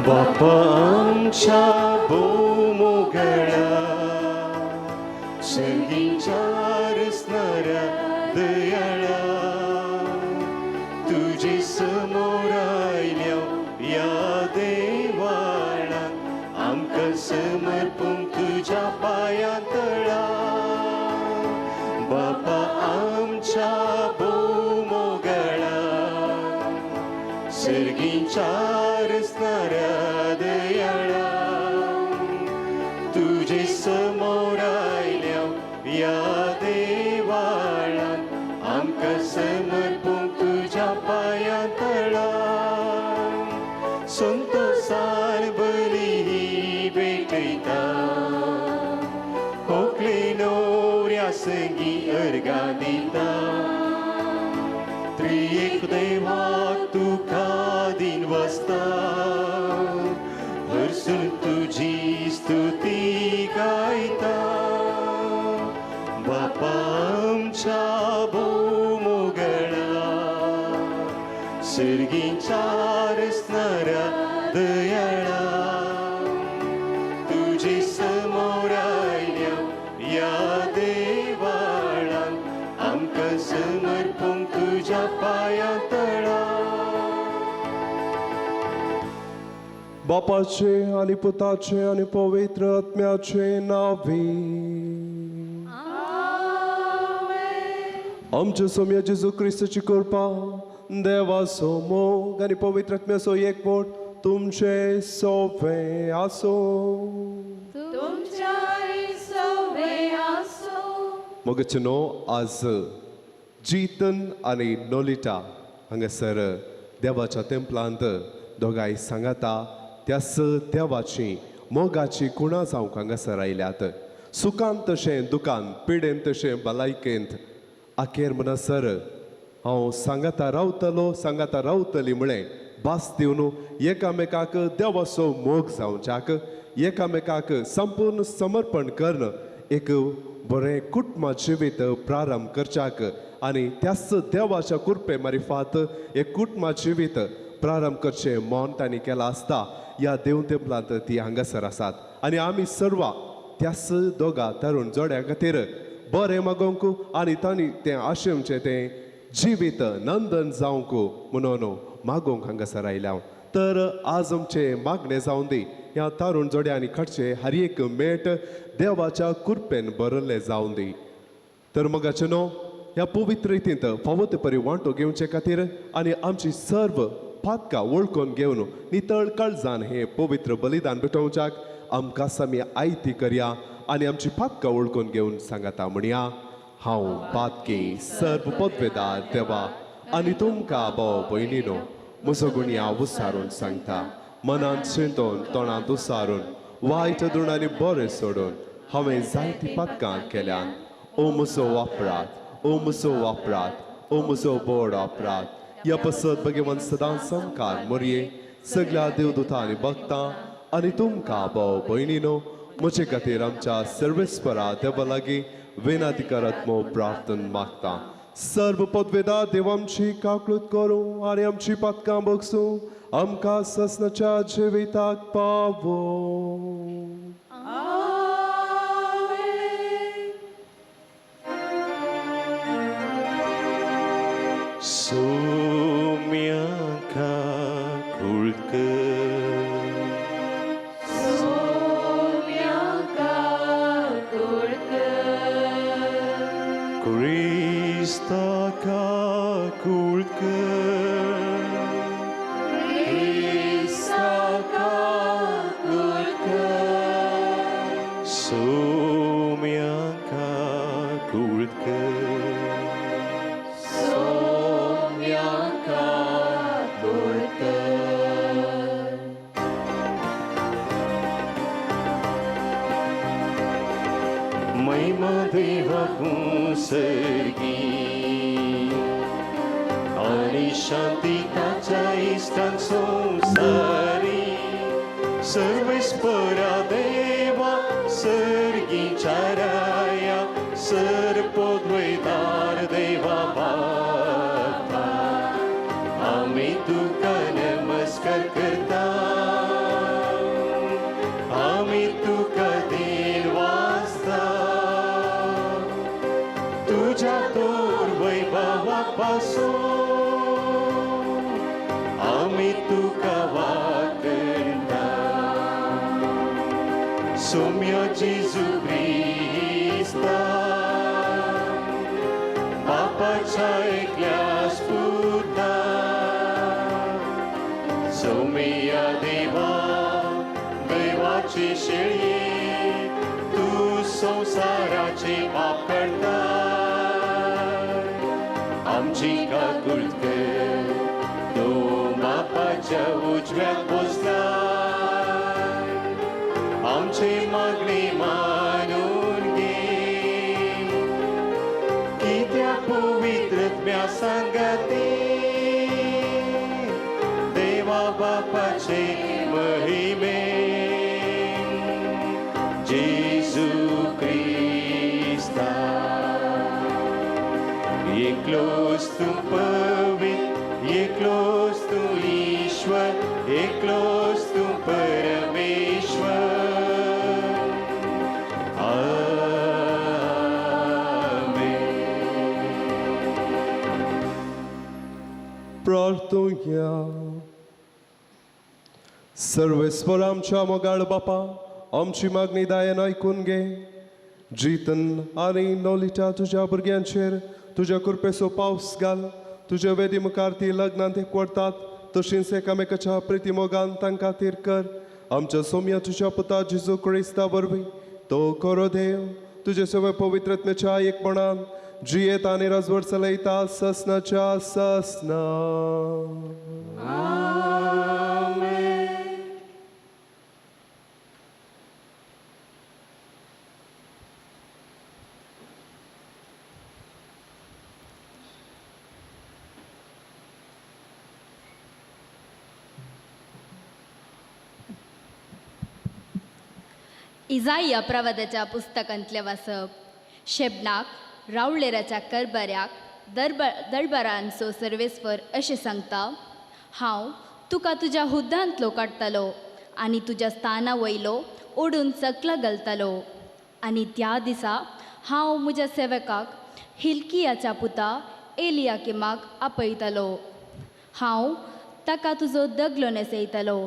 बापा आमच्या भोवमोगळा सर्गींच्या रचणाऱ्या दयाळा तुझे समोर आयल्या या देवाळा आमकां समर्पून तुझ्या पांया तळा बापा आमच्या भोवमोगळा सर्गींच्या रचणाऱ्या दयाळा तुझे समोर आयल्या या देवाळा आमकां समर्पून तुझ्या पांया तळा संतोषान बली ही भेटयता होकले नवऱ्या संगी अर्गा दिता त्रिएक देवाक तुका दिन वसता हरसून तुझी स्तुती गायता बापा आमच्या भोवमोगळा सर्गींच्या रचणाऱ्या दयाळा तुझे समोर आयल्या या देवाळा आमकां समर्पून तुझ्या पांया तळा बापाचे आणि पुताचे आणि पवित्र आत्म्याचे नावे आमचे सोम्य जेजू ख्रिस्ताची कृपा देवाचो मोग आणि पवित्र आत्म्याचो एकवट तुमचे सोबे आसो मोगचनो आज जीतन आणि नोलिटा हांगासर देवाच्या तेंपलांत दोगांय सांगाता त्यास देवाची मोगाची गुणां जावंक हांगासर आयल्यात सुखांत तशें दुखांत पिडेंत तशें भलायकेंत आखेर म्हणसर हांव सांगाता रावतली म्हळें भास दिवन एकामेकाक देवाचो मोग जावच्याक एकामेकाक संपूर्ण समर्पण करून एक बरें कुटुंब जिवीत प्रारंभ करच्याक आनी त्याच देवाच्या कृपे मारिफात एक कुटुंब जिवीत प्रारंभ करचे मौन तांणी केला आसता ह्या देव तेंपलांत ती हांगासर आसात आनी आमी सर्व त्याच दोगा तरुण जोड्या खातीर बरें मागोवंक आनी तांणी तें आशेवचें तें जिवीत नंदन जावंक म्हणून मागोवंक हांगासर आयल्या तर आज आमचे मागणें जावन दी ह्या तरुण जोड्यांनी खडचे हर एक मेट देवाच्या कृपेन भरले जावन दी तर मोगाचे न्हू ह्या पवित्र रितींत फावो ते परी वांटो घेवचे खातीर आनी आमची सर्व पातकां वळखून घेवन नितळ काळजान हे पवित्र बलिदान भेटोवच्याक आमकां आमी आयती करया आनी आमची पातकां वळखून घेवन सांगाता म्हणया हांव पातकी सर्व पदवेदार देवा आनी तुमकां भाव भयणीनो म्हजो गुणी हांव उसारून सांगता मनांत चिंतून तोंडांत उसारून वायट धुणांनी बरें सोडून हांवें जायतीं पातकां केल्यात ओ म्हजो वापरात ओ म्हजो वापरात ओ म्हजो बोड वापरात ह्या पसत भगवान सदां संकार मोरये सगळ्या देवदूतांनी भक्तां आनी तुमकां भाव भयणीनो म्हजे खातीर आमच्या सर्वेस्परा देवा लागीं विनंती करत मो प्रार्थना मागता सर्व पदवेदार देव आमची काकूळट करूं आनी आमची पातकां बगसूं आमकां ससनाच्या जिविताक पावो सोम्याका कुळकर Crasta kuulker Soomyaka kuulker महिमा देवाकू सर्गी आणि शांती ताच्या इष्टांक संसारी सर्वेस्परा देवा सर्गीच्या राया सर्वोद्वेदार देवा बापा आम्ही तुका नमस्कार करता सौम्य जेजू ख्रिस्ता बापाच्या एकल्यास पुता सौम्य देवा दैवाची शेळी तू संसाराचे पाप करता आमची काकुळत कर तो बापाच्या उजव्यात बसला आमची मागणी मानून घे की त्या पवित्रत्म्या संगती देवा बापाचे महिमे जेजू ख्रिस्ता एकलोस तू पवित्र एकलोस तू ईश्वर एकलोस तू परमेश्वर प्रार्थना सर्वेस्वर आमच्या मोगाळ बापा आमची मागणी दायेन ऐकून घे जीतन आणि नोलिटा तुझ्या भुरग्यांचेर तुझ्या कृपेचो पावस घाल तुझ्या वेदी मुखार ती लग्नांत एकवडतात तशींच एकामेकाच्या प्रिती मोगान तांकां खातीर कर आमच्या सौम्य तुझ्या पुता जेजू क्रिस्ता वरवीं तो खरो देव तुझे सगळे पवित्रत्मेच्या एकपणान जियेत आनी राजवट चलयता ससनाच्या ससना इजाईया प्रवादाच्या पुस्तकांतले वाचप शेबनाक रावळेराच्या करबऱ्याक दरबारांचो सर्वेस्वर अशें सांगता हांव तुका तुज्या हुद्दांतलो काडटलो आनी तुज्या स्थाना वयलो ओडून सकला घालतलो आनी त्या दिसा हांव म्हज्या सेवकाक हिल्कियाच्या पुता एलियाकिमाक आपयतलो हांव ताका तुजो दगलो नेसयतलो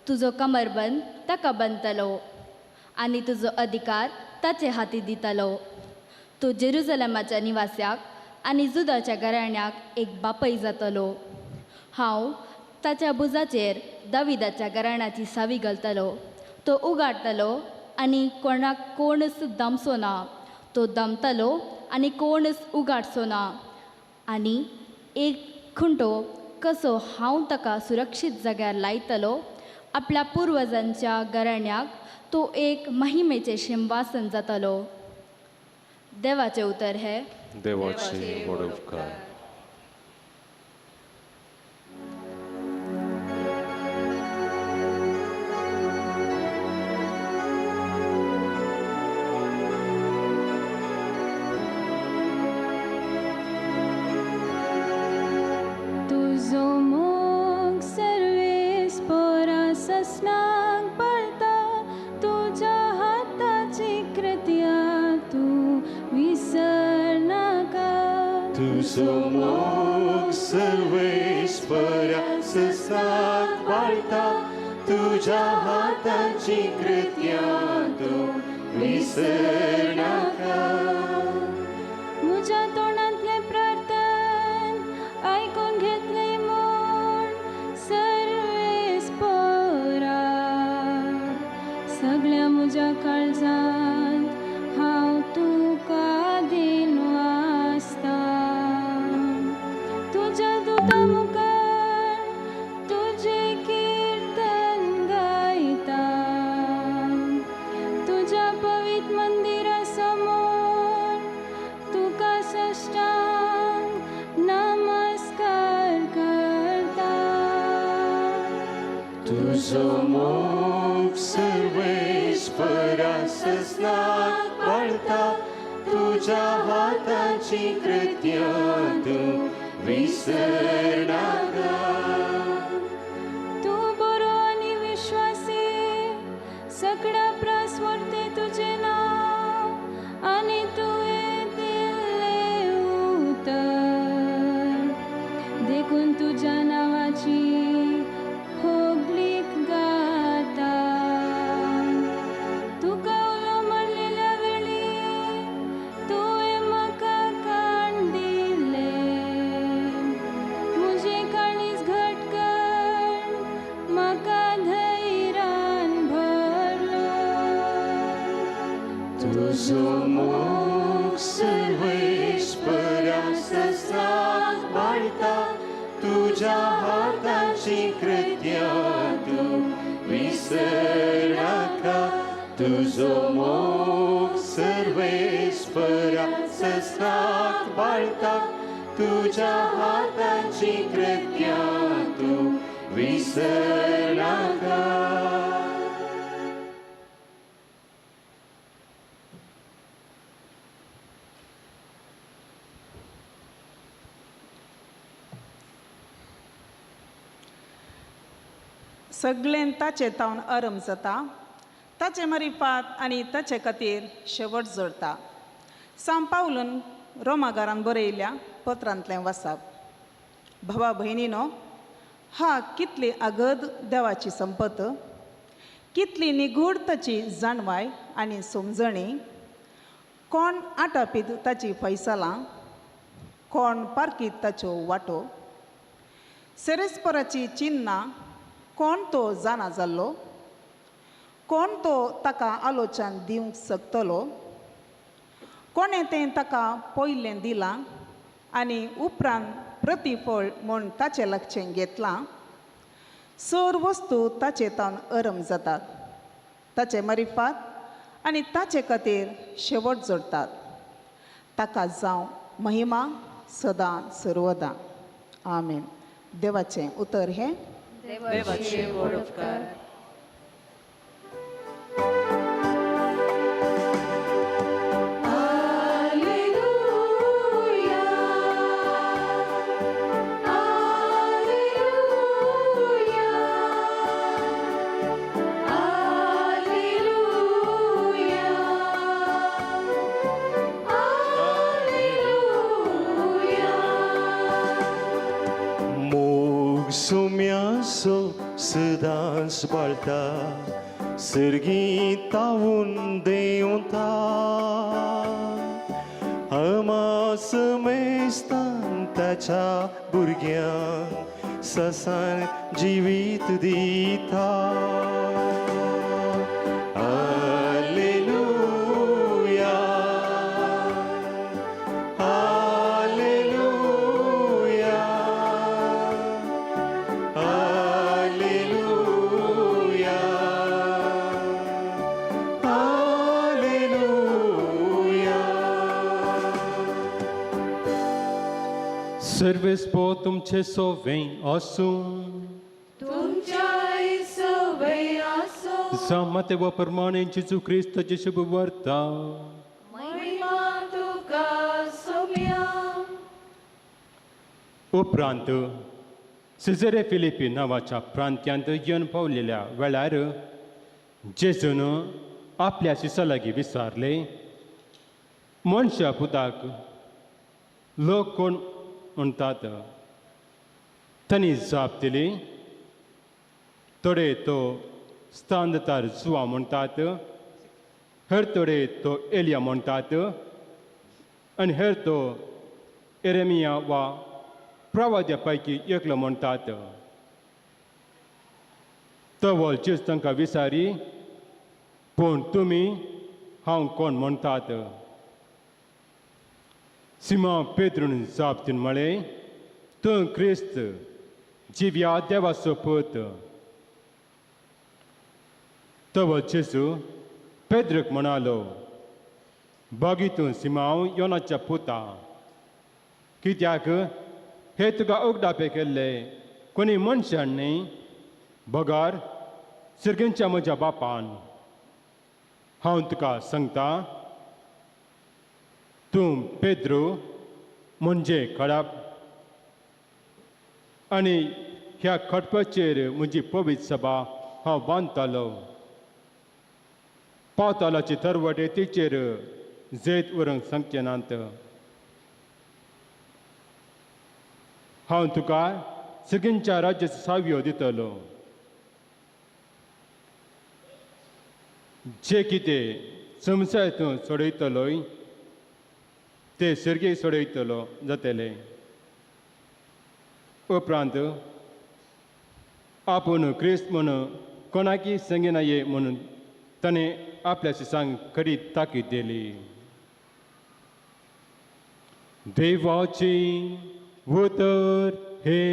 तुजो कमरबंद ताका बांदतलो आनी तुजो अधिकार ताचे हाती दितलो तो जेरुजलेमाच्या निवास्याक आनी जुदाच्या घराण्याक एक बापय जातलो हांव ताच्या बुजाचेर दाविदाच्या घराण्याची सावी घालतलो तो उगाडटलो आनी कोणाक कोणच दमचो ना तो दमतलो आनी कोणच उगाडचो ना आनी एक खुंटो कसो हांव ताका सुरक्षीत जाग्यार लायतलो आपल्या पुर्वजांच्या घराण्याक तो एक महिमेचे सिंहासन जातलो देवाचे उतर हे देवाचे व्हड उपकार तुझो मोग सर्वेस पोरास असनाक पळता तुझ्या हाताची कृत्या तू विसर नाका तुझो मोग सर्वेश्वरा ससाक पाळता तुझ्या हाताची कृत्या तू विसर नाका म्हज्या तोंडांतले प्रार्थन ऐकून घेतले म्हूण सर्वेस पोरा सगळ्या म्हज्या काळजांत हांव तुका दिन वाचता तुज्या दुता मुखार तुजे किर्तन गायता तुज्या पवित्र मंदिरा समोर तुका सश्टांग नमस्कार करता तुझो मोग सर्वेश्वरा ससाक पाळता तुझ्या हाताची कृत्या तू विसर नाका तू बरो आनी विश्वासी सगळ्या प्रासवर्ते तुझे नाव आनी तुवें दिल्ले उतर देखून तुज्या नांवाची होगलीक गाता तुका हातांची कृत्यां तू विसरनाका तुझो मोग सर्वेस्परा सस्नाक बाळता तुझ्या हातांची कृत्यां तू विसरनाका सगळें ताचे तावन आरंभ जाता ताचे मरिफात आनी ताचे खातीर शेवट जोडटा सांत पावलून रोमाकारान बरयल्ल्या पत्रांतलें वाचप भावा भयणीनो हा कितली अगद देवाची संपत कितली निगूढ ताची जाणवाय आनी समजणी कोण आटापीत ताची फैसलां कोण पारकीत ताच्यो वाटो सेरेस्पराची चिन्नां कोण तो जाणा जाल्लो कोण तो ताका आलोचन दिवंक शकतलो कोणें तें ताका पयलें दिलां आनी उपरांत प्रतिफळ म्हूण ताचें लक्षें घेतलां सर वस्तू ताचे तावन आरंभ जातात ताचे मरिफात आनी ताचे खातीर शेवट जोडतात ताका जावं महिमा सदां सर्वदां आमेन. देवाचें उतर हें देवाचे वळखकार. Sumiaso sedans balta sergi taun deonta ama semestan tacha burgyan sasan jivit dita Servespo तुमचे सोवें आसूं तुमच्या सोवें आसूं समते व प्रमाणे जेजू ख्रिस्ताची शुभ वार्ता महिमा तुका सोम्या. उपरांत सिझरे फिलिपी नांवाच्या प्रांत्यांत येवन पावलेल्या वेळार जेजून आपल्या शिश्यां लागीं विचारले मनशा पुताक लोक कोण म्हणटात. तांणी जाप दिली थोडे तो स्थानदार जुवा म्हणटात हेर थोडे तो एलिया म्हणटात आनी हेर तो एरेमिया वा प्रवाद्या पैकी एकलो म्हणटात. तो वळचीच तांकां विचारी पूण तुमी हांव कोण म्हणटात. सिमोन पेद्रून जाप दिवन म्हळें तूं क्रिस्त जिव्या देवाचो पूत. तो जेजू पेद्रूक म्हणालो बगी तूं सिमोन योनाच्या पुता कित्याक हे तुका उगडापे केल्ले कोणी मनशान न्ही बगार सर्गेंच्या म्हज्या बापान. हांव तुका सांगता तूं पेद्रू म्हणजे खडप आनी ह्या खडपाचेर म्हजी पवित्र सभा हांव बांदतलो. पावतलाची तरवटे तिचेर जैत व्हरूंक सांगचें नात. हांव तुका सगळ्यांच्या राज्याचो साव्यो दितलो. जे कितें संवसार तूं सोडयतलोय ते सर्गे सोडयतलो जातले. उपरांत आपूण क्रिस्त म्हणून कोणाकी सांगिनाये म्हणून ताणें आपल्या शिश्यांक खरी ताकीद दिली. देवाची उतर हे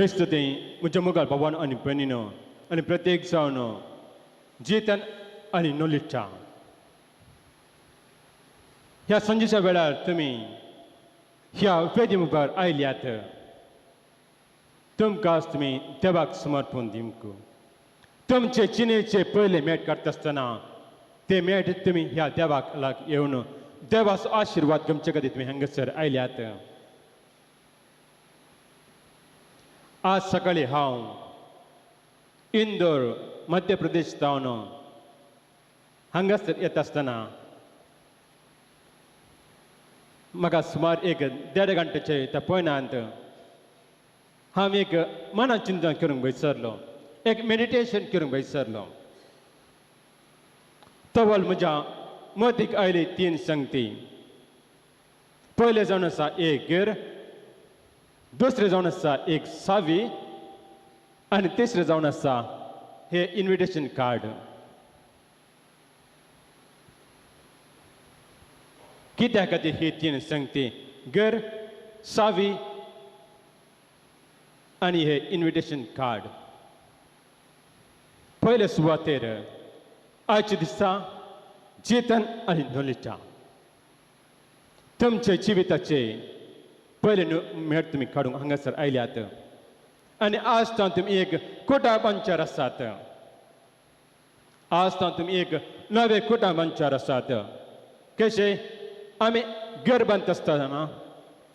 क्रिस्त ते म्हज्या मुखार भावान आनी भयणीनो आनी प्रत्येक जावन जेतन आनी नोलिटा ह्या संजेच्या वेळार तुमी ह्या वेदी मुखार आयल्यात तुमकां आज तुमी देवाक समर्पण दिवंक तुमचे चिनेचे पयले मेट करता आसतना ते मेट तुमी ह्या देवाक लाग येवन देवाचो आशिर्वाद घेवचे खातीर तुमी हांगासर आयल्यात आज सकाळी हांव इंदोर मध्य प्रदेश जावन हांगासर येता आसतना म्हाका सुमार एक 1.5 घंटेचे त्या पयनांत हांव एक मनान चिंतन करूंक विसरलो एक मेडिटेशन करूंक विसरलो तवल म्हज्या मतीक आयली 3 संगती पयले जावन आसा एक गर दुसरे जावन आसा एक सावी आनी तिसरे जावन आसा हे इन्विटेशन कार्ड कित्या खातीर ही 3 संगती गर सावी आनी हे इन्विटेशन कार्ड पयले सुवातेर आयचे दिसा जेतन आनी नोलिटा तुमचे जिविताचे पयले मेट तुमी काडूंक हांगासर आयल्यात आनी आज तावन तुमी एक कुटुंबांचेर आसात आज तावन तुमी एक नवे कुटुंबांचेर आसात कशे आमी घर बांदता आसतना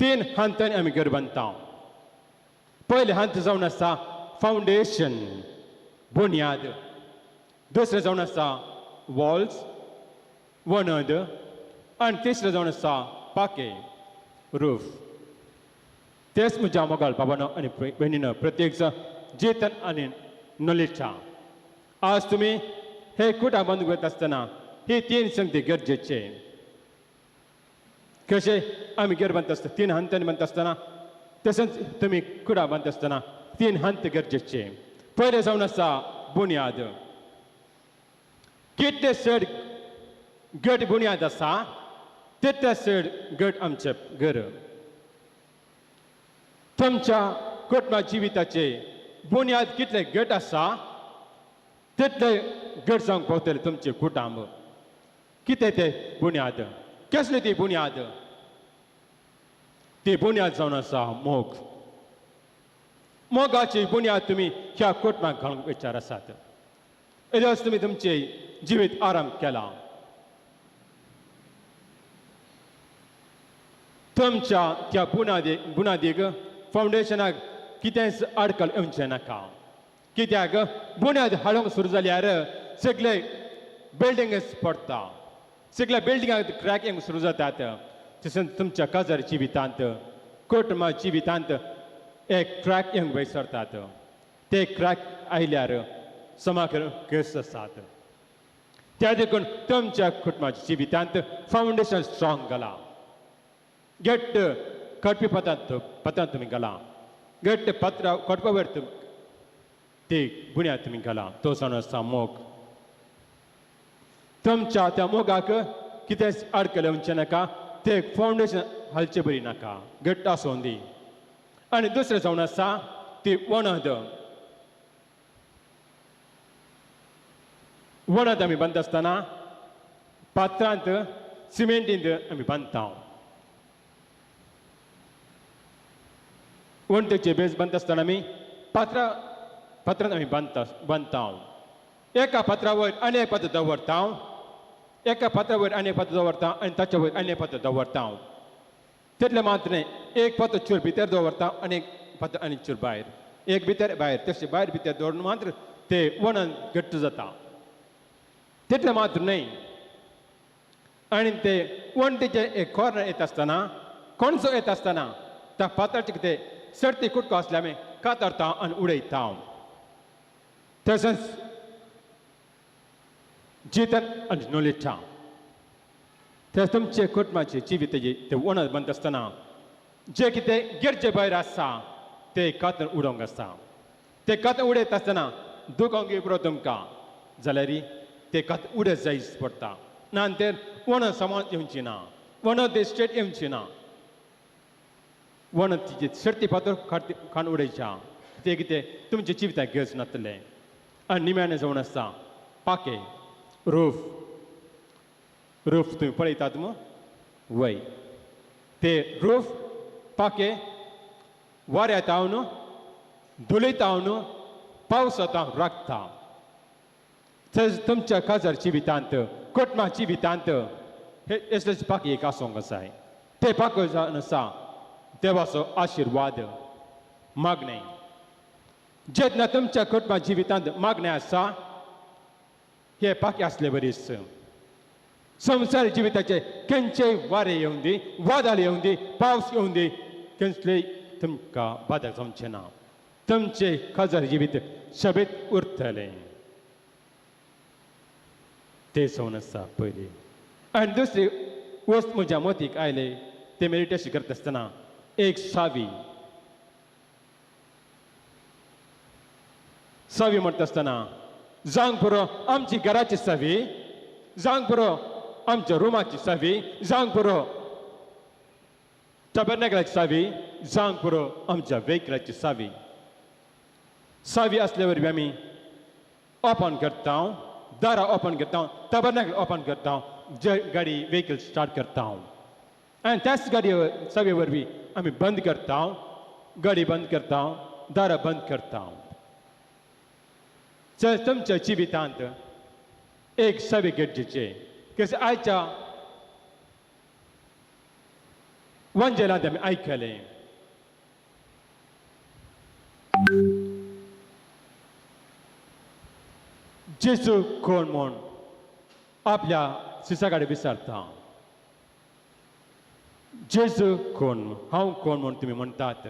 3 हांतांनी आमी घर बांदता पयले हांत जावन आसा फावंडेशन बुन्याद दुसरें जावन आसा वॉल्स वनद आनी तिसरें जावन आसा पाके रूफ तेच म्हज्या मोगाल बाबानो आनी भयणीनो प्रत्येक जेतन आनी नोलिटा आज तुमी हे कुटां बांदूंक वता आसतना ही 3 संगती गरजेचे कशे आमी घर बांदता आसतना 3 हांतांनी बांदता आसतना तशेंच तुमी कुडां बांदता आसतना 3 हांत गरजेचे पयले जावन आसा बुन्याद कितले चड गट बुन्याद आसा तितले चड गट आमचे घर तुमच्या कुटुंबा जिविताचे बुन्याद कितले गट आसा तितले गट जावंक पावतले तुमचे कुटुंब कितें ते बुन्याद कसली ती बुन्याद ती बुन्याद जावन आसा मोग मोगाची बुन्याद तुमी ह्या कुटुंबाक घालूंक विचार आसात इल्लोच तुमी तुमचे जिवीत आराम केला तुमच्या त्या बुनादीक फावंडेशनाक कितेंच आडखळ येवचें नाका कित्याक बुन्याद हाडूंक सुरू जाल्यार सगळे बिल्डिंगच पडटा सगळ्या बिल्डिंगाक क्रॅक येवंक सुरू जातात तशेंच तुमच्या काजार जिवितांत कुटुंबा जिवितांत एक क्रॅक येवंक विसरतात ते क्रॅक आयल्यार समाकर केस आसात त्या देखून तुमच्या कुटुंबाच्या जिवितांत फावंडेशन स्ट्रॉंग घाला घट्ट कडपी पत्रांत तुमी घाला घट्ट पत्रां कडपा वयर ती बुन्याद तुमी घाला तो जावन आसा मोग तुमच्या त्या मोगाक कितेंच आडखळ येवचें नाका ते फावंडेशन हालचें बरी नाका घट्ट आसूं दी आनी दुसरें जावन आसा ती वणद वणद आमी बांदता आसतना पात्रांत सिमेंटींत आमी बांदता वणटीचे बेज बांदता आसतना आमी पात्रांत आमी बांदता एका पात्रा वयर आनी एक पात्र दवरता एका पात्रा वयर आनी एक पात्र दवरता आनी ताच्या वयर आनी एक पात्र दवरता तितले मात्र न्ही एक पात्र चूर भितर दवरता आनी एक पात्र आनी चूर भायर एक भितर भायर तशें भायर भितर दवरून मात्र ते वणन घट्ट जाता तितले मात्र न्ही आनी ते वणटीचे एक कॉर्नर येता आसतना कोणसो येता आसतना त्या पात्राचे कितें सर्ती कुटको आसल्यार आमी कातरता आनी उडयता तशेंच जेतन आनी नोलिटा ते तुमचे कुटुंबाचे जिविताचे ते वणद बांदता आसतना जे कितें गरजे भायर आसा ते कातर उडोवंक आसता ते कातर उडयता आसतना दुखांक येवरो तुमकां जाल्यार ते कातर उडत जायच पडटा ना तर वणद समाज येवची ना वणद स्ट्रेट येवची ना वणद तिचे सर्ती पात्र खाण उडयच्या ते कितें तुमच्या जिविताक गरज नातलें आनी निम्यान जावन आसा पाके रूफ रूफ तुम्ही पळयतात मग वय ते रूफ पाके वाऱ्यात न्हू धुलयत न्हू पावसात राखता तुमच्या काजार जिवितांत कुटुंबा जिवितांत हे असलेच पाकी एक आसोंक आसाय ते पाक जावन आसा देवाचो आशिर्वाद मागणे जेन्ना तुमच्या कुटुंबा जिवितांत मागणे आसा हे पाकी असले बरीच संसार जिविताचे खंयचेय वारे येऊन दी वादळ येऊन दी पावस येऊन दी कसलेय तुमकां बाधक जावचें ना तुमचे काजार जिवीत शबीत उरतले ते जावन आसा पयली आनी दुसरी वस्त म्हज्या मतीक आयले ते मेडिटेशन करता आसतना एक सावी म्हणटा आसतना जावंक पुरो आमची घराची सावी जावंक पुरो आमच्या रुमाची सावी जावंक पुरो टबरनेकलाची सावी जावंक पुरो आमच्या वेहिकलाची सावी असल्या वरवीं आमी ओपन करता दारां ओपन करता टबरनेकल ओपन करता गाडी वेहिकल स्टार्ट करता आनी त्याच गाडी सावे वरवीं आमी बंद करता गाडी बंद करता दारां बंद करता तुमच्या जिवितांत एक सावे गरजेचे कित्याक आयच्या वंजेलांत आमी आयकलें जेजू कोण म्हूण आपल्या शिशा कडेन विचारता जेजू कोण हांव कोण म्हूण तुमी म्हणटात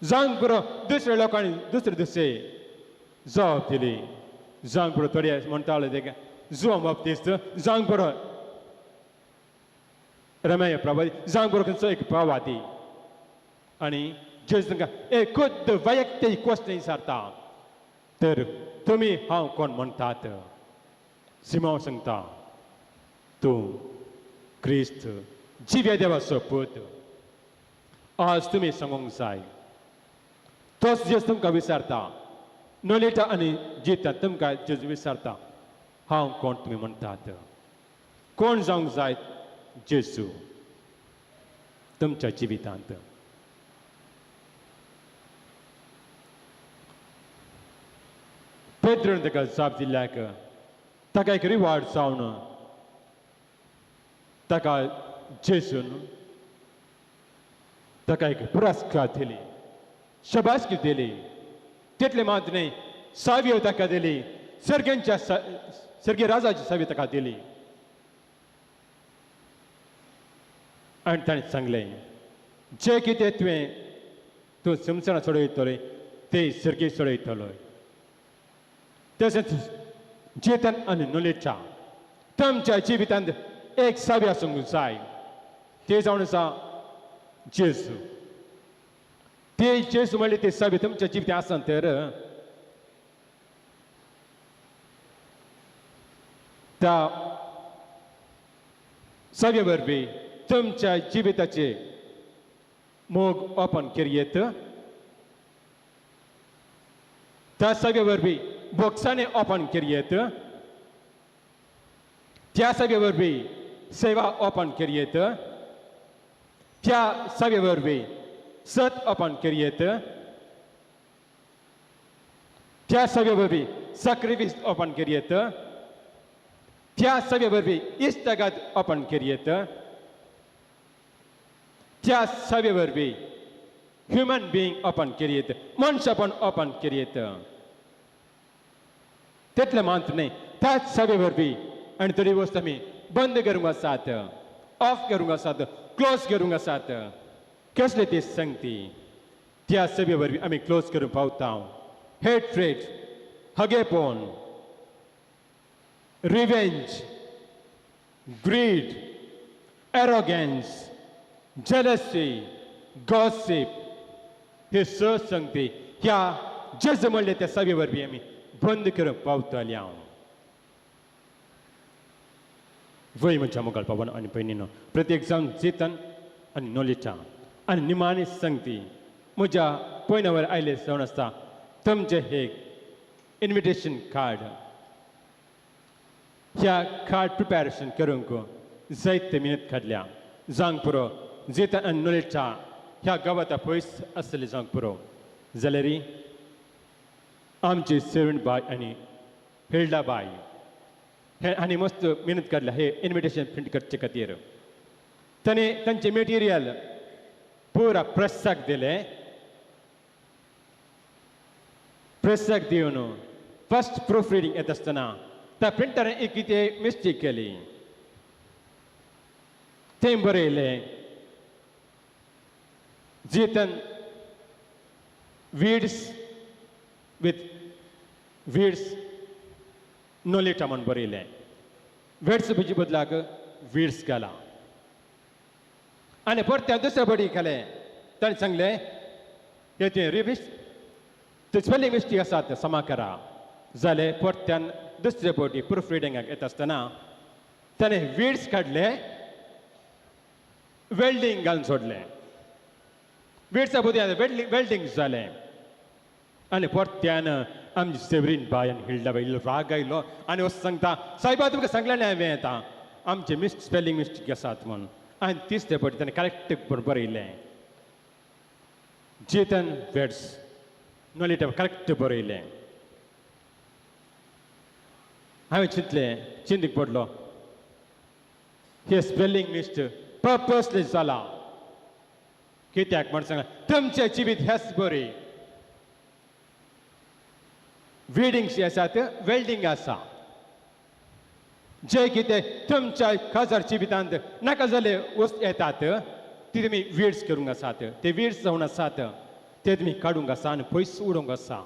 जावंक पुरो दुसऱ्या लोकांनी दुसरे जबाब दिली जावंक पुरो थोडे म्हणटाले ते जुआं बाप्तिस्त जावंक पुरो रमेय प्रभादी जावंक पुरो खंयचो एक प्रवादी आनी जेजू तांकां एक खुद्द वैयक्तीक क्वेश्चन विचारता तर तुमी हांव कोण म्हणटात सिमोन सांगता तूं क्रिस्त जिव्या देवाचो पूत आज तुमी सांगूंक जाय तोच जेजू तुमकां विचारता नोलिटा आनी जितान तुमकां जेजू विचारता हांव कोण तुमी म्हणटात कोण जावंक जाय जेजू तुमच्या जिवितांत पेद्रोन ताका जाप दिल्याक ताका एक रिवार्ड जावन ताका जेजून ताका एक पुरस्कार दिली शबासकी दिली तितले मात न्ही सावी ताका दिली सर्गी राजाची सावी ताका दिली आनी ताणें सांगलें जे कितें तूं संवसारांत सोडयतलें ते सर्गी सोडयतलो तशेंच जेतन आनी नोलिटा तुमच्या जिवितांत एक सावी आसूंक जाय ते जावन आसा जेजू ते जेजू म्हणले ते सावी तुमच्या जिवितांत आसा तर त्या सावे वरवीं तुमच्या जिविताचे मोग ओपन करियेत त्या सावे वरवीं बॉक्सांनी ओपन करियेत त्या सावे वरवीं सेवा ओपन करियेत त्या सावे वरवीं सत ओपन करियेत त्या सावे वरवीं सॅक्रिफीस ओपन करियेत त्या सावे वरवीं इश्टगात ओपन करियेत त्या सावे वरवीं ह्युमन बिईंग ओपन करियेत मनशापण ओपन करियेत तितलें मात न्ही त्याच सावे वरवीं आनी थोडी वस्त आमी बंद करूंक आसात ऑफ करूंक आसात क्लोज करूंक आसात कसले ती संगती त्या सवे वरवीं आमी क्लोज करूंक पावता हेट्रेड हगेपण revenge greed arrogance jealousy gossip हे स संगती ह्या जेजू म्हणले त्या सवे वरवीं आमी बंद करप पावतले हांव वय म्हणच्या मुखार पावन आनी पयलीं प्रत्येक जावन जेतन आनी नोलिटा आनी निमाणी संगती म्हज्या पयनावर आयले जावन आसता तुमचें हे इन्विटेशन कार्ड ह्या कार्ड प्रिपॅरेशन करूंक जायते मिनत काडल्या जावंक पुरो जेतन आनी नोलिटा ह्या गांवांत पयस आसतले जावंक पुरो जाल्यार आमची सेवण बाय आनी हिल्डा बाय हे आनी मस्त मेहनत काडल्या हे इन्विटेशन प्रिंट करचे खातीर ताणें तांचे मटेरियल पुरा प्रेसाक दिलें प्रेसाक दिवन फर्स्ट प्रूफ रिडींग येता आसतना त्या प्रिंटरान एक कितें मिस्टेक केली थंय बरयलें जेतन वीड्स विथ वीड्स नोलिटा म्हणून बरयलें वेड्स भजी बदलाक वीड्स घाला आनी परत्या दुसऱ्या बडी केलें ताणें सांगलें की तें रिविस्ट ते स्पेलिंग मिस्टेक आसा ते समा करा जाल्यार परत्यान दुसरे बडी प्रूफ रिडिंगाक येता आसतना ताणें वीड्स काडले वेल्डिंग घालून सोडलें वीड्सा बदी वेल्डिंग जालें आनी परत्यान आमची सेवरीन बाय आनी हिल्डा बाय इल्लो राग आयलो आनी वच सांगता सायबा तुमकां सांगलें न्ही हांवें आतां आमचे स्पेलिंग मिस्टेक आसात म्हूण आनी तिसरे फावटी ताणें करेक्ट बरयलें जेतन वेड्स नोलिटा करेक्ट बरयलें हांवें चिंतीक पडलो हे स्पेलिंग मिस्टेक पर्पसली जाला कित्याक म्हण सांगला तुमचें जिवीत हेच बरी वीडिंग जे आसात वेल्डिंग आसा जे कितें तुमच्या खाजार जिवितांत नाका जाले वस्त येतात ती तुमी वीड्स करूंक आसात ते वीड्स जावन आसात ते तुमी काडूंक आसा आनी पयस उडोवंक आसा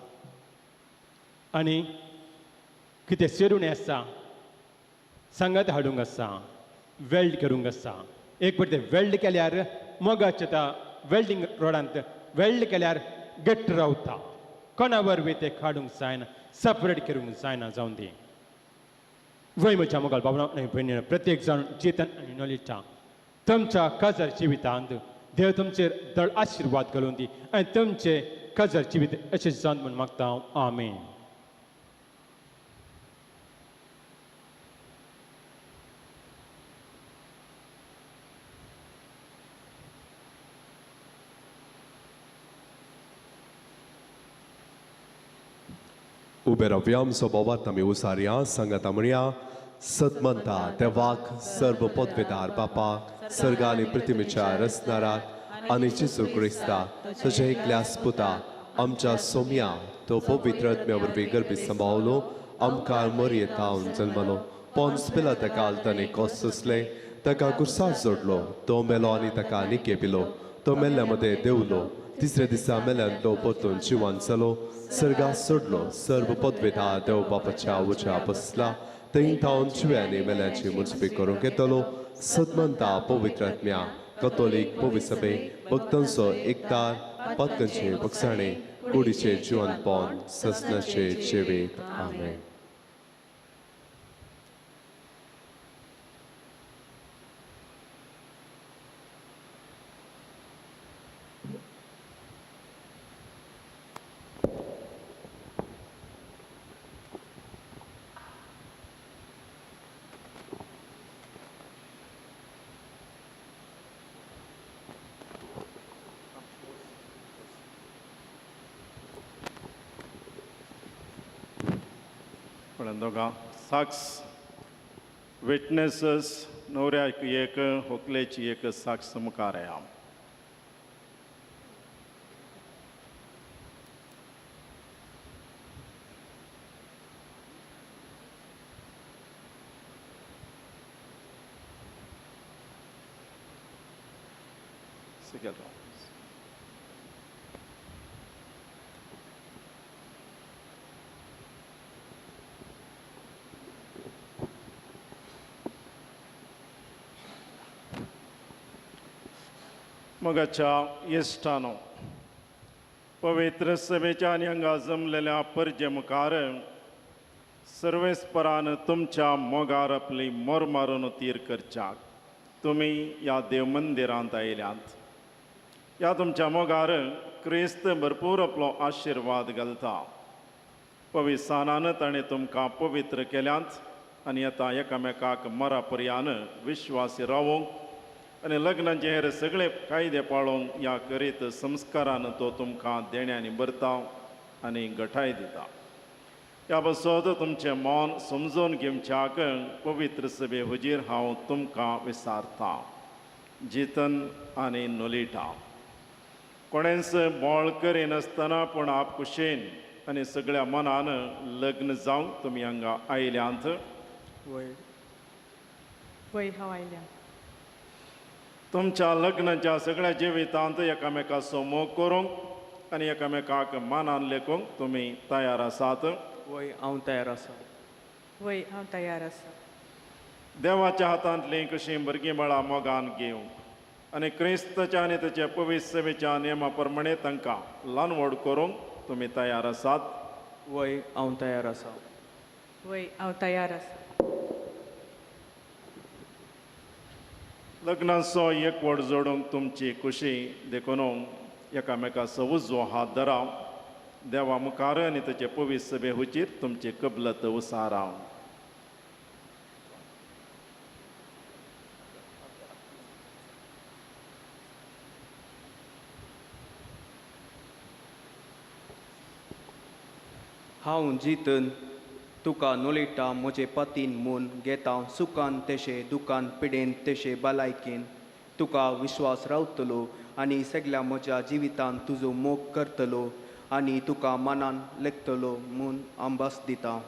आनी कितें सेरून आसा सांगात हाडूंक आसा वेल्ड करूंक आसा एक फावटी ते वेल्ड केल्यार मोगाच्या त्या वेल्डिंग रोडांत वेल्ड केल्यार गट्ट रावता कोणा वरवीं ते काडूंक जायना सेपरेट करूंक जायना जावन दी वय म्हज्या मोगाल बाबा भयणी प्रत्येक जाण जेतन आनी नोलिटा तुमच्या काजार जिवितांत देव तुमचेर दळ आशिर्वाद घालून दी आनी तुमचे काजार जिवीत अशें जावन म्हूण मागता हांव आमेन उबे रावया सोबत आमी उसारया सांगात म्हणया सतमंता देवाक सर्व पदवेदार बापाक सर्ग आनी पृथ्वीच्या रचणाराक आनी जेजू क्रिस्ता तुज्या एकल्यास पुता आमच्या सोम्या तो पवित्र आत्म्या वरवीं गर्भी सांबाळलो आमकां मरयेतावन जल्मलो पोन्स पिलाता काल ताणें कोस सोंसलें ताका कुर्सार जोडलो तो मेलो आनी ताका निकेपिलो तो मेल्ल्या मदें देंवलो तिसऱ्या दिसा मेल्यांतलो परतून जिवान जालो सर्गास सोडलो सर्व पदवेदार देव बापाच्या उज्या बसला थंय थावन जिव्यांनी मेल्यांची मुजबी करूंक येतलो सतमंता पवित्र आत्म्या कथोलीक पवित्र सभे भक्तांचो एकतार पातकांचे भक्षाणे कुडीचे जिवनपण ससनाचे जिवीत आमेन दोगा साक्स विटनेसेस नवऱ्याक एक व्हंकलेची एक साक्ष मुखार या मोगाच्या इश्टानो पवित्र सभेच्या आनी हांगा जमलेल्या परजे मुखार सर्वेस्परान तुमच्या मोगार आपली मोर मारून तीर करच्याक तुमी ह्या देव मंदिरांत आयल्यात ह्या तुमच्या मोगार क्रिस्त भरपूर आपलो आशीर्वाद घालता पवित्र सानान ताणें तुमकां पवित्र केल्यांत आनी आतां एकामेकाक मरा पर्यान विश्वासी रावोंक आनी लग्नाचे हेर सगळे कायदे पाळोवंक ह्या करीत संस्कारान तो तुमकां देण्यांनी भरता आनी घटाय दिता ह्या बसत तुमचें मन समजून घेवच्याक पवित्र सभे हुजीर हांव तुमकां विसारतां जितन आनी नोलिटा कोणेंच बोळ करिनासतना पूण आपकुशेन आनी सगळ्या मनान लग्न जावंक तुमी हांगा आयल्यांत वय हांव आयल्या तुमच्या लग्नाच्या सगळ्या जिवितांत एकामेकाचो मोग करूंक आनी एकामेकाक मानान लेखूंक तुमी तयार आसात वय हांव तयार आसा वय हांव तयार आसा देवाच्या हातांतलीं कशीं भुरगीं बाळां मोगान घेवंक आनी क्रिस्ताच्या आनी ताच्या पवित्र सभेच्या नेमा प्रमाणे तांकां ल्हान व्हड करूंक तुमी तयार आसात वय हांव तयार आसा वय हांव तयार आसा लग्नाचो एकवट जोडूंक तुमची खुशी देखून एकामेकाचो उजवो हात धरा देवा मुखार आनी ताचे पवित्र सभे हुजीर तुमची कबलत उसारा हांव जितन तुका नोलिटा म्हजे पतीन म्हूण घेता सुखान तेशे दुखान पिडेन तेशे भलायकेन तुका विश्वास रावतलो आनी सगळ्या म्हज्या जिवितांत तुजो मोग करतलो आनी तुका मनान लेखतलो म्हूण आंबास दिता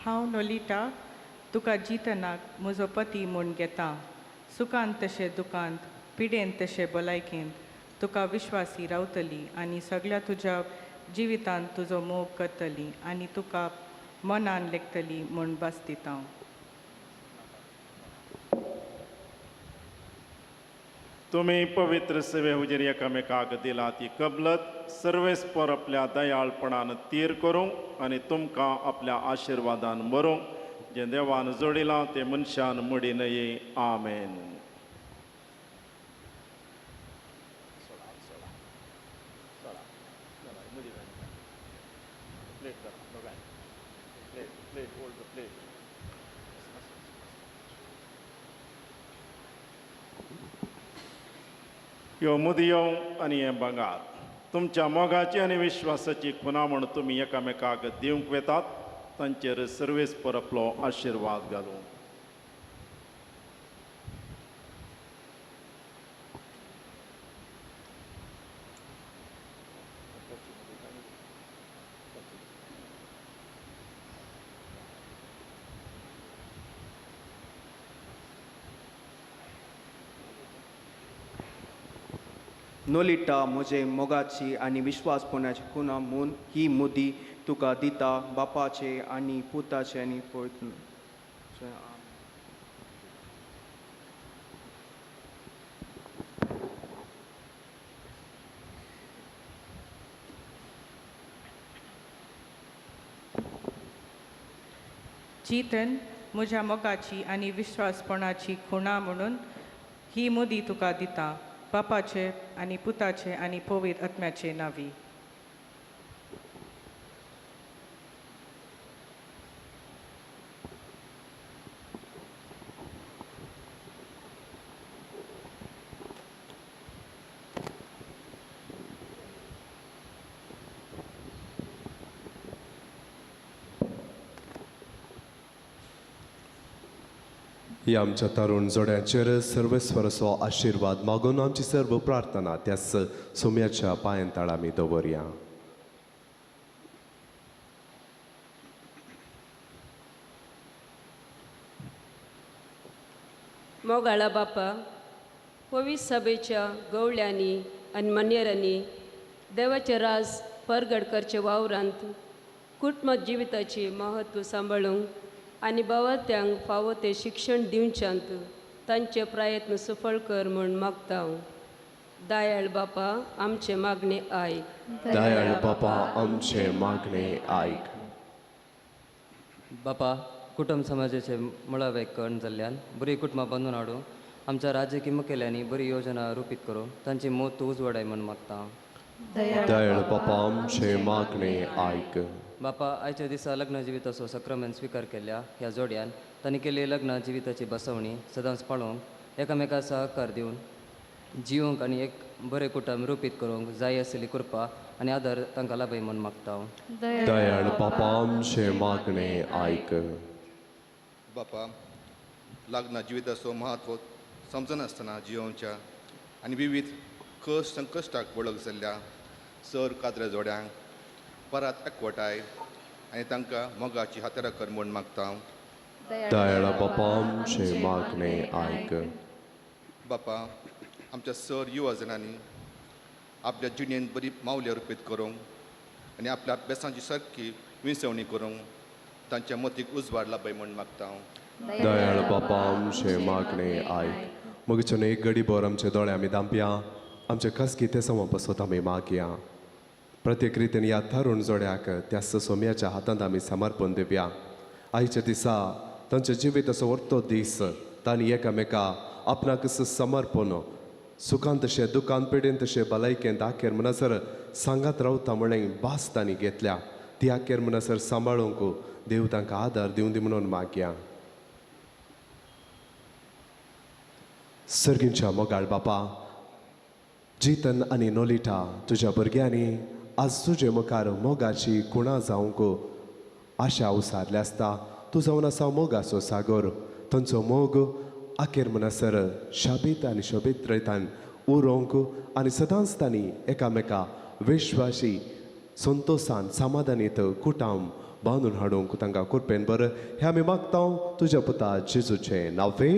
हांव नोलिटा तुका जितनाक म्हजो पती म्हूण घेता सुखांत तशें दुखांत पिडेन तशें भलायकेन तुका विश्वासी रावतली आनी सगळ्या तुज्या जिवितांत तुजो मोग करतली आनी तुका मनान लेखतली म्हूण बस दिता तुमी पवित्र सेवे हुजीर एकामेकाक दिला ती कबलत सर्वेस्पर आपल्या दयाळपणान तीर करूंक आनी तुमकां आपल्या आशिर्वादान भरूंक जें देवान जोडिलां तें मनशान मोडी नये आमेन ह्यो मुदयो आनी हें भांगार तुमच्या मोगाची आनी विश्वासाची खुना म्हूण तुमी एकामेकाक दिवंक वेतात तांचेर सर्वेस्पर आपलो आशिर्वाद घालूं नोलिटा म्हजे मोगाची आनी विश्वासपणाची खुना म्हूण ही मुदी तुका दिता बापाचे आनी पुताचे आनी पवित्र जितन म्हज्या मोगाची आनी विश्वासपणाची खुणा म्हणून ही मुदी तुका दिता बापाचे आनी पुताचे आनी पवित्र आत्म्याचे नांवी ह्या आमच्या तरुण जोड्यांचेर सर्वेस्वराचो आशिर्वाद मागून आमची सर्व प्रार्थना त्याच सोम्याच्या पांयांतळ आमी दवरया मोगाळा बापा पवित्र सभेच्या गवळ्यांनी आनी मान्यरांनी देवाचे राज परगड करचे वावरांत कुटुंब जिविताचे महत्व सांबाळूंक आनी बावत्यांक फावो ते शिक्षण दिवच्यांत तांचे प्रयत्न सफळ कर म्हूण मागता हांव दयाळ बापा आमचे मागणे आयक दयाळ बापा आमचे मागणे आयक बापा कुटुंब समाजाचे मुळावे कण जाल्ल्यान बरी कुटुंबां बांदून हाडूं आमच्या राजकीय मुखेल्यांनी बरी योजना रुपीत करूं तांची मोत तूं उजवाडाय म्हूण मागता. दयाळ बापा आमचे मागणे आयक. बापा, आयच्या दिसा लग्न जिविताचो सक्रामेंत स्वीकार केल्ल्या ह्या जोड्यान तांणी केल्ली लग्न जिविताची बसवणी सदांच पाळूंक एकामेकाक सहकार दिवन जिवंक आनी एक बरें कुटुंब रुपीत करूंक जाय आसली कृपा आनी आदार तांकां लाभय म्हूण मागता. दयाळ बापा आमचे मागणे आयक. बापा, लग्न जिविताचो महत्व समजनासतना जियोवच्या आनी विविध संकश्टाक वळख जाल्ल्या सर काद्रे जोड्यांक परत एकवटाय आनी तांकां मोगाची हातेरां कर म्हूण मागता. दयाळ बापा आमचे मागणे आयक. बापा, आमच्या सर युवा जनांनी आपल्या जिणेंत बरी मावल्या रुपीत करूंक आनी आपल्या अभ्यासाची सारकी विंसवणी करूंक तांच्या मतीक उजवाड लाभय म्हूण मागता. दयाळ बापा आमचे मागणे आयक. मगच्यान एक घडी भर आमचे दोळे आमी दांपया, आमचे खासगी ते सम बसोत आमी मागया. प्रत्येक रितीन ह्या तरुण जोड्याक त्या सोम्याच्या हातांत आमी समर्पण दिवया. आयच्या दिसा तांच्या जिविताचो व्हडलो दीस तांणी एकामेका आपणाक समर्पण सुखांत तशें दुखांत पिडेन तशें भलायकेंत आखेर म्हणसर सांगात रावता म्हणून भास तांणी घेतल्या. ती आखेर म्हणसर सांबाळूंक देव तांकां आदार दिवन दी म्हणून मागया. सर्गींच्या मोगाळ बापा, जितन आनी नोलिटा तुज्या भुरग्यांनी आज तुजे मुखार मोगाची कुणां जावंक आशा उसारल्या आसता. तूं जावन आसा मोगाचो सागर. तांचो मोग आखेर म्हणसर शाबीत आनी शोबीत रयतान उरोवंक आनी सदांच तांणी एकामेका विश्वासी संतोशान समाधानीत कुटुंब बांदून हाडूंक तांकां कृपेन बरें हें आमी मागता तुज्या पुता जेजूचे नांवे.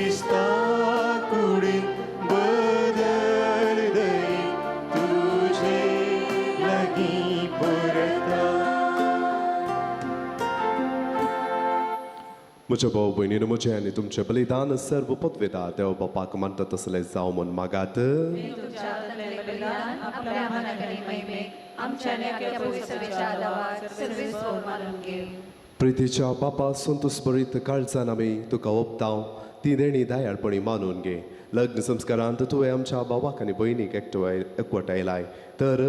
क्रिस्ता कुडीन बदल दई तुझे लगी परता. म्हज्या भाव भयणीन म्हजें आनी तुमचें बलिदान सर्व पदवेदार देव बापाक मानता तसलें जावं म्हूण मागात. प्रितीच्या बापा संतोष बरीत काळजान आमी तुका ओपतांव ती देणी दयाळपणी मानून घे. लग्न संस्कारांत तुवें आमच्या भावाक आनी भयणीक एकवटायलाय तर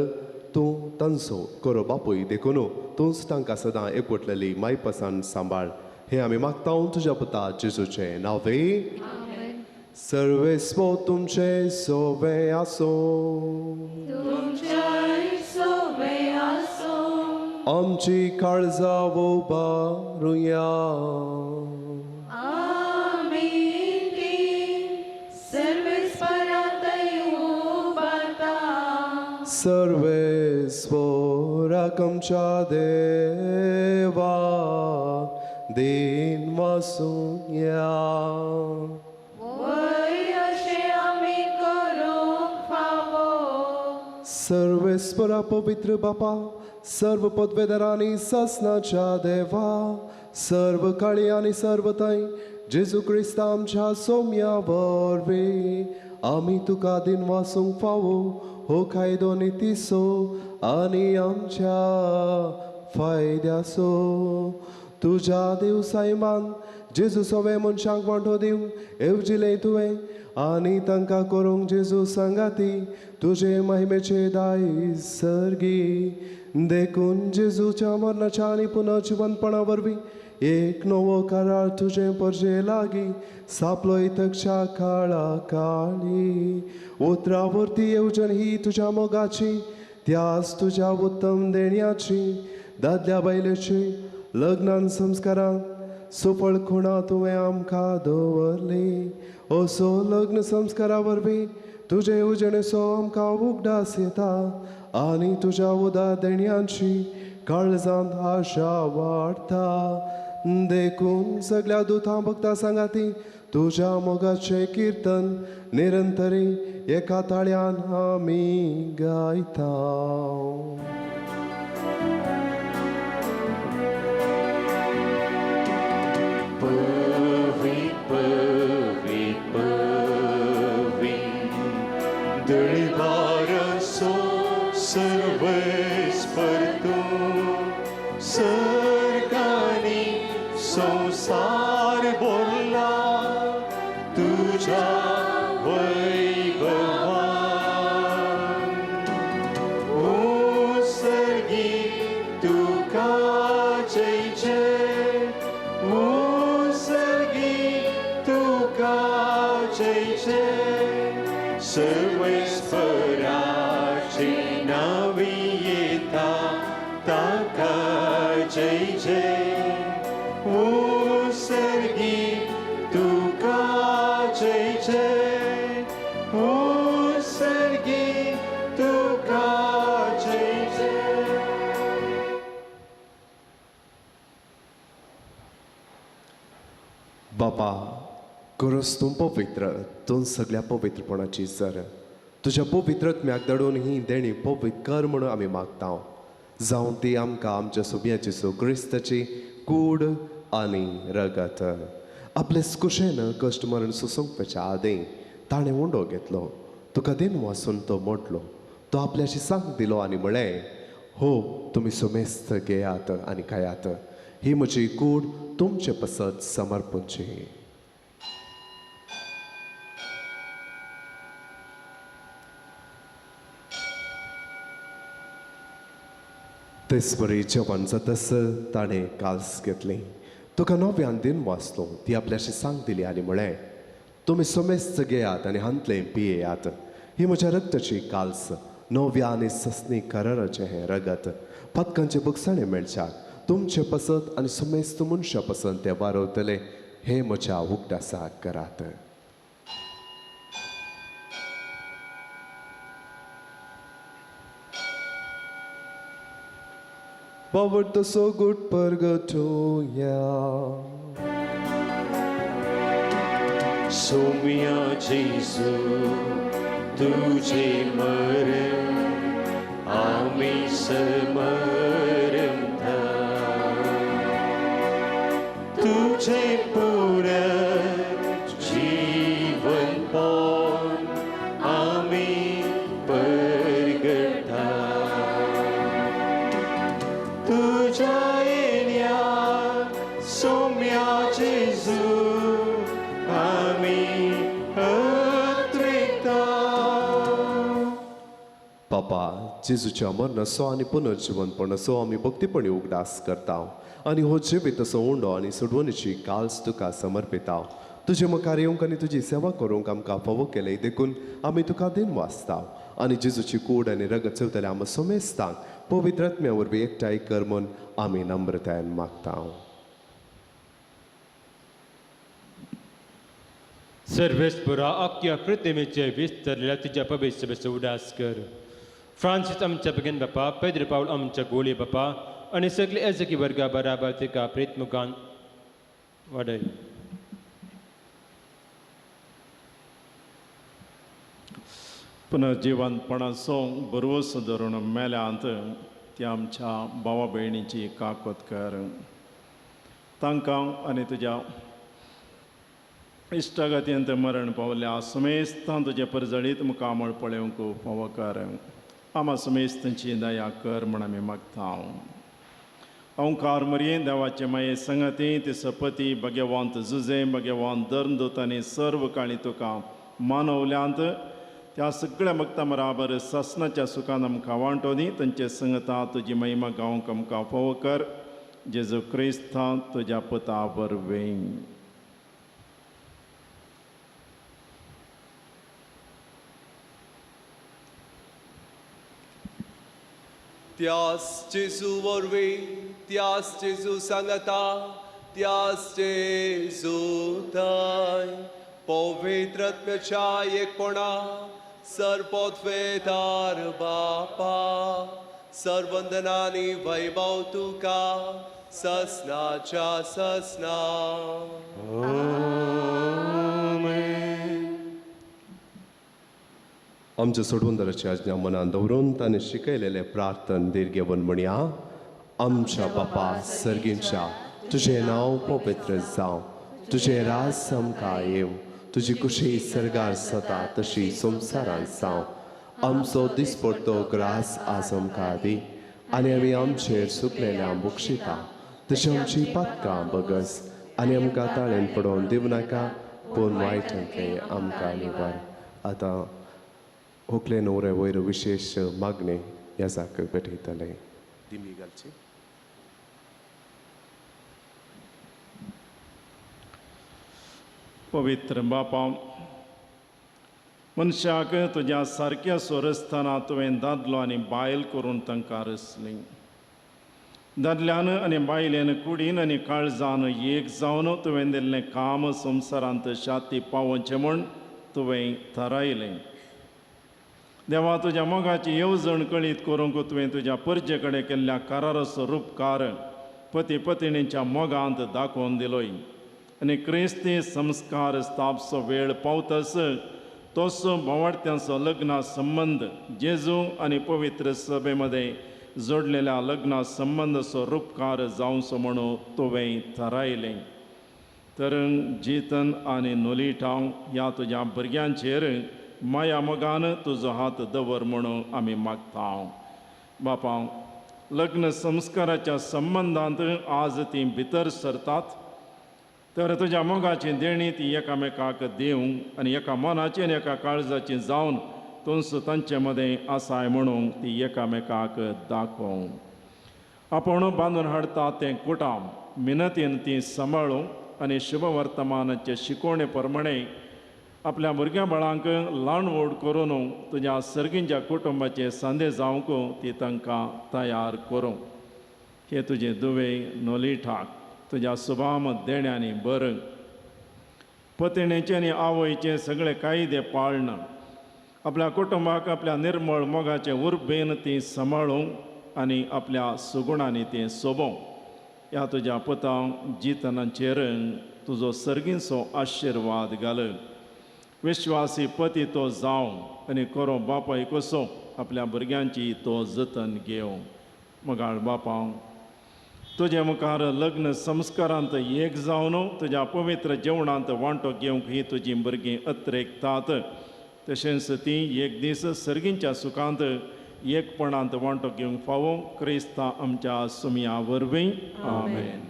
तूं तांचो करो बापूय देखून तूंच तांकां सदां एकवटलेली मायपसान सांबाळ. हे आमी मागतां तुज्या पुता जेजूचे नांवे. सर्वेस्व तुमचे सोबे आसो. आमची काळजां उबारुया. सर्वेस्व राकमच्या देवा दिन वासुया. सर्वेस्परा पवित्र बापा सर्व पदवेदारांनी ससनाच्या देवा सर्व काळी आनी सर्व थंय जेजू क्रिस्ता आमच्या सौम्या वरवीं आमी तुका दिन वासूंक फावो हो कायदो नितीसो आनी आमच्या फायद्याचो. तुझ्या दिवसायमान जेजू सगळे मनशांक वांटो दिवंक येवजिलें तुवें आनी तांकां करूंक जेजू सांगाती तुजे महिमेचे दायज सर्गी. देखून जेजूच्या मरणाच्या आनी पुनर्जिवनपणा वरवीं एक नवो करार तुजे परजे लागीं सापलो इतकच्या काळा काळी. उतरावरती येवजण ही तुज्या मोगाची त्याच तुज्या उत्तम देण्याची दादल्या बायलेची लग्नान संस्कारांत सफळ खुणा तुवें आमकां दवरली. असो लग्न संस्कारा वरवीं तुजे उजणेचो आमकां उगडास येता आनी तुज्या उदा देण्यांची काळजांत आशा वाडटा. देखून सगळ्या दुतां भक्तां सांगाती तुज्या मोगाचें किर्तन निरंतरी एका ताळ्यान आमी गायता. दळबारसो सर्वेस्पर तूं सर्गानी संसार बोलला तुझ्या वैभवान. ओ सर्गी तुका जय जय. ओ सर्गी तुका जय जय. सर्वेस्पराची नावी येता ताका जय जय. ओ सर्गी तुका जय जय. ओ सर्गी तुका जय जय. बापा करूस तूं पवित्र तूं सगळ्या पवित्रपणाची जर तुज्या पवित्रत्म्याक दडून ही देणी पवित्र कर म्हणून आमी मागतांव. जावं ती आमकां आमच्या सोबयाची सो क्रिस्ताची कूड आनी रगत. आपले कुशेन कश्ट मरण सोसूंक पेच्या आदीं ताणें उंडो घेतलो तुका दिन वासून तो मोडलो. तो आपल्याशी सांग दिलो आनी म्हळें हो तुमी सुमेस्त घेयात आनी खायात. ही म्हजी कूड तुमचे पसत समर्पणची. तेच बरी जेवण जातस ताणें काल्स घेतली तुका नव्यान दिन वाचलो ती आपल्याशी सांग दिली आनी म्हळें तुमी सोमेस्त घेयात आनी हांतलें पियेयात. ही म्हज्या रक्ताची काल्स नव्या आनी ससनी कराराचें हें रगत पदकांचे बुकसाणें मेळच्याक तुमचे पसत आनी सोमेस्त मनशा पसंत ते वारवतले. हे म्हज्या उगडासाक करात. Poverty so good purgatoria. Soumya जेजू तुझे मरण आम्ही समरण तुझे पुण्य जीवन पावन आम्ही परगटा तुझ्या येण्या सौम्या जेजू आम्ही अत्रेता. बापा जेजूच्या मरणाचो आनी पुनर्जीवनपणाचो आमी भक्तीपणी उगडास करता आनी हो जिविताचो उंडो आनी सोडवणीची काल्स तुका समर्पिता. तुजे मुखार येवंक आनी तुजी सेवा करूंक आमकां फावो केले देखून आमी तुका दिन वाचता आनी जेजूची कूड आनी रगत चवतले आमकां सोमेस्तांक पवित्र आत्म्या वरवीं एकठांय कर म्हूण आमी नम्रतायेन मागता. सर्वेस्परा अख्ख्या पृथ्वीचे विस्तारलेल्या तुझ्या पवित्र सभेचो उदास कर. फ्रांसीस आमच्या बेगीन बापा, पेद्र पाऊल आमच्या गोळी बापा आनी सगळे एजकी वर्गा बराबर तिका प्रेतमुखान वाडय. पुनर्जीवनपणाचो बरोस धरून मेल्यांत ती आमच्या भावा भयणीची काकोत कर. तांकां आनी तुज्या इश्टागतींत मरण पावल्या समेस्तां तुजे परजळीत मुखामळ पळोवंक फावो कर. आमा समेस्तांची दया कर म्हण आमी मागता. ओंकार मरये देवाचे माये संगती ती सपती भगवंत जुजे भगवंत धर्मदूत आनी सर्व काळी तुका मानवल्यांत त्या सगळ्या भक्तां बराबर ससनाच्या सुखान आमकां वांटो दी. तांचे संगता तुजी महिमा गावंक आमकां फावो कर. जेजू क्रिस्ता तुज्या पुता वरवीं. त्याच जेजू वरवीं त्याच जेजू सांगता त्याच जेजू थंय पवित्र आत्म्याच्या एकपणा सर्पोद्वेदार बापा सर्वंदनानी वैभव तुका ससनाच्या ससना. आमच्या सोडवंदराची आज्ञा मनान दवरून ताणें शिकयलेले प्रार्थन दीर्घेवन म्हणया. आमच्या बापा सर्गींच्या तुजें नांव पवित्र जावं. तुजें राज आमकां येवं. तुजी कुशी सर्गार जाता तशी संवसारांत जावं. आमचो दिसपडटो ग्रास आज आमकां दी आनी आमी आमचेर सुकलेल्या बक्षिता तशी आमची पातकां बगस आनी आमकां ताळेन पडोवन दिवं नाका पूण वायटांतले आमकां निवार. आतां होकले नवरे वयर विशेष मागणे ह्या जाक भेटयतले. दिमी घालची. पवित्र बापा मनशाक तुज्या सारक्या सोरस्थाना तुवें दादलो आनी बायल करून तांकां रचली. दादल्यान आनी बायलेन कुडीन आनी काळजान एक जावन तुवें दिल्लें काम संवसारांत शाती पावोवचें म्हूण तुवें थारायलें. देवा तुज्या मोगाची येवजण कळीत करूंक तुवें तुज्या परजे कडेन केल्ल्या कराराचो रूपकार पती पत्नीच्या मोगांत दाखोवन दिलोय आनी क्रिस्ती संस्कार स्थापचो वेळ पावतस तोसो बोवाड्यांचो लग्ना संबंध जेजू आनी पवित्र सभे मदें जोडलेल्या लग्ना संबंधाचो रूपकार जावचो म्हणून तुवें थारायलें. तर जीतन आनी नोलिटा ह्या तुज्या भुरग्यांचेर माया मोगान तुजो हात दवर म्हणून आमी मागता. बापा लग्न संस्काराच्या संबंधांत आज ती भितर सरतात तर तुज्या मोगाची देणी ती एकामेकाक दिवंक आनी एका मनाची आनी एका काळजाची जावन तुमचो तांचे मदें आसाय म्हणून ती एकामेकाक दाखोवंक. आपूण बांदून हाडटा तें कुटाम मिनतीन ती सांबाळूंक आनी शुभ वर्तमानाचे शिकोवणे प्रमाणे आपल्या भुरग्या बाळांक ल्हान व्हड करून तुज्या सर्गींच्या कुटुंबाचे सांदे जावंक ती तांकां तयार करूंक. हे तुजे दुवे नोलिठाक तुज्या सुभाम देण्यांनी बर. पत्नीचे आनी आवयचे सगळे कायदे पाळना आपल्या कुटुंबाक आपल्या निर्मळ मोगाचे उर्बेन ती सांबाळूंक आनी आपल्या सुगुणांनी ती सोबोवंक. ह्या तुज्या पुता जितनाचेर तुजो सर्गींचो आशिर्वाद घाल. विश्वासी पती तो जावं आनी खरो बापाय कसो आपल्या भुरग्यांची तो जतन घेवं. मगाळ बापाव, तुजे मुखार लग्न संस्कारांत एक जावन तुज्या पवित्र जेवणांत वांटो घेवंक ही तुजी भुरगीं अत्रेकतात. तशेंच ती एक दीस सर्गींच्या सुखांत एकपणांत वांटो घेवंक फावो. क्रिस्ता आमच्या सुमया वरवीं. आमेन.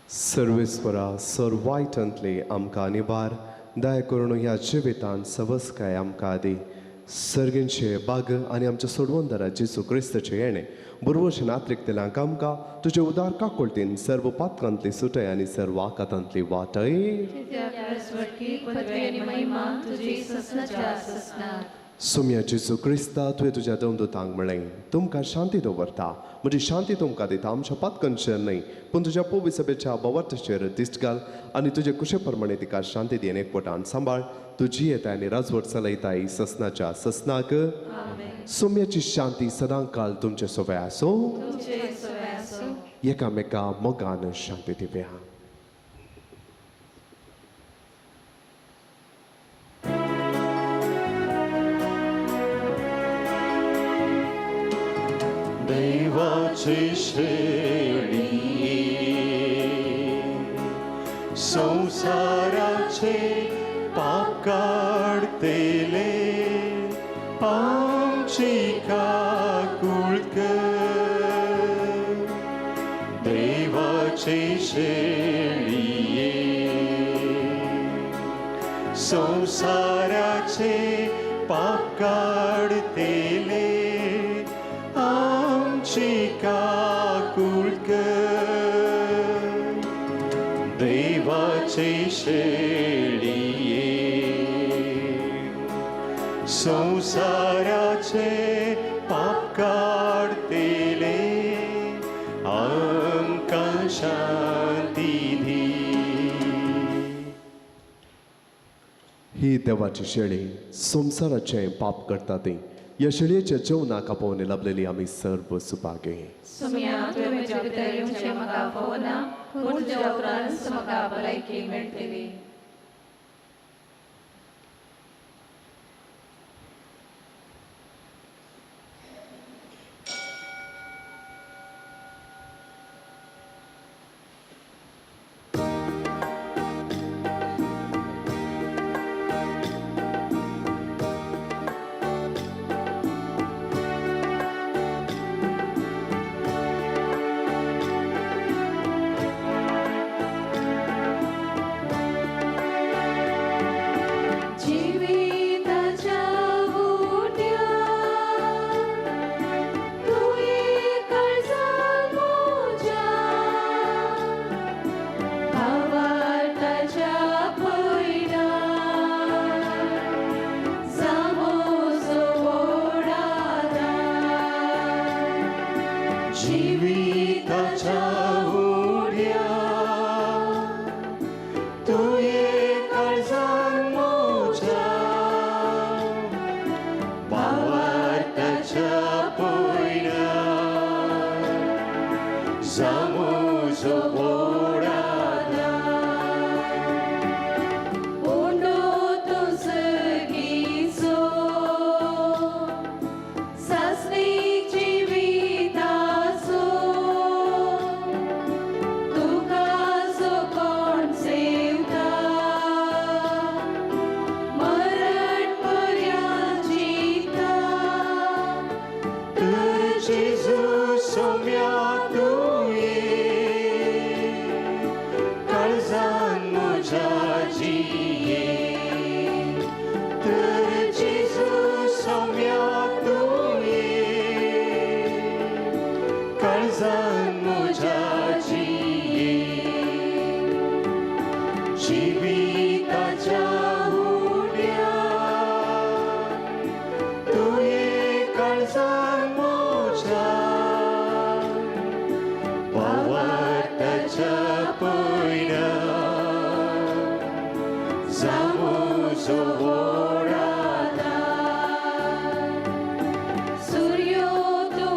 सर्वेस्परा सर्वायटंतले आमकां निबार दया करून ह्या जिवितान सवस्काय आमकां दी. सर्गींचे बाग आनी आमच्या सोडवंदरा जेसू क्रिस्ताचे येणे बुरवोशन आत्रिकतेलांक आमकां तुजे उदार काकुळतीन सर्व पातकांतली सुटय आनी सर्व आकातांतली वाटय. सुमया जेसू क्रिस्ता तुवें तुज्या देवदूतांक म्हणलें, तुमकां शांती दवरता, म्हजी शांती तुमकां दिता. आमच्या पातकांचेर न्हय पूण तुज्या पवित्र सभेच्या बवार्थाचेर दिश्ट घाल आनी तुजे कुशे प्रमाणे तिका शांती दियेन एकवटान सांबाळ. तुजी येताय आनी राजवट चलयताय ससनाच्या ससनाक. सुमयाची शांती सदां काल तुमचे सोबे आसो. एकामेका मोगान शांती दिव्या. देवाची शेळी संसाराचे पाप काढतेले आमची काकुळक. देवाची शेळी संसाराचे पाप काढतेले काकुळक. देवाची शेळी संसाराचे पाप काढतेले आमकां शांती दी. ही देवाची शेळी संसाराचे पाप करता ती. या शेळयेच्या जेवणाक आपोवन लाभलेली आमी सर्व सुभागे. सुमया तुवें म्हज्या भितर येवचें म्हाका फावना, पूण तुज्या उपरांत म्हाका भलायकी मेळटली. सूर्यो तो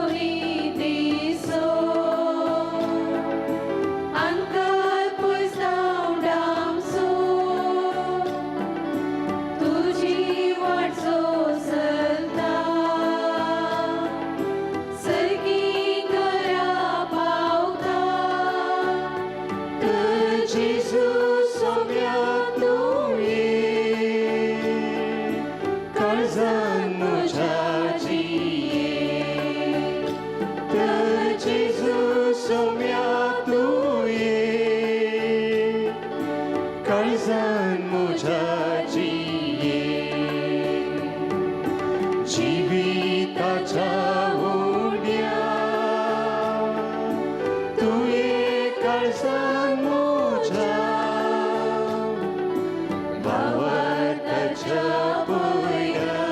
तुये काळजान मोजा भावार्थाच्या पयल्या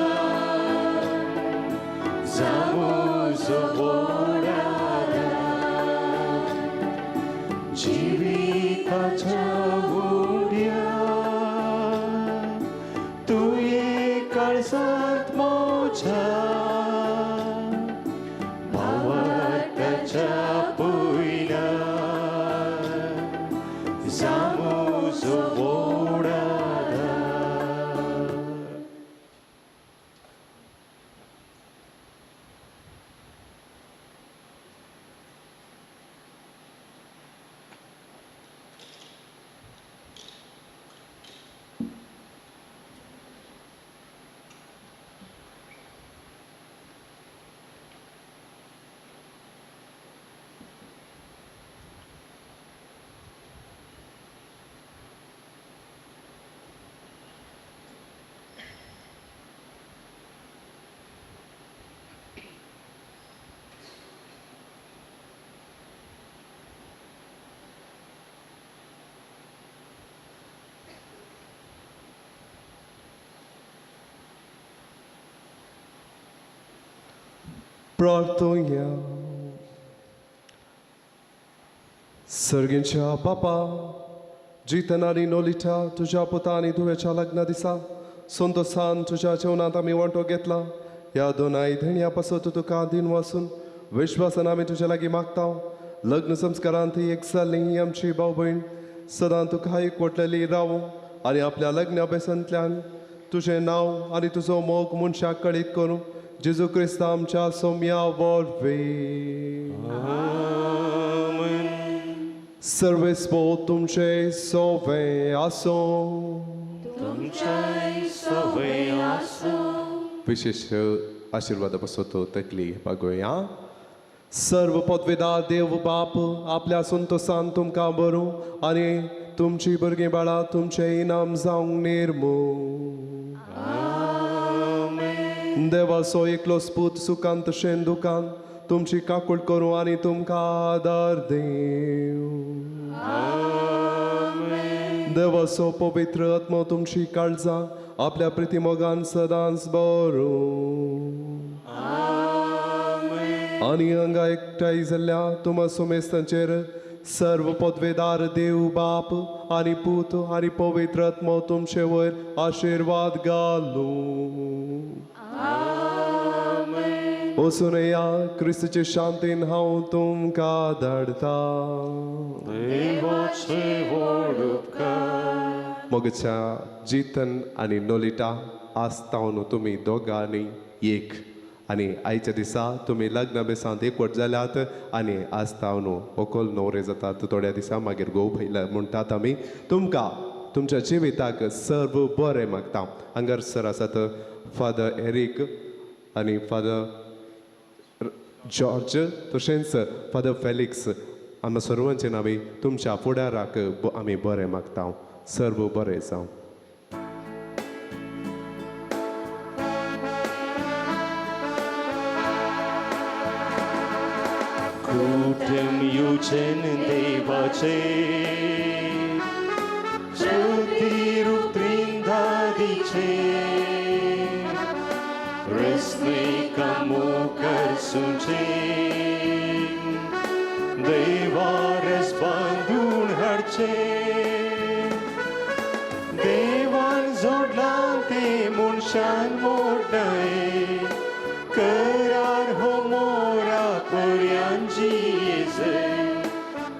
जामुजो बोडारा जिविताच्या उड्या तुये काळजात मोजा भावार्थाच्या पयल्या जामुजो बोडारा प्रार्थना सर्गींच्या बापा जितन आणि नोलिटा तुझ्या पुता आणि धुव्याच्या लग्ना दिसा संतोषान तुझ्या जेवणात आम्ही वांटो घेतला ह्या दोनाय धन्यापासून तुका दिन वासून विश्वासान आम्ही तुझ्या लागी मागता लग्न संस्कारांत एक जाल्ली ही आमची भाऊ भयण सदां तुका एकवटलेली रावूं आनी आपल्या लग्न अभ्यासांतल्यान तुझें नांव आनी तुजो मोग मनशाक कळीत करूं जेजू क्रिस्त आमच्या सौम्या वरवे सर्वेस्पो तुमचे सोवे आसो विशेष आशीर्वादापासून तो तकली पागोया सर्व पदवेदार देव बाप आपल्या संतोषान तुमकां बरो आनी तुमची भुरगीं बाळां तुमचे इनाम जावंक निर्मू देवाचो एकलो स्पूत सुखांत तशें दुखांत तुमची काकूळ करूं आनी तुमकां आदार देव देवाचो पवित्र आत्मो तुमची काळजां आपल्या प्रितीमोगान सदांच बरो आनी हांगा एकठांय जाल्ल्या तुमा सोमेस्तांचेर सर्व पदवेदार देव बाप आनी पूत आनी पवित्र आत्मो तुमचे वयर आशिर्वाद घालूं वचून या क्रिस्तचे शांतीन हांव तुमकां धाडटा मोगच्या जितन आनी नोलिटा आस्तावन तुमी दोगांनी एक आनी आयच्या दिसा तुमी लग्न बेसांत एकवट जाल्यात आनी आस्तावन ओकोल न्हवरे जातात थोड्या दिसा मागीर घोव भयला म्हणटात आमी तुमकां तुमच्या जिविताक सर्व बरें मागता हांगार सर आसात फादर एरीक आनी फादर जॉर्ज तशेंच फादर फेलिक्स आमी सर्वांचे नांवे तुमच्या फुडाराक आमी बरें मागता सर्व बरें जावं कुटुंब येवचेन देवाचे ज्योती रूप त्रिंदादीचे रस्ते मोकर सुचे देवारस बांधून हाडचे देवान जोडला ते मनशान मोडनाय करार हो मोरा पर्यांची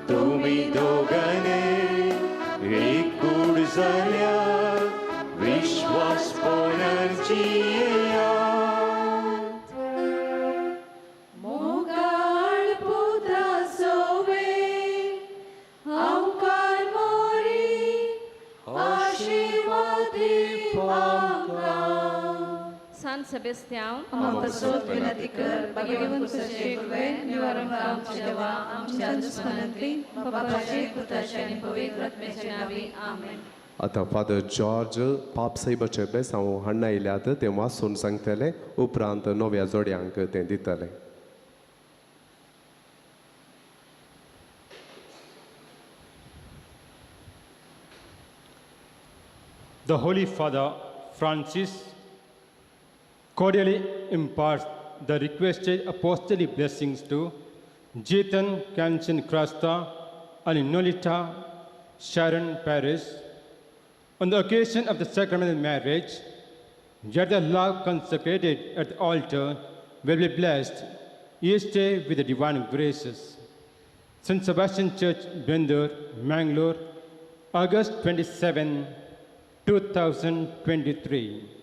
तुमी दोगांनी एकूड जाल्या विश्वासपणांची मोगाळ पुत्रा सोवे अवकार मोरी आशीर्वादी पांगा San Sebastian, आमपासून विनंती कर भगवंत कुसाचे गुरवे निवारण आमच्या देवा आमच्या दुश्मनांतली बापाचे पुत्राचे आणि पवित्र आत्म्याचे नावे आमेन. आता फादर जॉर्ज पापसाहेबाचे बेस हांव हाडून आयल्यात ते वाचून सांगतले उपरांत नव्या जोड्यांक ते दितले. the Holy Father Francis cordially imparts the requested apostolic blessings to Jeethan Canshin Crasta and Nolita Sharon Peras on the occasion of the sacramental marriage. Yet the love consecrated at the altar will be blessed each day with the divine graces. St. Sebastian Church, Bendur, Mangalore, August 27, 2023.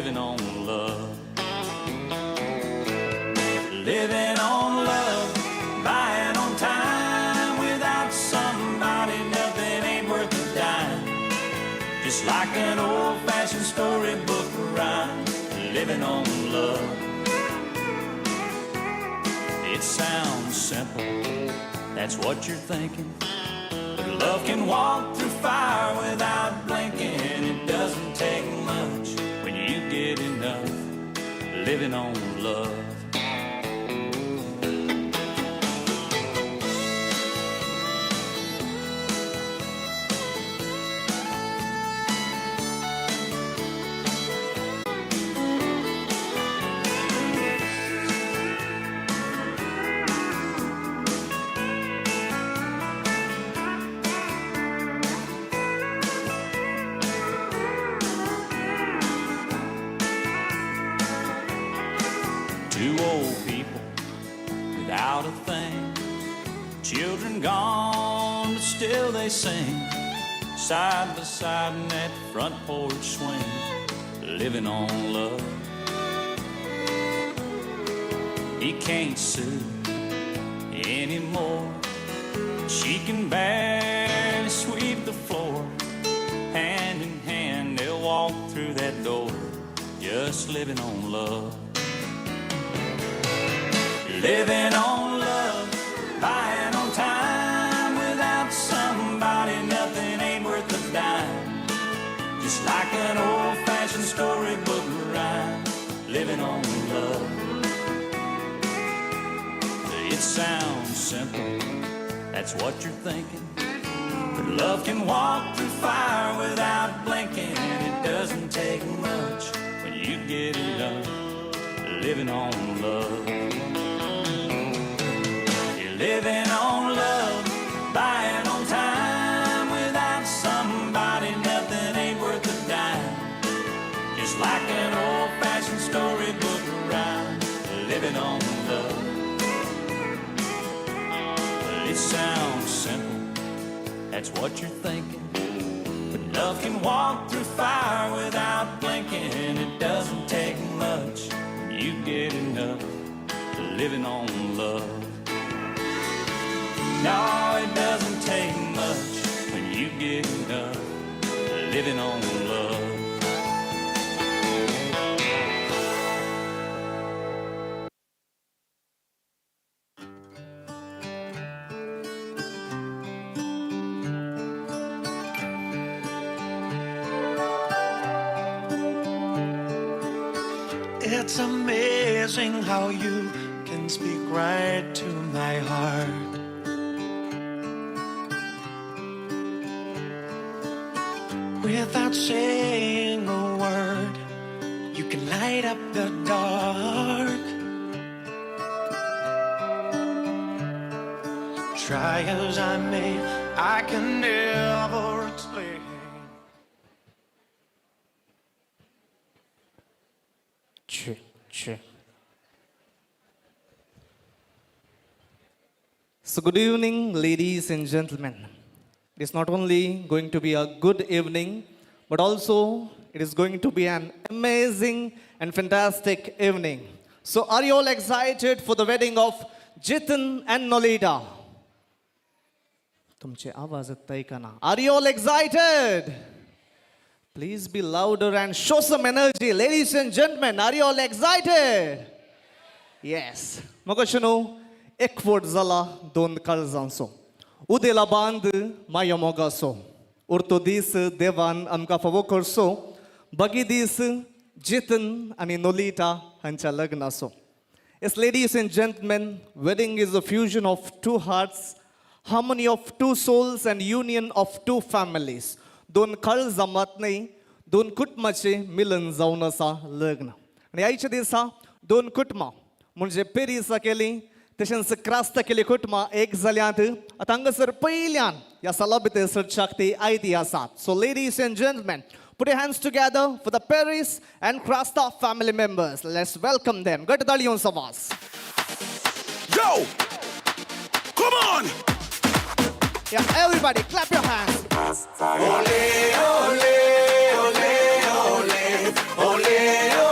living on love. Living on love, buying on time. Without somebody, nothing ain't worth a dime. Just like an old-fashioned storybook rhyme. Living on love. It sounds simple, that's what you're thinking. But love can walk through fire without blinking. It doesn't take much when you get enough. Living on love. Two old people without a thing, children gone, but still they sing, side by side in that front porch swing, living on love. He can't sue anymore, she can barely sweep the floor. Hand in hand they'll walk through that door, just living on love. Living on love, buying on time. Without somebody, nothing ain't worth a dime. Just like an old-fashioned storybook rhyme. Living on love. It sounds simple, that's what you're thinking. But love can walk through fire without blinking. It doesn't take much when you get enough. Living on love. Living on love, buying on time. Without somebody, nothing ain't worth a dime. Just like an old-fashioned storybook rhyme. Living on love. It sounds simple, that's what you're thinking. But love can walk through fire without blinking. It doesn't take much when you get enough. Living on love. No, it doesn't take much when you get enough. Living on love. It's amazing how you can speak right to my heart. Without saying a word, you can light up the dark. Try as I may, I can never explain. So good evening, ladies and gentlemen. It is not only going to be a good evening, but also it is going to be an amazing and fantastic evening. So are you all excited for the wedding of Jeethan and Nolita? Are you all excited? Please be louder and show some energy. Ladies and gentlemen, are you all excited? Yes. Mogashanu, ekvod zala don kalzanso. Udela band maya mogaso. Urto dis devan amka favokorso. Bagi dis Jeethan and Nolita hancha lagnaso. Yes, ladies and gentlemen, wedding is a fusion of two hearts, harmony of two souls and union of two families. दोन काळ जमत नाही दोन कुटुंबाचे मिलन जावन आसा लग्न आणि आयच्या दिसा दोन कुटुंबां म्हणजे पेरीस केली तशेंच क्रास्ता केली कुटुंबां एक जाल्यांत आतां हांगासर पयल्यान ह्या साला भितर सर्चाक ती आयती आसात. So ladies and gentleman, put your hands together for the Peras and Crasta family members. Let's welcome them. Gott ताळयो सवास. Yo! Come on! Yeah, everybody clap your hands. Ole, ole, ole, ole, ole,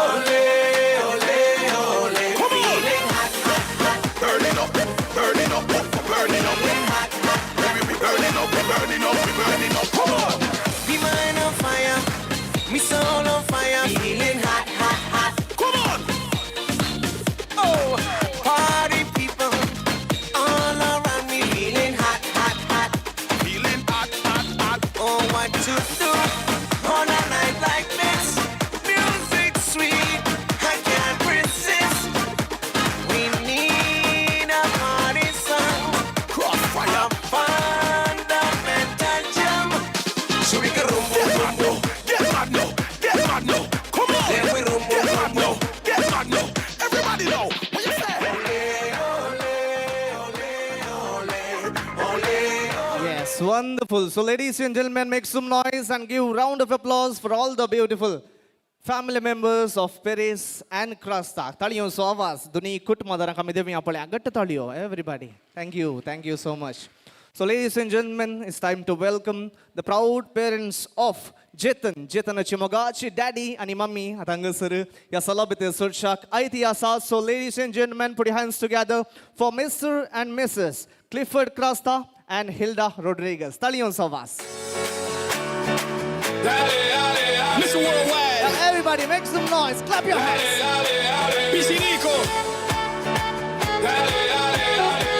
Wonderful. So, ladies and gentlemen, make some noise and give round of applause for all the beautiful family members of Peras and Crasta. Taliyo so avaz. Duni kutmadara kami devi apale agat taliyo. Everybody. Thank you. Thank you so much. So, ladies and gentlemen, it's time to welcome the proud parents of Jeethan. Jeethan Chimogachi, daddy and mummy. Atangasuru. Yasalabite Surchak. Aitiasa. So, ladies and gentlemen, put your hands together for Mr. and Mrs. Clifford Crasta and Hilda Rodriguez. Talion Savas. Mr. Worldwide. Now everybody make some noise. Clap your hands. Piscinico.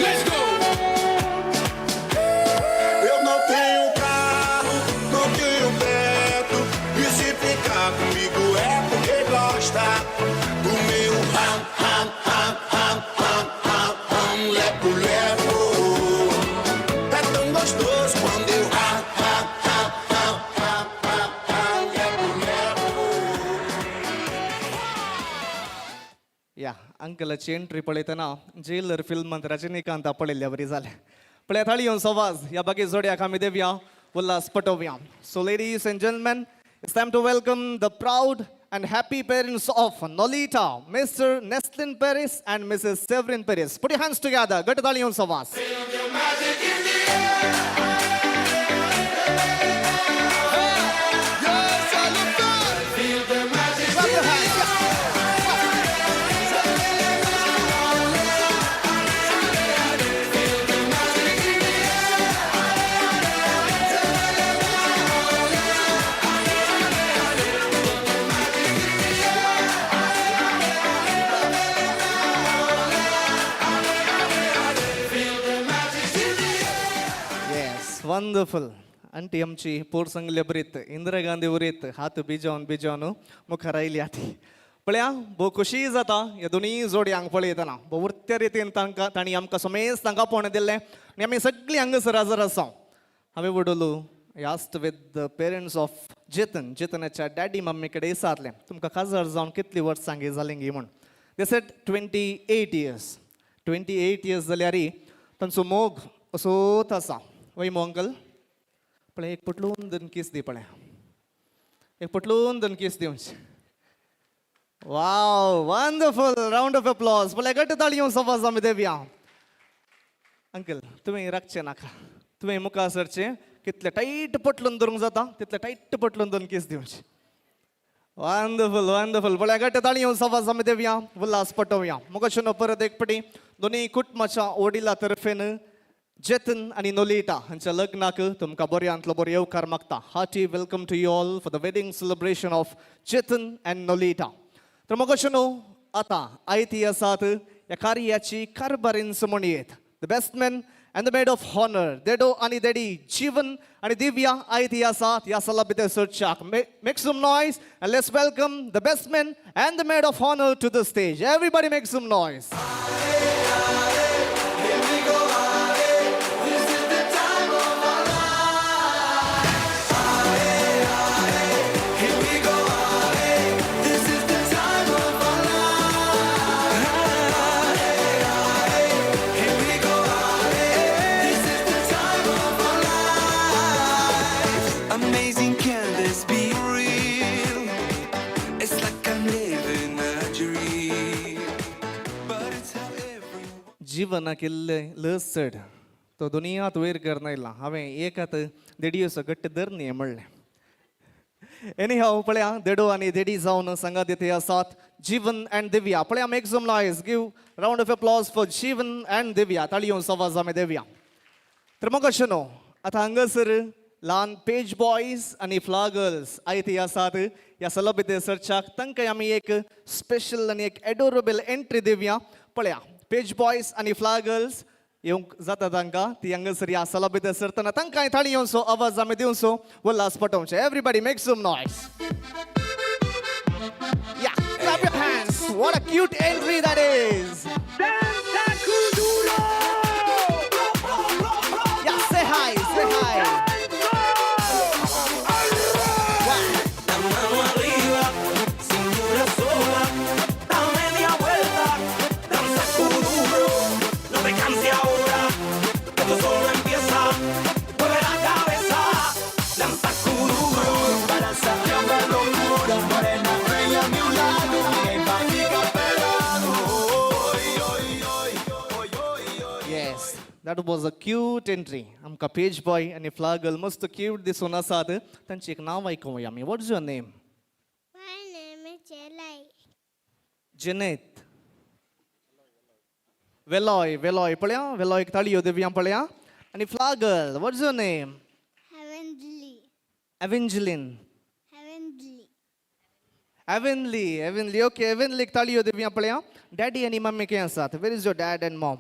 Let's go. Eu não tenho carro, não tenho teto. E se ficar comigo é porque gosta do meu lepo lepo. É tão gostoso quando eu lepo lepo. या अंकलाची entry पळयतना jailer फिल्मांत Rajinikanth पळयल्ल्या बरी जालें पळय थाळी येवन सवाज ह्या बाकी जोड्याक आमी देवया उल्हास पटोवया so ladies and gentleman it's time to welcome the proud and happy parents of Nolita, Mr. Nestlin Peras and Mrs. Severin Peras. Put your hands together. Get the Leon Savas. Wonderful. Auntie आमची पोर सांगले बरीत इंदिरा गांधी उरीत हात बिजावन मुखार oily आती पळया भोव खुशी जाता ह्या दोनी जोड्यांक पळयतना भोव उरत्या रितीन तांणी आमकां समेज तांकां पोण दिल्लें आनी आमी सगळीं हांगासर हजर आसा हांवें वडोलो आस्ट विथ द पेरंट्स ऑफ जेतनाच्या डॅडी मम्मी कडेन विचारलें तुमकां काजार जावन कितलीं वर्सां जालीं गी म्हूण दे सेड 28 years 28 years जाल्यार तांचो मोग असोच आसा वय मो अंकल पळय एक पटलून दोन किस दी पळय एक पटलून दोन किस दिवचे wow wonderful round of applause पळय गट्ट ताळयो सवाज आमी देवया अंकल तुमी राखचे नाका तुमी मुखार सरचे कितले टाईट पटलून धरूंक जाता तितले टाईट पटलून दोन किस दिवचे वंडरफुल पळय गट्ट ताळयो सवाज आमी देवया उल्हास पटोवया मुखार परत एक पटी दोनी कुटुंबाच्या वडिला तर्फेन Jeethan and Nolita हांच्या लग्नाक तुमकां बऱ्यांतलो बरो येवकार मागता hearty welcome to you all for the wedding celebration of Jeethan and Nolita तर मोगोशनो आतां आयती आसात ह्या कार्याची कारभारीण म्हणयेत the best man and the maid of honor देडो आनी देडी जीवन आनी दिव्या आयती आसात ह्या सला भितर सरच्याक make some noise and let's welcome the best man and the maid of honor to the stage everybody make some noise जीवनाक इल्लें लस चड तो दुनियांत वयर करनायला हांवें एक हात देडयो सकट धरनी म्हणलें एनी हांव पळया देडो आनी देडी जावन सांगात येते आसात जीवन अँड दिव्या पळया make some noise give round of applause for Jeevan and Divya ताळयो सवाज आमी देवया तर मग अशें न्हू आतां हांगासर ल्हान पेज बॉयज आनी फ्ला गर्ल्स आयती आसात ह्या सला भितर सरच्याक तांकां आमी एक स्पेशल आनी एक एडोरेबल एंट्री दिवया पळया पेज बॉयज आनी फ्ला गर्ल्स येवंक जाता तांकां ती हांगासर ह्या सला भितर सरतना तांकांय थाळी येवचो आवाज आमी दिवचो उल्हास पटोवचे एवरीबॉडी मेक सम नॉयज या clap your hands what a cute entry that is yeah say hi Esto solo empieza, volverá a that was a cute entry. आमकां पेज बॉय आनी फ्लागल मस्त क्यूट दिसून आसात. तांचें एक नांव आयकुया आमी. What is your name? My name is Jelai. जिनेत. वेलॉय वेलॉय पळया वेलॉयक ताळयो दिवया पळया. आनी flower girl what is your name? Heavenly. Evangeline. Heavenly. Heavenly Heavenly okay एवेनलीक ताळयो दिवया पळया. डॅडी आनी मम्मी खंय आसात? Where is your dad and mom?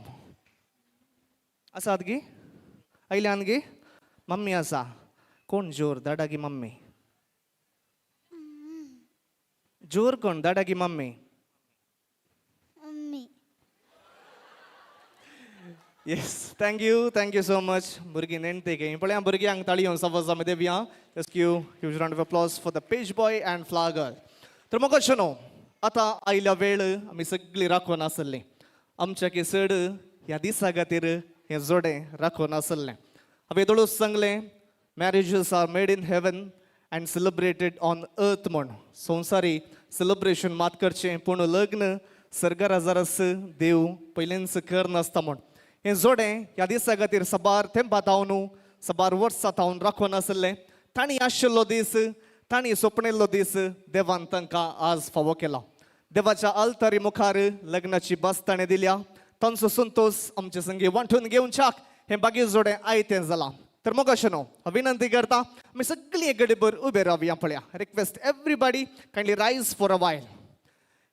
आसात गी आयल्यान गी मम्मी आसा. कोण जोर दाडा गी मम्मी? जोर कोण दाडा गी mummy? Mummy. Yes thank you so much. भुरगीं नेणटे घे पळया भुरग्यांक ताळयो सवस आमी दिवया. Just give huge round of applause for the page boy and flower girl. तर म्हाका अशें न्हू आतां आयल्या वेळ आमी सगळीं राखून आसलीं. आमच्या केसड ह्या दिसा खातीर हें जोडें राखून आसलें. हांवें दोळूच सांगलें marriages are made in heaven and celebrated on earth म्हूण. संवसारी सेलिब्रेशन मात करचें पूण लग्न सर्गराजारस देव पयलेंच करनासता म्हूण. हें जोडें ह्या दिसा खातीर सबार तेंपात हांव न्हू सबार वर्सां हांव राखून आसलें. तांणी आशिल्लो दीस तांणी सोपणिल्लो दीस देवान तांकां आज फावो केला. देवाच्या आल्तारी मुखार लग्नाची बास ताणें दिल्या. तांचो संतोष आमचे संगी वांटून घेवच्याक हें बागी जोडें आयतें जालां. तर म्हाका अशें न्हू हांव विनंती करता आमी सगळीं एक घडीभर उबे रावया पळया. रिक्वेस्ट एवरीबडी कायंडली रायज फॉर अ वायल.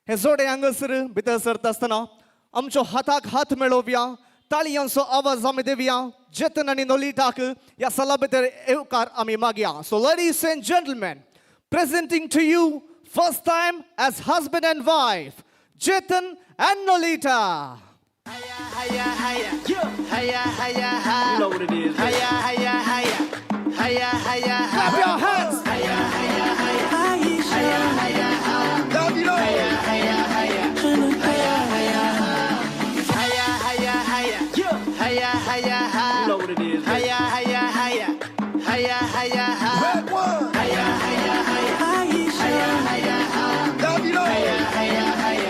हें जोडें हांगासर भितर सरता आसतना आमच्यो हाताक हात मेळोवया. ताळयांचो आवाज आमी दिवया. जेतन आनी नोलिटाक ह्या सला भितर येवकार आमी मागया. So ladies and gentleman presenting to you first time as husband and wife, Jeethan and Nolita. Hiya, hiya, hiya. Hiya, hiya, hiya. You know what it is. Hiya, hiya, hiya. Hiya, hiya, hiya. Clap your hands. Hiya, hiya, hiya. Hiya, hiya, hiya. Hiya, hiya, hiya. Hiya, hiya, hiya. Hiya, hiya, hiya. Hiya, hiya, hiya. You know what it is. Hiya, hiya, hiya. Hiya, hiya, hiya. Hiya, hiya, hiya. Hiya, hiya,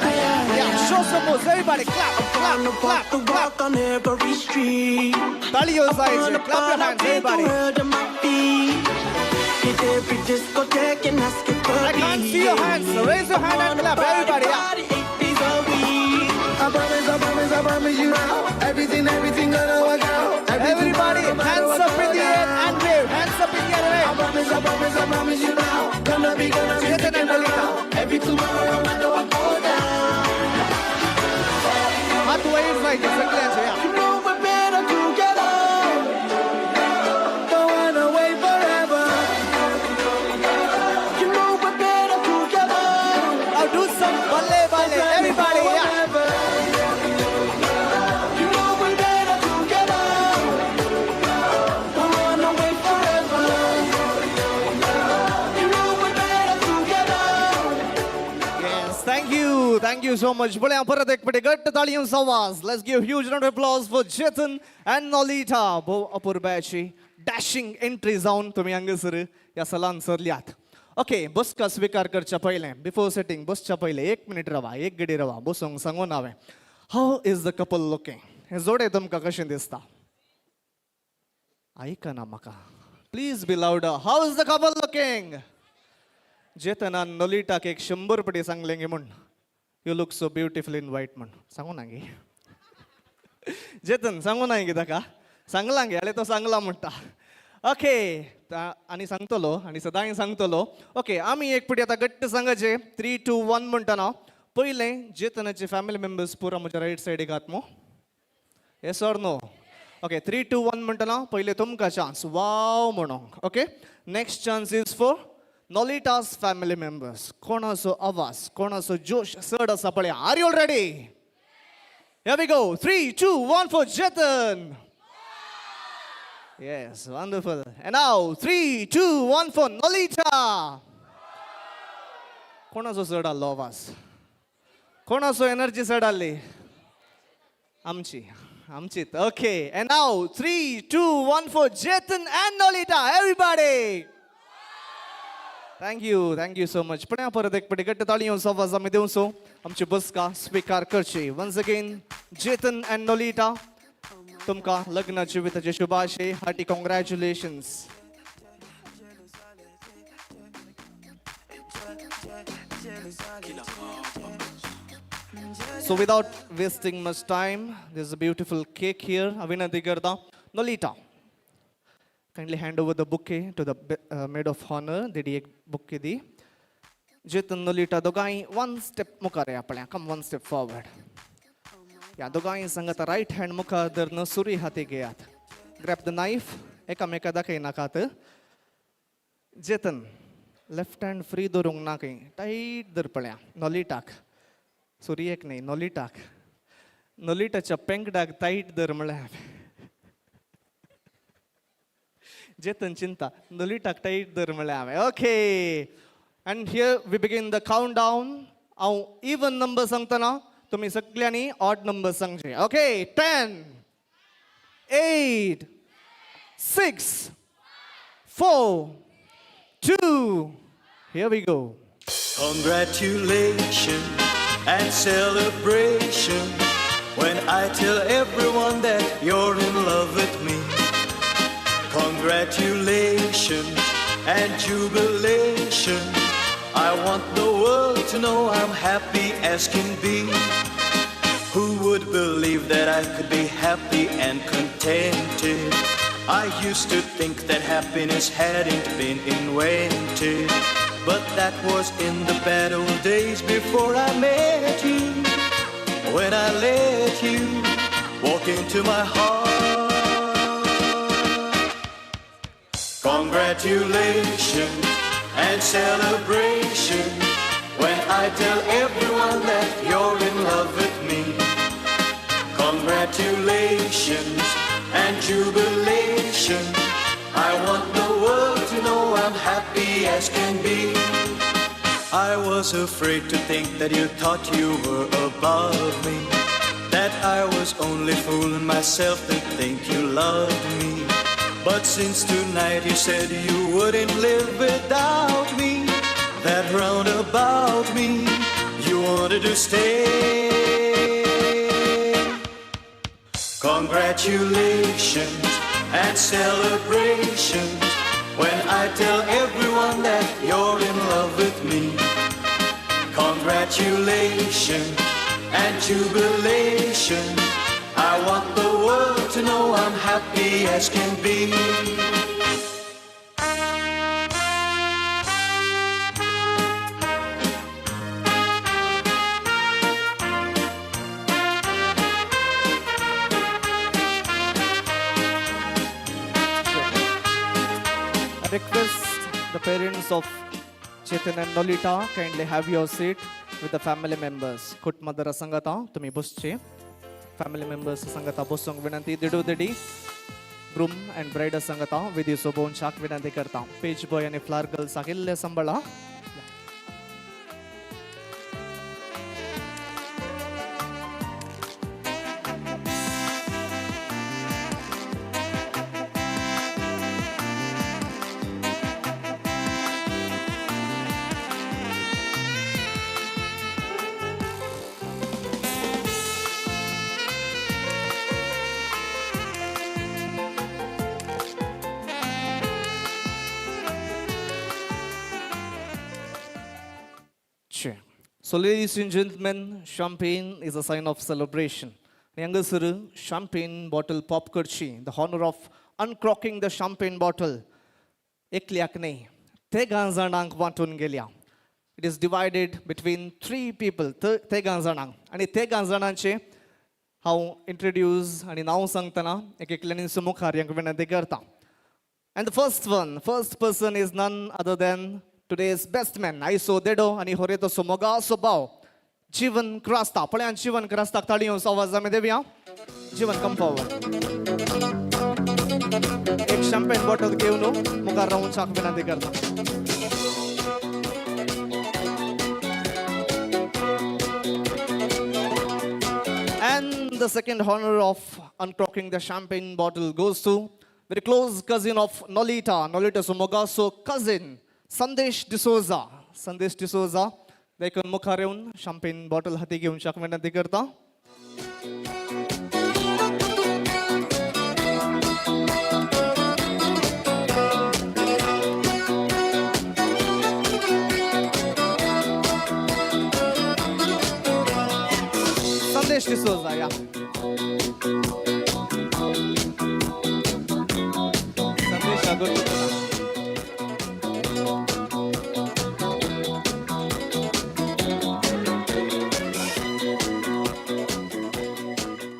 hiya. Yeah, show some moves. Everybody clap, clap, clap, clap. On every street. Taଳିos जायचे. Clap your hands, everybody. Hit every discotheque and ask it for I can't see your hands. So raise your hand and clap, everybody. Yeah. 8 days a week. I promise you now. Everything gonna work out. Everybody, hands up in the air and wave. Hands up in the air and wave. I promise you now. Gonna be Jeethan and Nolita. every tomorrow. I know I go down. हात वयर जायचे सगळ्यांचे. Yeah. You know we're better together. Don't wanna wait forever. You know we're better together. Now do some balle balle. Everybody, yeah. You know we're better together. Don't wanna wait forever. You know we're better together. Yes, thank you so much. बोले परत एक पटे गट्ट ताळींचा आवाज. Let's give huge round of applause for Jeethan and Nolita. भोव अपूर्वाची dashing entry जावन तुम्ही हांगासर ह्या सलान सरल्यात. ओके बसका स्वीकार करच्या पयलें बिफोर सेटिंग बसच्या पयलें 1 मिनिट रावा 1 घडी रावा बसूंक सांगून हांवें. How is the couple looking? हें जोडें तुमकां कशें दिसता? आयकना म्हाका. Please be louder. How is the couple looking? जेतनान नोलिटाक एक 100 पटी सांगलें गे म्हूण. You look so beautiful in white म्हूण सांगू ना गे. जेतन सांगू ना गे ताका. सांगला गे जाल्यार तो सांगला म्हणटा. ओके आनी सांगतलो आनी सदांय सांगतलो. ओके आमी एक पटी आतां गट्ट सांगचे 3, 2, 1 म्हणटना पयलें जेतनाचे फॅमिली मेंबर्स पुरा म्हज्या रायट सायडीक आहात मो. Yes or no? ओके 3, 2, 1 म्हणटना पयलें तुमकां चान्स वाव म्हणोंक. Okay next chance is for Nolita's family members. कोणाचो आवाज कोणाचो जोश चड आसा पळया. Are you all ready? Here we go. 3, 2, 1 for Jeethan. Yes, wonderful. And now 3, 2, 1 for Nolita. कोणाचो चड आल्लो आवाज? कोणाचो एनर्जी चड आल्ली? आमचीत. Okay. And now 3, 2, 1 for Jeethan and Nolita. Everybody. Thank you so much. पण परत एक पटी गट्ट ताळींचो आवाज आमी दिवचो. आमची बसका स्वीकार करची. Once again, Jeethan and Nolita. तुमकां लग्न जिविताचे शुभाशय. Hearty congratulations. So without wasting much time, there's a beautiful cake here. Avinati Garda. Nolita, kindly hand over the bouquet to the maid of honor. Didi ek bouquet di. Jeethan Nolita dogai one step mukare apalya. Come one step forward. Ya dogai sangata right hand muka darna suri hati geyat. Grab the knife. Ekameka da kai nakat. Jeethan, left hand free dorung na kai. Tight dar palya. Nolita. सुरी एक नाही नोलिटाक नोलिटाच्या पेंकडाक tight दर म्हळ्यार जेतन चिंता नोलिटाक tight दर म्हळ्यार okay and here we begin the count down हांव even number सांगतना तुमी सगळ्यांनी ऑड नंबर सांगचे okay 10 8 6 4 2 here we go. Congratulations and celebration when I tell everyone that you're in love with me. Congratulations and jubilation. I want the world to know I'm happy as can be. Who would believe that I could be happy and contented? I used to think that happiness hadn't been invented. But that was in the bad old days before I met you. When I let you walk into my heart. Congratulations and celebration when I tell everyone that you're in love with me. Congratulations and jubilation. I want the world to know I'm happy as can be. I was afraid to think that you thought you were above me, that I was only fooling myself to think you loved me. But since tonight you said you wouldn't live without me, that round about me you wanted to stay. Congratulations and celebrations when I tell everyone that you're in love with me. Congratulations and jubilation. I want the world to know I'm happy as can be. Request the parents of Jeethan and Nolita kindly have your seat with the family members. Kutmadara sangata tumi busche. Family members sangata busong vinanti didu didi. Groom and bride sangata vidhi sobon chak vinanti karta. Page boy and flower girl sakille sambala. So ladies and gentlemen, champagne is a sign of celebration. Yangasuru champagne bottle pop kurchi, the honor of uncrocking the champagne bottle. Ekliak nei, tegan zanang wantun gelia. It is divided between 3 people, tegan zanang. And tegan zananche, how introduce and now sangtana, eklenin sumukhar yang vinanti karta. And the first person is none other than today's best man. I saw dedo ani horeto somoga sobao. Jeethan Crasta. Palyan Jeethan Crasta taliyon sa आवाज में देविया. Jeethan come forward. एक champagne bottle के Uno मुका round चाक विनंती करता. And the second honor of uncrocking the champagne bottle goes to very close cousin of Nolita, Nolita Somogaso cousin. संदेश डिसोजा देखून मुखार येऊन शॅम्पेन बॉटल हाती घेऊन शाक विनंती करता. Ramesh D'Souza, yeah. Sandesh, good to know.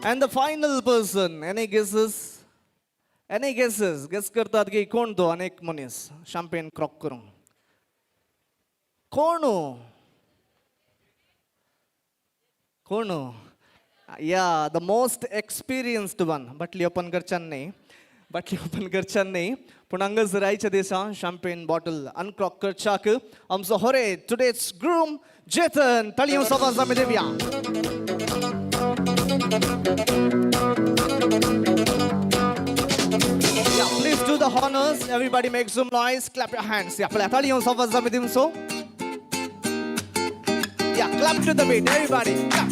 And the final person, any guesses? Any guesses? Guess करतात की कोण तो अनेक मनीस champagne क्रॉक करून कोण या the most experienced one बाटली ओपन करच्यान नाही पण हांगाच रायच्या दिसा champagne bottle uncork करच्याक आमचो होरे today's groom Jeethan ताळयो सवाज आमी Devaaya. Yeah, please do the honors. Everybody make some noise. Clap your hands. Yeah, ताळयो सवाज आमी दिवसो. Yeah, clap to the beat, everybody. Clap.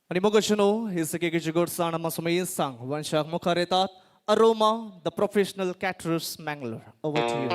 आणि मग अशनो हे सगळ्याची गोड साण आम्हा समोर सांग वंशाक मुखार येतात aroma the professional caterers Mangalore. Over to you.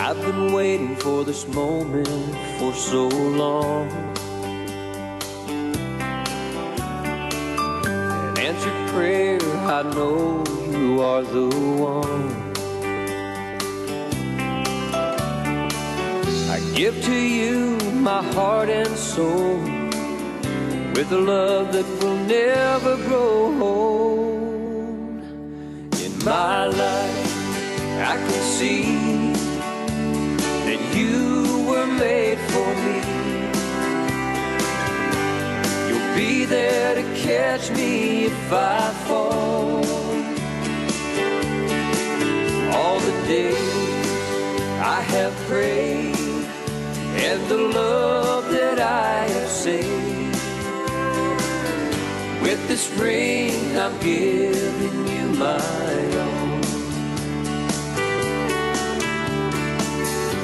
I've been waiting for this moment for so long. An answered prayer, I know you are the one. I give to you my heart and soul with a love that will never grow old. In my life, I can see that you were made for me. You'll be there to catch me if I fall. All the days I have prayed and the love that I have saved, with this ring I'm giving you my own.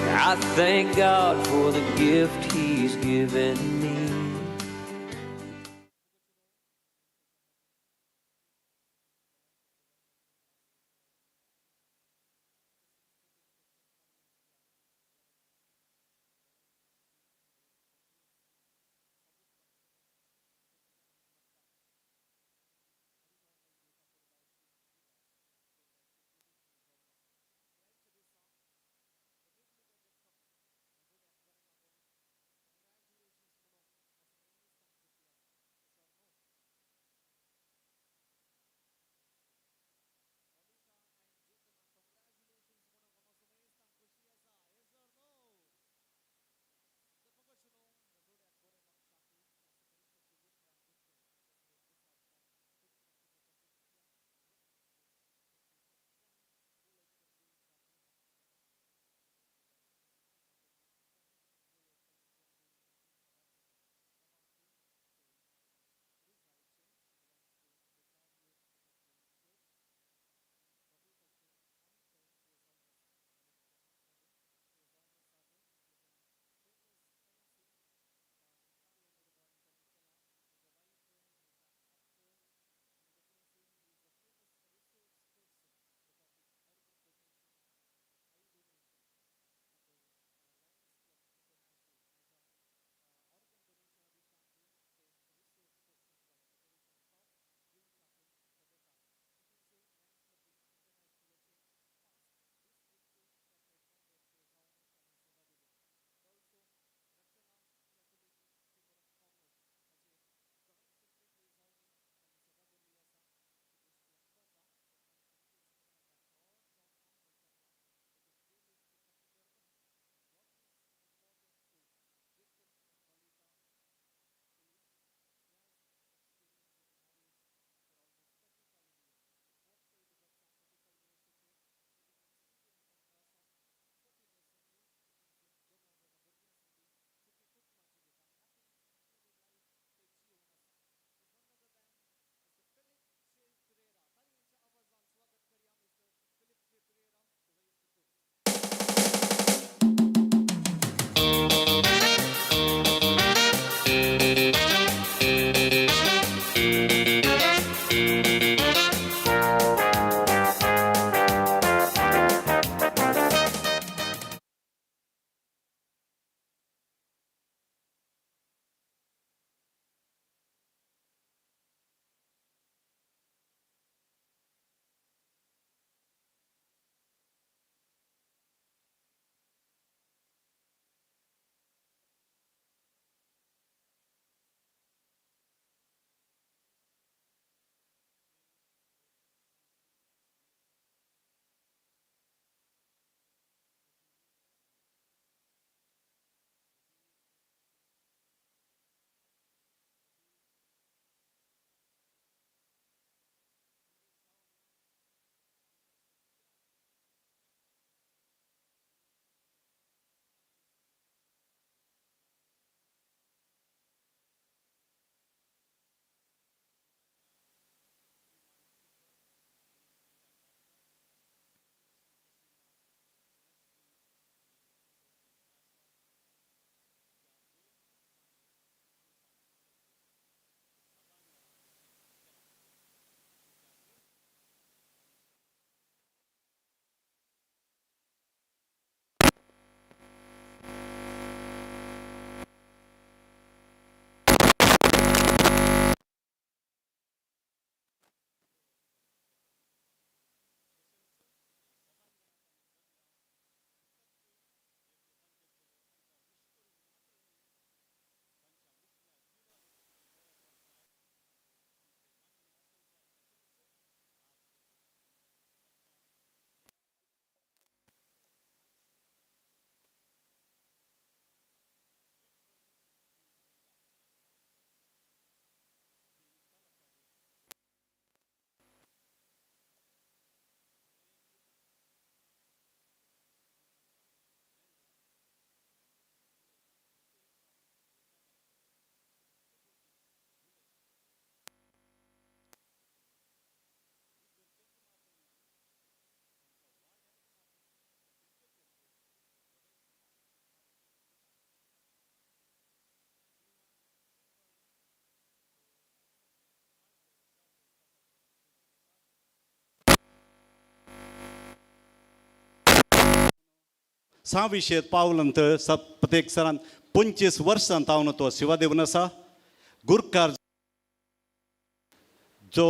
I thank God for the gift He's given me. विशेत पावलंत प्रत्येक सरान 25 वर्सां तावन तो सेवा देवन आसा गुरकार जो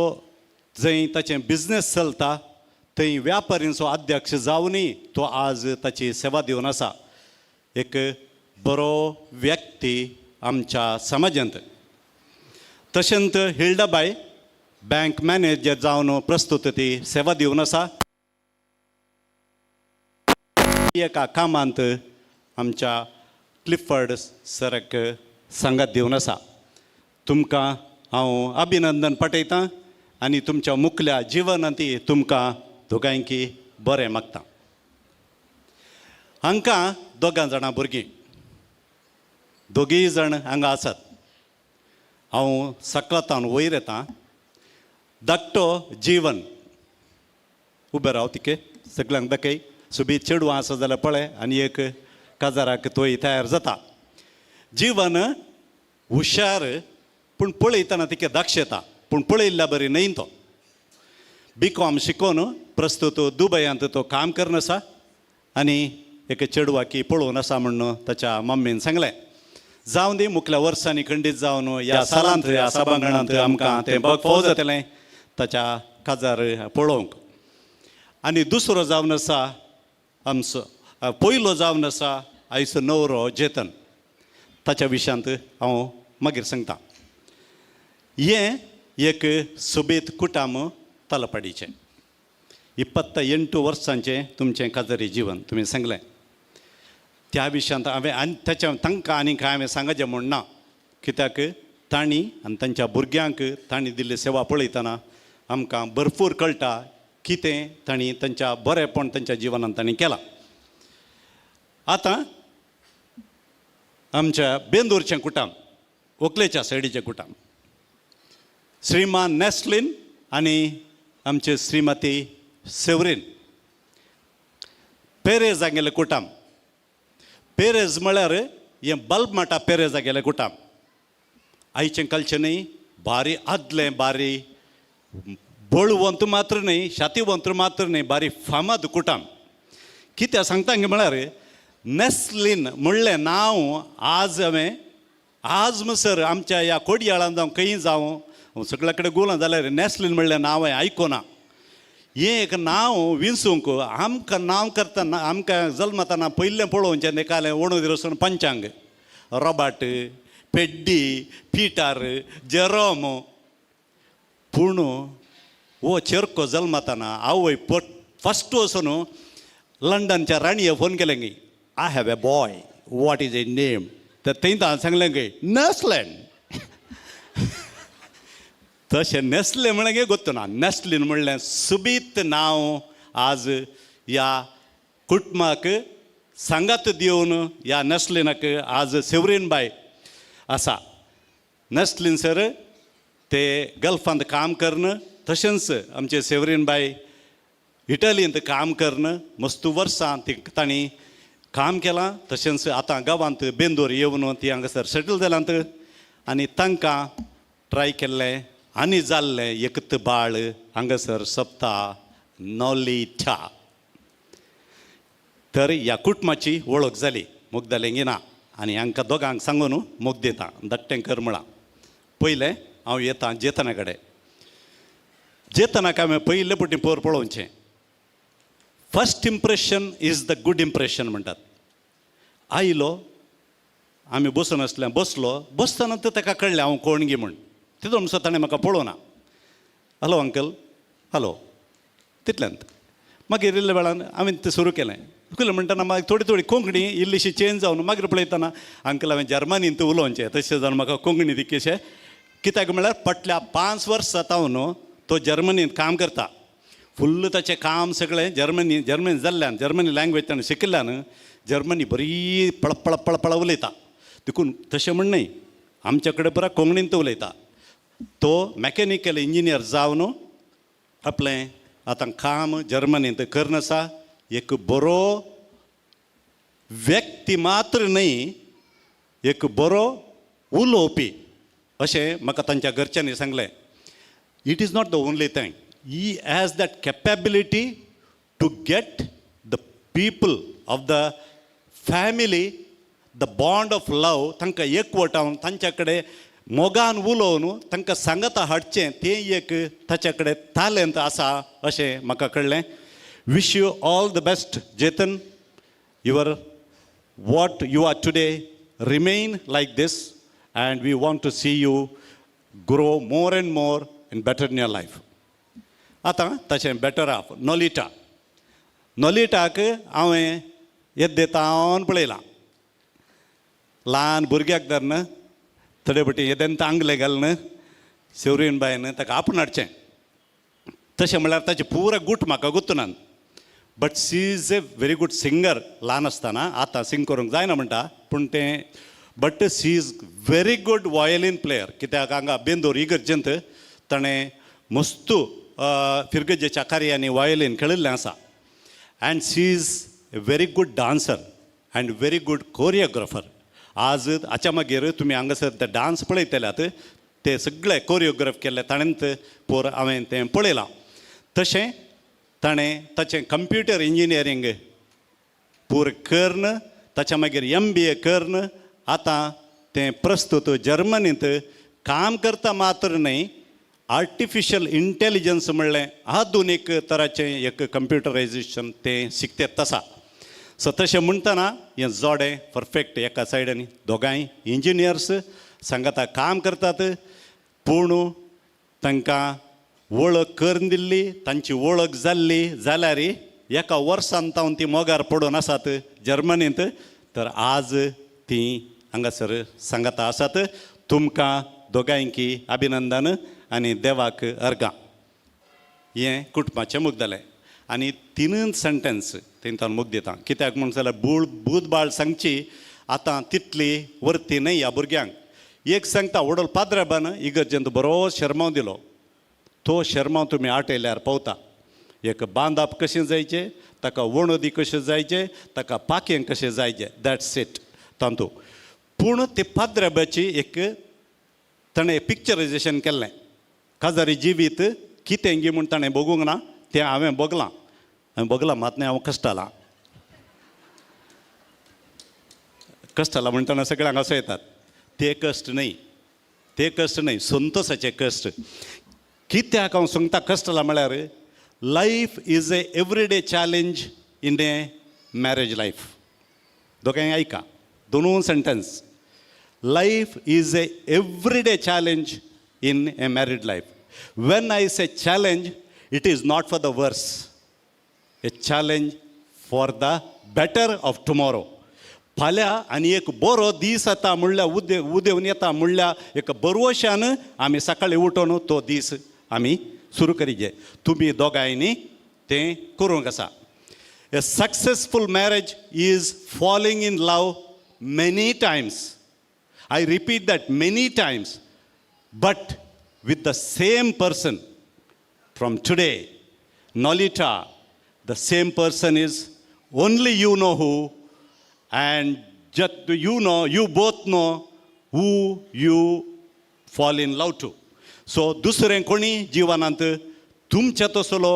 जंय ताचें बिझनेस चलता थंय व्यापारींचो अध्यक्ष जावनय तो आज ताची सेवा दिवन आसा एक बरो व्यक्ती आमच्या समाजांत तशेंच हिल्डाबाई बँक मॅनेजर जावन प्रस्तुत ती सेवा दिवन आसा एका कामांत आमच्या क्लिफर्ड सराक सांगात दिवन आसा तुमकां हांव अभिनंदन पाठयतां आनी तुमच्या मुखल्या जिवनांत तुमकां दोगांयकी बरें मागतां हांकां दोगां जाणां भुरगीं दोगूय जाण हांगा आसात हांव सकलातावन वयर येतां धाकटो जीवन उबें राव तिके सगळ्यांक दाखय सुबीत चेडवां आसा जाल्यार पळय आनी एक काजाराक तोय तयार जाता जीवन हुशार पूण पळयतना तिके दाक्ष येता पूण पळयल्ल्या बरी न्हय तो BCom शिकोवन प्रस्तुत दुबयांत तो काम करन आसा आनी एक चेडवाकी पळोवन आसा म्हणून ताच्या मम्मीन सांगलें जावं दी मुखल्या वर्सांनी खंडीत जावन ह्या सालांत ह्या सभांगणांत आमकां तें बग फावो जातलें ताच्या काजार पळोवंक आनी दुसरो जावन आसा आमचो पयलो जावन आसा आयचो न्हवरो जेतन ताच्या विशयांत हांव मागीर सांगतां हें एक सोबीत कुटाम तलपाडीचें 28 वर्सांचें तुमचें काजारी जीवन तुमी सांगलें त्या विशयांत हांवें आनी ताच्या तांकां आनी कांय हांवें सांगचें म्हण ना कित्याक तांणी आनी तांच्या भुरग्यांक तांणी दिल्ली सेवा पळयतना आमकां भरपूर कळटा कितें तांणी तांच्या बरेंपण तांच्या जिवनांत तांणी केलां आतां आमच्या बेंदूरचें कुटाम व्हंकलेच्या सायडीचें कुटाम श्रीमान नॅस्लिन आनी आमचे श्रीमती सेवरीन पेरेज गेले कुटाम पेरेज म्हळ्यार हें बल्ब माटा पेरेज गेले कुटाम आयचें कालचें न्ही भारी आदलें बारी बळवंत मात्र न्ही शातिवंत मात्र न्ही बारी फामाद कुटाम कित्याक सांगता म्हळ्यार नॅस्लिन म्हणलें नांव आज हांवें आज म्हणसर आमच्या ह्या कोडयाळान जावं खंय जावं सगळे कडेन गोलां जाल्यार नॅस्लिन म्हणलें नांव हांवें आयकोना हें एक नांव विंसूंक आमकां नांव करतना आमकां जल्मतना पयलें पळोवचें देखालें ओणू दिवसून पंचांग रॉबर्ट पेड्डी पिटर जेरोम पूण हो चेरको जल्मतना आवय फस्ट वचून लंडनच्या राणीये फोन केलें गे I have a boy what is a name तर थंय सांगलें गे नॅस्लिन तशें नॅस्ले म्हणलें गे गोत्तू ना नॅस्लिन म्हणलें सुबीत नांव आज ह्या कुटुंबाक सांगात दिवन ह्या नॅस्लिनाक आज सेवरीनबाई आसा नॅस्लिन सर ते गल्फांत काम करन तशेंच आमचे सेवरीनबाई इटलींत काम करन मस्त वर्सां तांणी काम केलां तशेंच आतां गांवांत बेंदूर येवन ती हांगासर सेटल जाल्यांत आनी तांकां ट्राय केल्लें आनी जाल्लें एकत बाळ हांगासर सप्ता नॉलिटा तर ह्या कुटुंबाची वळख जाली मोग जालें ना आनी हांकां दोगांक सांगून मोग दिता धाकटें कर म्हळां पयलें हांव येतां जेतना कडेन जेतनाक हांवें पयले पटी पळोवचें first impression is the good impression म्हणटात आयलो आमी बसून आसल्या बसलो बसतना ताका कळ्ळें हांव कोण गे म्हूण तितून म्हणसर ताणें म्हाका पळोवना हॅलो अंकल हॅलो तितल्यांत मागीर इल्ल्या वेळान हांवें तें सुरू केलें केलें म्हणटना मागीर थोडी थोडी कोंकणी इल्लीशी चेंज जावन मागीर पळयतना अंकल हांवें जर्मनींत उलोवचें तशें जावन म्हाका कोंकणी दिकेशें कित्याक म्हळ्यार फाटल्या 5 वर्सां जावन तो जर्मनींत काम करता फुल्ल ताचें काम सगळें जर्मनी जाल्ल्यान जर्मनी लँग्वेज ताणें शिकिल्ल्यान जर्मनी बरी पळपळ उलयता देखून तशें म्हण न्हय आमचे कडेन बरा कोंकणींत उलयता तो मॅकॅनिकल इंजिनियर जावन आपलें आतां काम जर्मनींत करन आसा एक बरो व्यक्ती मात्र न्हय एक बरो उलोवपी अशें म्हाका तांच्या घरच्यांनी सांगलें it is not the only thing he has that capability to get the people of the family the bond of love तांकां एकवटावन तांच्या कडेन मोगान उलोवन तांकां सांगता हाडचें तें एक ताच्या कडेन टॅलंट आसा अशें म्हाका कळ्ळें. Wish you all the best Jetan. Your what you are today, remain like this, and we want to see you grow more and more and better in your life. आता तशें बेटर हाफ नोलिटा. नोलिटाक हांवें येद्देतावन पळयलां. ल्हान भुरग्याक धरन थोडे पटी येदेंत आंगले घालन शेवरीन बायन ताका आपूण हाडचें. तशें म्हळ्यार ताचें पुरो गूट म्हाका गुर्तुनान. But she is a very good singer. ल्हान आसतना आतां सिंग करूंक जायना म्हणटा पूण तें but she is very good violin player. कित्याक हांगा बेंदूर इगर्जेंत ताणें मस्तू फिरगजेच्या कार्यांनी वायोलीन खेळिल्लें आसा. And she is a very good dancer and very good choreographer. आज हाच्या मागीर तुमी हांगासर ते डान्स पळयतल्यात ते सगळे कोरियोग्राफ केल्ले ताणेंत पोर हांवें तें पळयलां. तशें ताणें ताचें कंप्युटर इंजिनियरींग पूर करन ताच्या मागीर MBA करन आतां तें प्रस्तुत जर्मनींत काम करता मात्र न्हय आर्टिफिशियल इंटेलिजन्स म्हणलें आधुनीक तराचें एक कंप्युटरायजेशन तें शिकतात आसा. सो तशें म्हणटना हें जोडें परफेक्ट. एका सायडीन दोगांय इंजिनियर्स सांगाता काम करतात पूण तांकां वळख करून दिल्ली तांची वळख जाल्ली जाल्यार एका वर्सान तावन ती मोगार पडून आसात जर्मनींत. तर आज तीं हांगासर सांगाता आसात. तुमकां दोगांयकी अभिनंदन आनी देवाक अर्गां. हें कुटुंबाचें मूख जालें. आनी तिनूच सेंटेन्स तेंच्यान मूख दिता. कित्याक म्हण जाल्यार बुधबाळ सांगची आतां तितली वर्ती न्हय ह्या भुरग्यांक. एक सांगता वडोल पाद्रेबान इगर्जेंत बरो शर्माव दिलो. तो शर्माव तुमी आटयल्यार पावता. एक बांदप कशें जायचें ताका वणोदी कशें जायचें ताका पाकें कशें जायचें दॅट्स इट तांतू. पूण ते पाद्रेबाची एक ताणें पिक्चरायजेशन केल्लें. काजारी जिवीत कितें गी म्हूण ताणें बगूंक ना तें हांवें बगलां मात हांव कश्टालां. कश्टालां म्हणटना सगळ्यांक हांसो येतात. ते कश्ट न्हय संतोशाचे कश्ट. कित्याक हांव सांगता कश्टालां म्हळ्यार life is a everyday challenge in a marriage life. दोगांय आयका दोनूय sentence. Life is a everyday challenge in a married life. When I say challenge it is not for the worse. A challenge for the better of tomorrow. फाल्यां आनी एक बरो दीस येता म्हणल्यार उदेवून येता म्हणल्यार एक बरवशान आमी सकाळीं उठोन तो दीस आमी सुरू करीचे. तुमी दोगांयनी तें करूंक आसा. A successful marriage is falling in love many times. I repeat that many times. But with the same person from today, Nolita, the same person is only you know who, and just you both know who you fall in love to. So दुसरें कोणी जिवनांत तुमच्या तसलो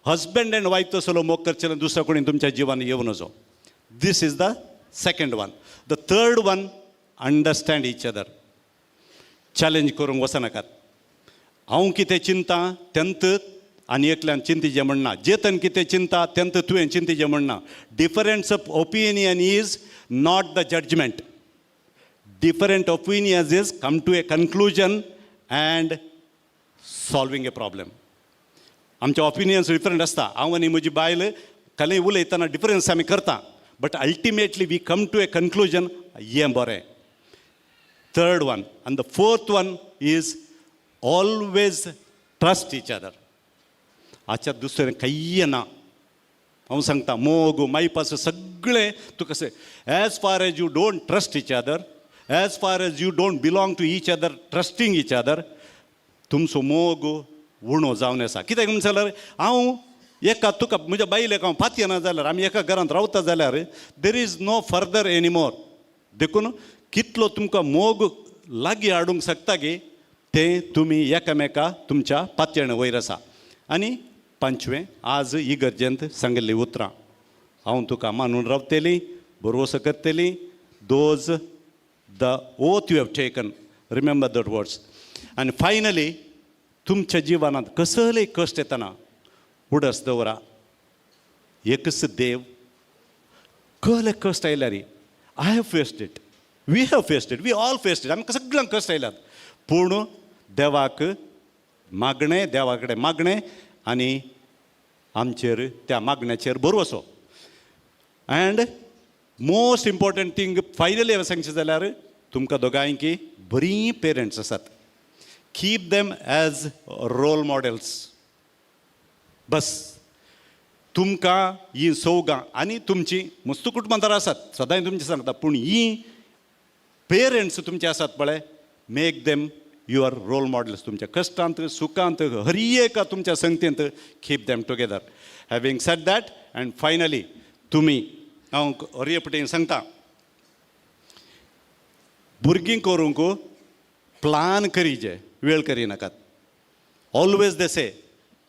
husband end wife तसलो मोग करचें दुसरो कोणी तुमच्या जिवान येवं नजो. This is the second one. The third one, understand each other. Challenge करूंक वचनाकात. हांव कितें चिंता तेंत आनी एकल्यान चिंतीचें म्हणना. जेतन कितें चिंता तेंत तुवें चिंतीचें म्हणना. Difference of opinion is not the judgement. Different opinions is come to a conclusion and solving a problem. आमचे ओपिनियन्स डिफरंट आसता. हांव आनी म्हजी बायल खंय उलयतना डिफरन्स आमी करता but ultimately we come to a conclusion हें बरें. Third one. And the fourth one is always trust each other. हाच्या दुसरें काही ना. हांव सांगता मोग मायपास सगळें तुका as far as you don't trust each other, as far as you don't belong to each other, trusting each other, तुमचो मोग उणो जावन आसा. कित्याक म्हणून जाल्यार हांव एका तुका म्हज्या बायलेक हांव फातये ना जाल्यार आमी एका घरांत रावता जाल्यार there is no further anymore. देखून कितलो तुमकां मोग लागीं हाडूंक शकता गे तें तुमी एकामेका तुमच्या पातयेण वयर आसा. आनी पांचवें, आज इगर्जेंत सांगिल्लीं उतरां हांव तुका मानून रावतलीं, बरोवसो करतली. Those, the oath you have taken, remember that words. And finally, तुमच्या जिवनात कसलंय कश्ट येतना उडस दवरा. एकच देव कसले कश्ट आयल्यार I have faced it. We have faced it. We all faced it. आमकां सगळ्यांक कश्ट आयल्यात. पूण देवाक मागणें, देवा कडेन मागणें आनी आमचेर त्या मागण्याचेर भरवसो. And most important thing finally हांवें सांगचें जाल्यार तुमकां दोगांयकी बरीं पेरंट्स आसात. Keep them as role models. बस तुमकां ही सौगां आनी तुमची मस्त कुटुंबां आसात, सदांय तुमचें सांगता, पूण ही पेरंट्स तुमचे आसात पळय, make them your role models. तुमच्या कश्टांत, सुखांत, हर एका तुमच्या संगतींत keep them together. Having said that, and finally तुमी हांव रिपीटींग सांगता, भुरगीं करूंक प्लान करीचे, वेळ करिनाकात. Always they say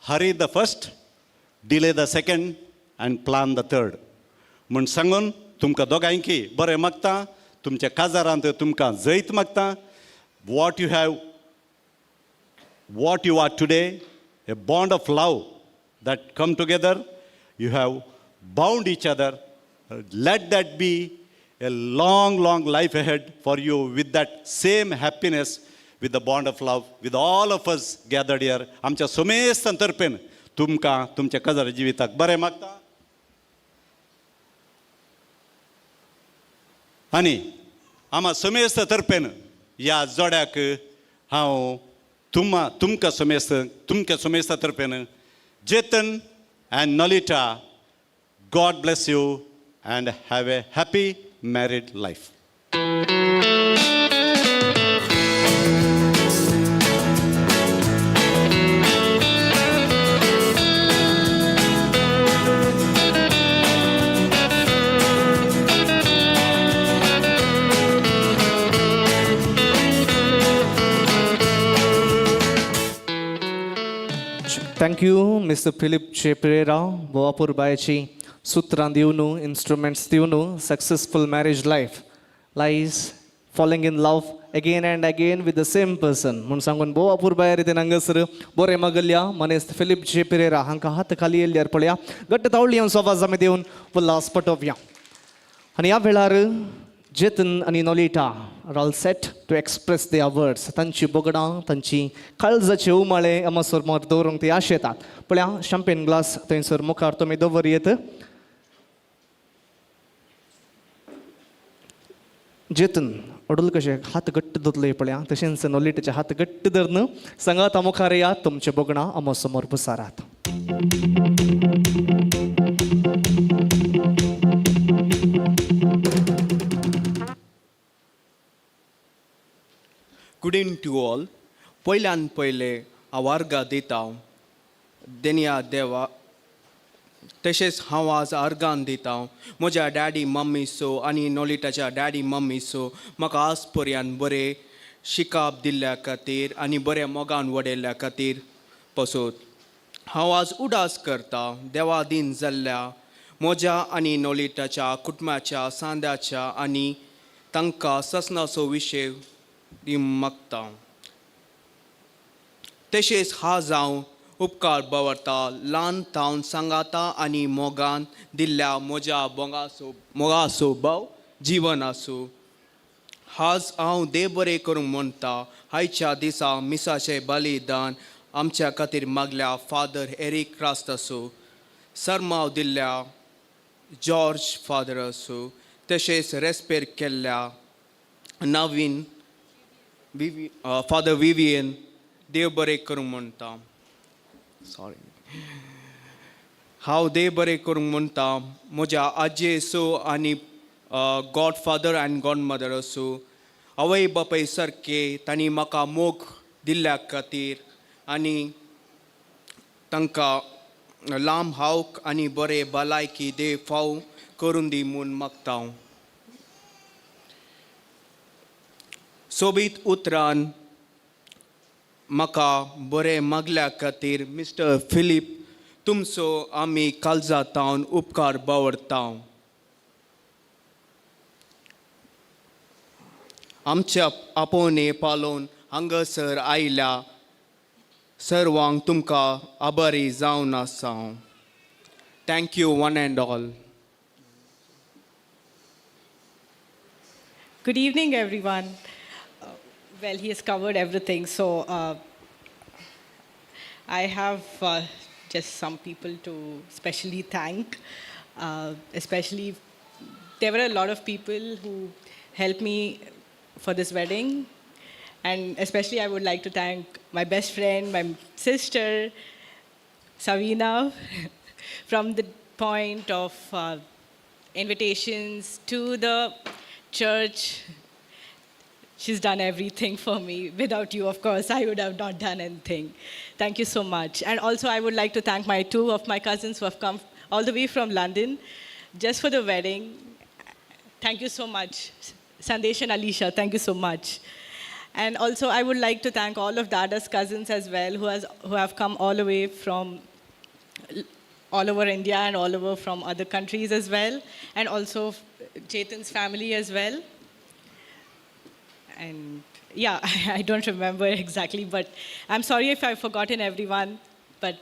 hurry the first, delay the second and plan the third. म्हूण सांगून तुमकां दोगांयकी बरें मागता. तुमच्या काजारांत तुमकां जैत मागता. what you are today, a bond of love that come together. You have bound each other. Let that be a long, long life ahead for you with that same happiness, with the bond of love, with all of us gathered here. आमच्या समेस्तांतर्फेन तुमकां तुमच्या काजार जिविताक बरें मागता. आनी आम्हा समेस्त तर्फेन ह्या जोड्याक हांव तुमकां समेस्ता तर्फेन Jeethan and Nolita, God bless you and have a happy married life. Thank you, Mr. Philip J. Pereira. Boapur Bayachi, Sutran Diunu, Instruments Diunu, successful marriage life lies falling in love again and again with the same person. Munsangun Boapur Bayari Nangasru, Bore Magalia, Manes Philip J. Pereira, Hanka Hatakali Yarpolia, got the Taulian Sova Zamidiun, the last part of ya. Hania Velaru, Jeethan and Nolita are all set to express their words. Tanchi Bogada, Tanchi, Kalzache Umale, Amasur Mordorung the Asheta. Pula, champagne glass, Tensor Mokarto Medovariete. Jeethan, Odulkashe, Hatagat to the Lepala, the Shins and Nolita Hatagat to the Nu, Sangata Mokaria, Tumche Bogana, Amosomor Pusarat. Good evening to all. Poilan poile awarga deta denia deva तसेच हांव आज organ दिता म्हज्या daddy mummy so आनी नोलिटाच्या daddy mummy so म्हाका आज पर्यान बरें शिकाप दिल्ल्या खातीर आनी बरें मोगान वडयल्ल्या खातीर पसोत हांव आज उदास करता देवा दिन जाल्ल्या म्हज्या आनी नोलिटाच्या कुटुंबाच्या सांद्याच्या आनी तांकां ससनाचो विशय मागता तशेंच हा जावं उपकार बावरता ल्हान थावन सांगाता आनी मोगान दिल्ल्या म्हज्या मोगासो भाव जीवन आसूं आज हांव देव बरें करूंक म्हणटा आयच्या दिसा मिसाचें बलिदान आमच्या खातीर मागल्या फादर एरिक क्रास्टा आसूं सरमाव दिल्ल्या जॉर्ज फादर आसूं तशेंच रेस्पेर केल्ल्या नवीन फादर विवियन देव बरें करूंक म्हणटा सॉरी हांव देव बरें करूंक म्हणटा म्हज्या आजे सो आनी गॉडफादर आनी गॉडमदर आसूं आवय बापाय सारके तांणी म्हाका मोग दिल्ल्या खातीर आनी तांकां लांब हावक आनी बरें भलायकी देव फाव करून दी म्हूण मागता सोबीत उतरान म्हाका बरें मागल्या खातीर मिस्टर फिलीप तुमचो आमी काळजांतावन उपकार बावरता आमच्या आपोवणे पालोवन हांगासर आयल्या सर्वांक तुमकां आभारी जावन आसा. Thank you one and all. Good evening, everyone. Well, he has covered everything, so I have just some people to specially thank. Especially, there were a lot of people who helped me for this wedding, and especially I would like to thank my best friend, my sister, Savina, from the point of invitations to the church. She's done everything for me. Without you, of course, I would have not done anything. Thank you so much. And also, I would like to thank my two of my cousins who have come all the way from London just for the wedding. Thank you so much. Sandesh and Alicia, thank you so much. And also, I would like to thank all of Dada's cousins as well, who have come all the way from all over India and all over from other countries as well, and also Jeethan's family as well. And yeah, I don't remember exactly, but I'm sorry if I've forgotten everyone, but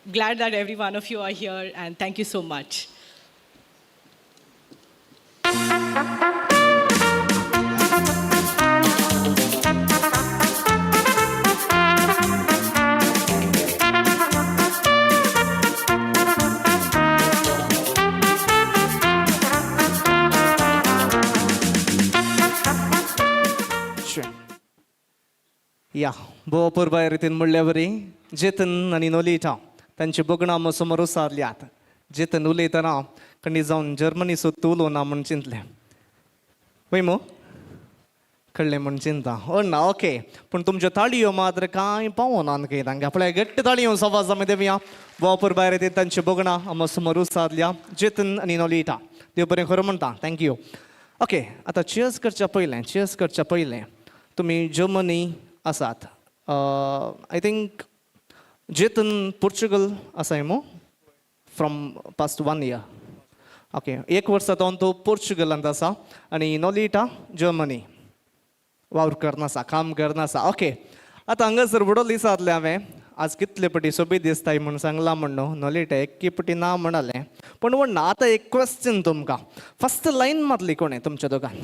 glad that every one of you are here, and thank you so much. या बोपर बाहेर रितीन म्हणल्या बरी जेतन आणि नोलिटा तांची बगणां म्हज्या समोर उसारल्यात. जेतन उलयतना खंडी जावन जर्मनी सुद्दां उलोवना म्हूण चिंतलें. वय मो कळ्ळें म्हूण चिंता हो ना ओके. पूण तुमच्यो ताळयो मात्र कांय पावना न्ही तांकां आपल्या घट्ट ताळयो सवाज आमी देवया. बोपर भायर येते तांची बगणां म्हज्या समोर उसारल्या जेतन आनी नोलिटा. देव बरें खरो म्हणटा. थँक्यू. ओके आतां चियर्स करच्या पयलें तुमी जर्मनी आसात. आय थिंक जेतन पोर्चुगल आसाय मो फ्रॉम पास्ट 1 year. ओके 1 वर्स जावन तो पोर्चुगलांत आसा आनी नोलिटा जर्मनी वावर करना आसा काम करना आसा. ओके आतां हांगासर बडो दिसातलें हांवें आज कितले पटी सोबीत दिसताय म्हूण सांगलां म्हण न्हू. नोलिटा एक्की पटी ना म्हणालें पूण म्हणना. आतां एक क्वेश्चन तुमकां. फस्ट लायन मारली कोणें तुमच्या दोगांन?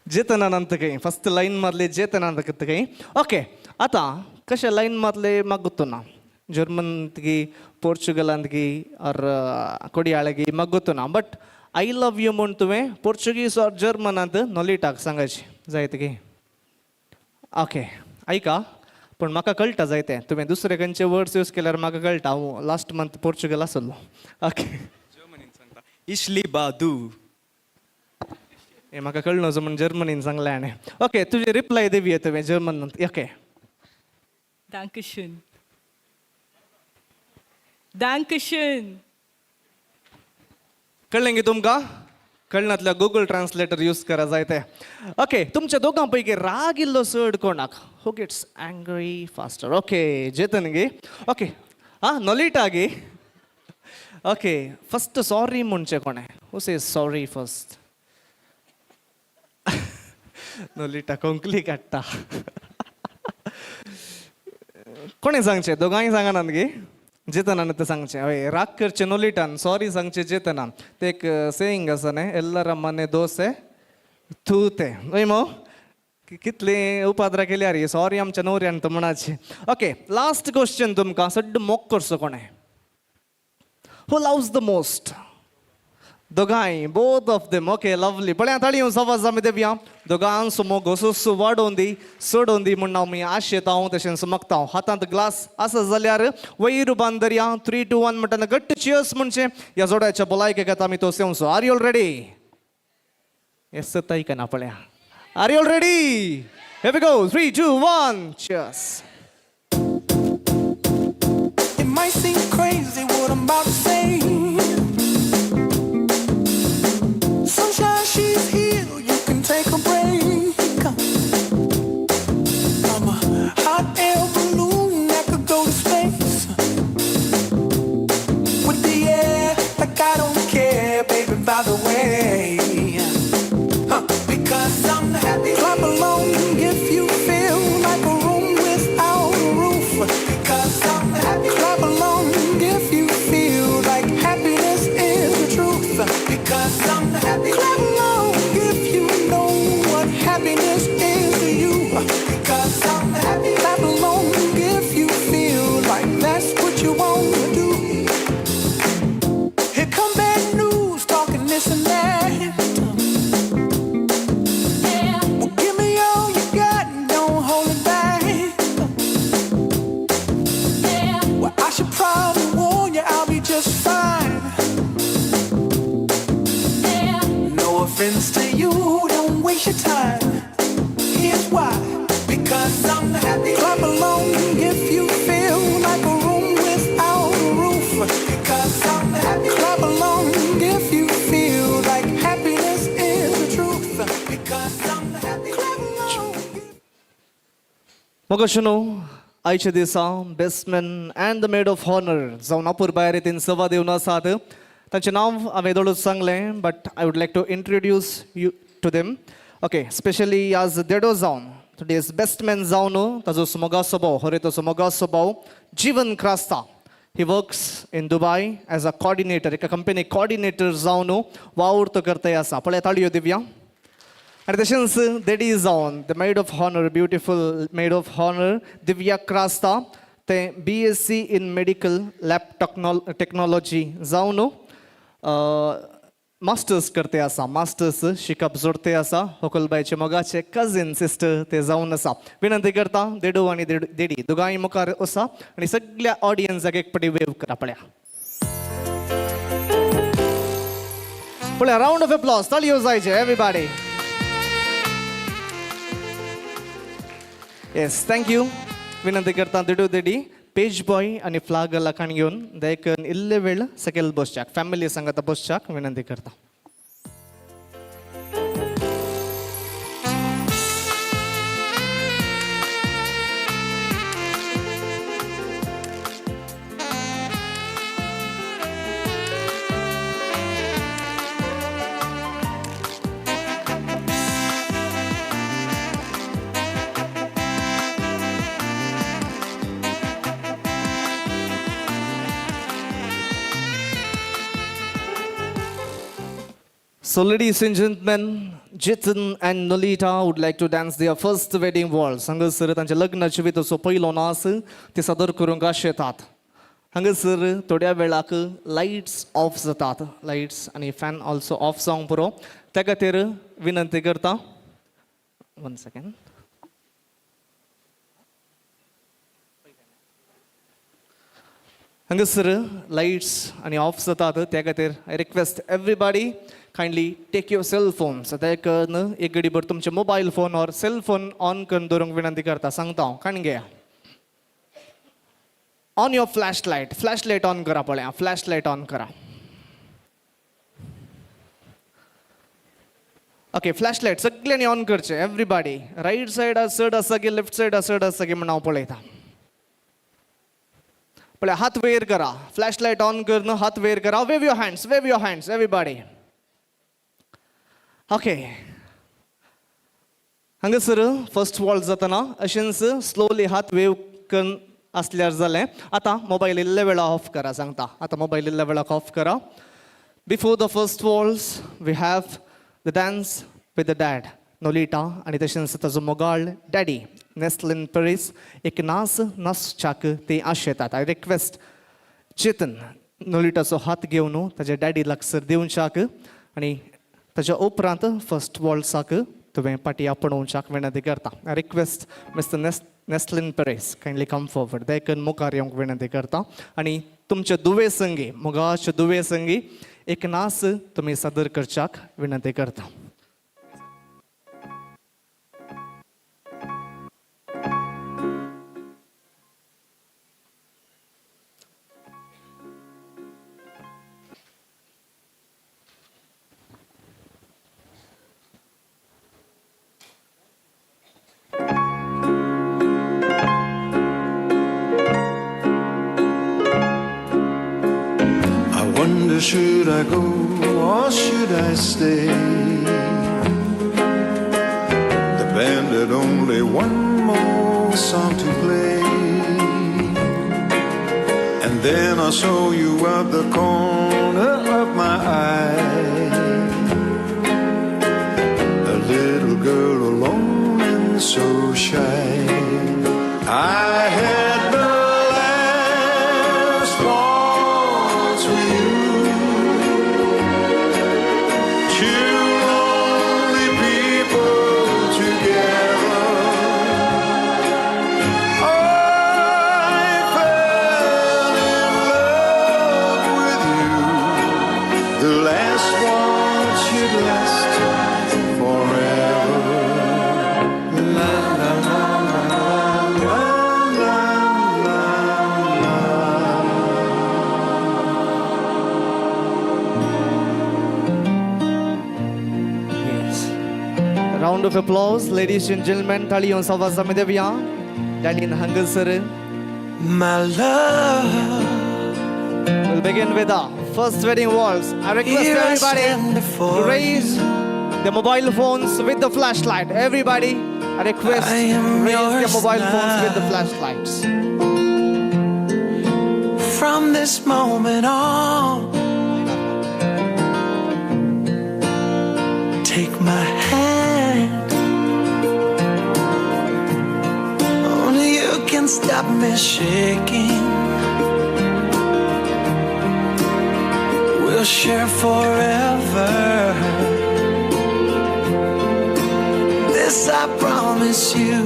जेतनानंत काही फस्ट लाईन मारले जेतनानंत काही. ओके आतां कशें लाईन मारले म्हाका गोतूना. जर्मन गी पोर्चुगलांत गी ऑर कोडयाळगी म्हाका गोतूना. बट आय लव यू म्हूण तुवें पोर्चुगीज ऑर जर्मनांत नोलिटाक सांगची जायत गी. ओके ऐका पूण म्हाका कळटा जायतें. तुवें दुसरे खंयचे वर्ड्स यूज केल्यार म्हाका कळटा. हांव लास्ट मंथ पोर्चुगल आसलो. ओके जर्मनीन सांगता इश्ली बादू. हे म्हाका कळना जो म्हण जर्मनीन सांगलें हाणें. ओके तुजी रिप्लाय दिवया तुवें जर्मन. Okay Dankeschön. Dankeschön. कळ्ळें गे तुमकां? कळनातल्या गुगल ट्रान्सलेटर यूज करा जायते. ओके तुमच्या दोगां पैकी राग इल्लो चड कोणाक? Who gets angry faster? Okay Jetan गे. ओके नोलिटा गे. ओके फस्ट सॉरी म्हणचें कोणें? Who says sorry first? Nolita कोंकली काडटा. कोणें सांगचें? दोगांय सांगनात गे. जेतनान ते सांगचें. हय राग करचें नोलिटान सॉरी सांगचें जेतनान. ते एक सेयींग आसा न्ही एल्लर मने दोसे तू ते न्हय मो. कितली उपाद्रां केल्यार ही सॉरी आमच्या नवऱ्यान तो म्हणाची. ओके लास्ट क्वेश्चन तुमकां. सड्ड मोग करचो कोणें? Who loves the most? दोगांय both of them. Okay lovely. बळ्या ताळयो सवाज आमी देवया. दोगांचो मोग असोस वाडोवन दी सोडोवन दी म्हूण आमी आशेता हांव तशेंच मागता. हातांत ग्लास आसा जाल्यार वयर बांदरया. 3, 2, 1 म्हणटाना घट्ट चियर्स म्हणचे ह्या जोड्याच्या भलायकेक येता आमी तो सेवसो. Are you all ready? Yes तायकना पळया. Are you all ready? Here we go. 3, 2, 1 cheers. It might seem crazy what I'm about to say. Sunshine, she's here, you can take a break. I'm a hot air balloon that could go to space. With the air, like I don't care, baby, by the way. happiness is to you. Because I'm happy. Clap along if you feel like that's what you want to do. Here come bad news, talking this and that. Well, give me all you got and don't hold it back. Well, I should probably warn you, I'll be just fine. No offense to you, don't waste your time. Here's why. Because I'm happy. Clap along if you feel like a room without a roof. Because I'm happy. Clap along if you feel like happiness is the truth. Because I'm happy. Clap along. मोगशनो आयच्या दिसा best man and the maid of honour जावन अपूर भायर येथीन सवा दिवन आसात. तांचें नांव हांवें दोळूच सांगलें, but I would like to introduce you to them. Okay, specially आज देडो जावन टुडेज बेस्टमॅन जावन ताजो मोगा स्वभाव, होरेतोचो मोगा स्वभाव Jeevan Crasta. He works in Dubai as a coordinator, एका कंपनी कॉर्डिनेटर जावन वावूरतो करताय आसा. पळय ताळयो दिवया. And तशेंच देडी जावन the maid of honour, beautiful maid of honour Divya Crasta, ते BSc in medical lab technology जावन मास्टर्स करते आसा. मास्टर्स शिकप जोडते आसा. होकलबाईचे मोगाचे कझिन सिस्टर ते जावन आसा. विनंती करता देडू आनी देडी दोगांय मुखार वसा आनी सगळ्या ऑडियन्साक एक पटी वेव करा. पळया राउंड ऑफ एप्लॉज, ताळयो जायचे एवरीबॉडी. Yes, thank you. विनंती करता देडू देडी पेज बॉय आनी फ्लाग लाखाण घेवन दयकन इल्ले वेळ सकयल बसच्याक, फॅमिली सांगात बसच्याक विनंती करता. So ladies and gentlemen, Jeethan and Nolita would like to dance their first wedding waltz. हांगासर तांचे लग्न जिविताचो पयलो नाच ते सादर करूंक आशेतात. हांगासर थोड्या वेळाक लायट्स ऑफ जातात. लायट्स आनी फॅन ऑल्सो ऑफ जावंक पुरो. त्या खातीर विनंती करता. 1 सेकंड. हांगासर लायट्स आनी ऑफ जातात. त्या खातीर I request everybody kindly take your cell phones. एक घडीभर तुमचे मोबाईल फोन और सेल फोन ऑन करून दवरूंक विनंती करता. सांगता हांव, काण घे. On your flash light on करा. पळया फ्लॅश लायट ऑन करा. ओके, फ्लॅश लायट सगळ्यांनी ऑन करचे. एवरीबॉडी राईट सायड चड आसा की लेफ्ट सायड चड आसा की म्हण हांव पळयता. पळया हात वयर करा. फ्लॅश लायट ऑन करून हात वयर करा. Wave your hands everybody. Okay, हांगासर फर्स्ट वॉल्ट जातना अशेंच स्लोली हात वेव करून आसल्यार जालें. आतां मोबायल इल्ले वेळा ऑफ करा. सांगता आतां मोबायल इल्ले वेळाक ऑफ करा. Before the first waltz we have the dance with the dad Nolita आनी तशेंच ताजो मोगाळ डॅडी नेस्लिन पेरीस. एक नाच नाचच्याक ते आशेतात. आय रिक्वेस्ट चेतन नोलिटाचो हात घेवन ताज्या डॅडी लागसर दिवच्याक आनी ताच्या उपरांत फर्स्ट वॉल्ट्साक तुवें पाटी आपणोवच्याक विनंती करता. आय रिक्वेस्ट मिस्टर नेस्लिन पेरीस कायंडली कम फॉरवर्ड. देखून मुखार येवंक विनंती करता. आनी तुमचे दुवे संगी, मोगाचे दुवे संगी एक नाच तुमी सादर करच्याक विनंती करता. Should I go or should I stay? The band had only one more song to play, and then I saw you at the corner of my eye, a little girl alone so shy. I had the last waltz with you. Two lonely people together. I fell in love with you. The last one should last forever. La la la la la Yes. Round of applause, ladies and gentlemen. Talion savazame devya. Dalin hangal sir. My love. We'll begin with the first wedding waltz. I request Here I everybody stand before to raise the mobile phones with the flashlight. Everybody, I request I am raise the yours mobile phones with the now. flashlights. From this moment on, take my hand. Only you can stop me shaking. We'll share forever. This I promise you.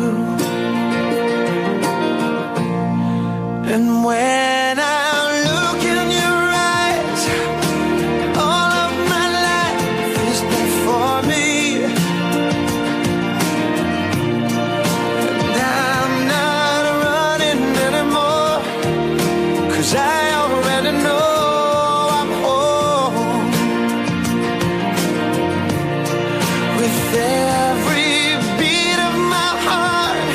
And when I look in your eyes, all of my life is before me. And I'm not running anymore, 'cause I already know I'm home. With every beat of my heart,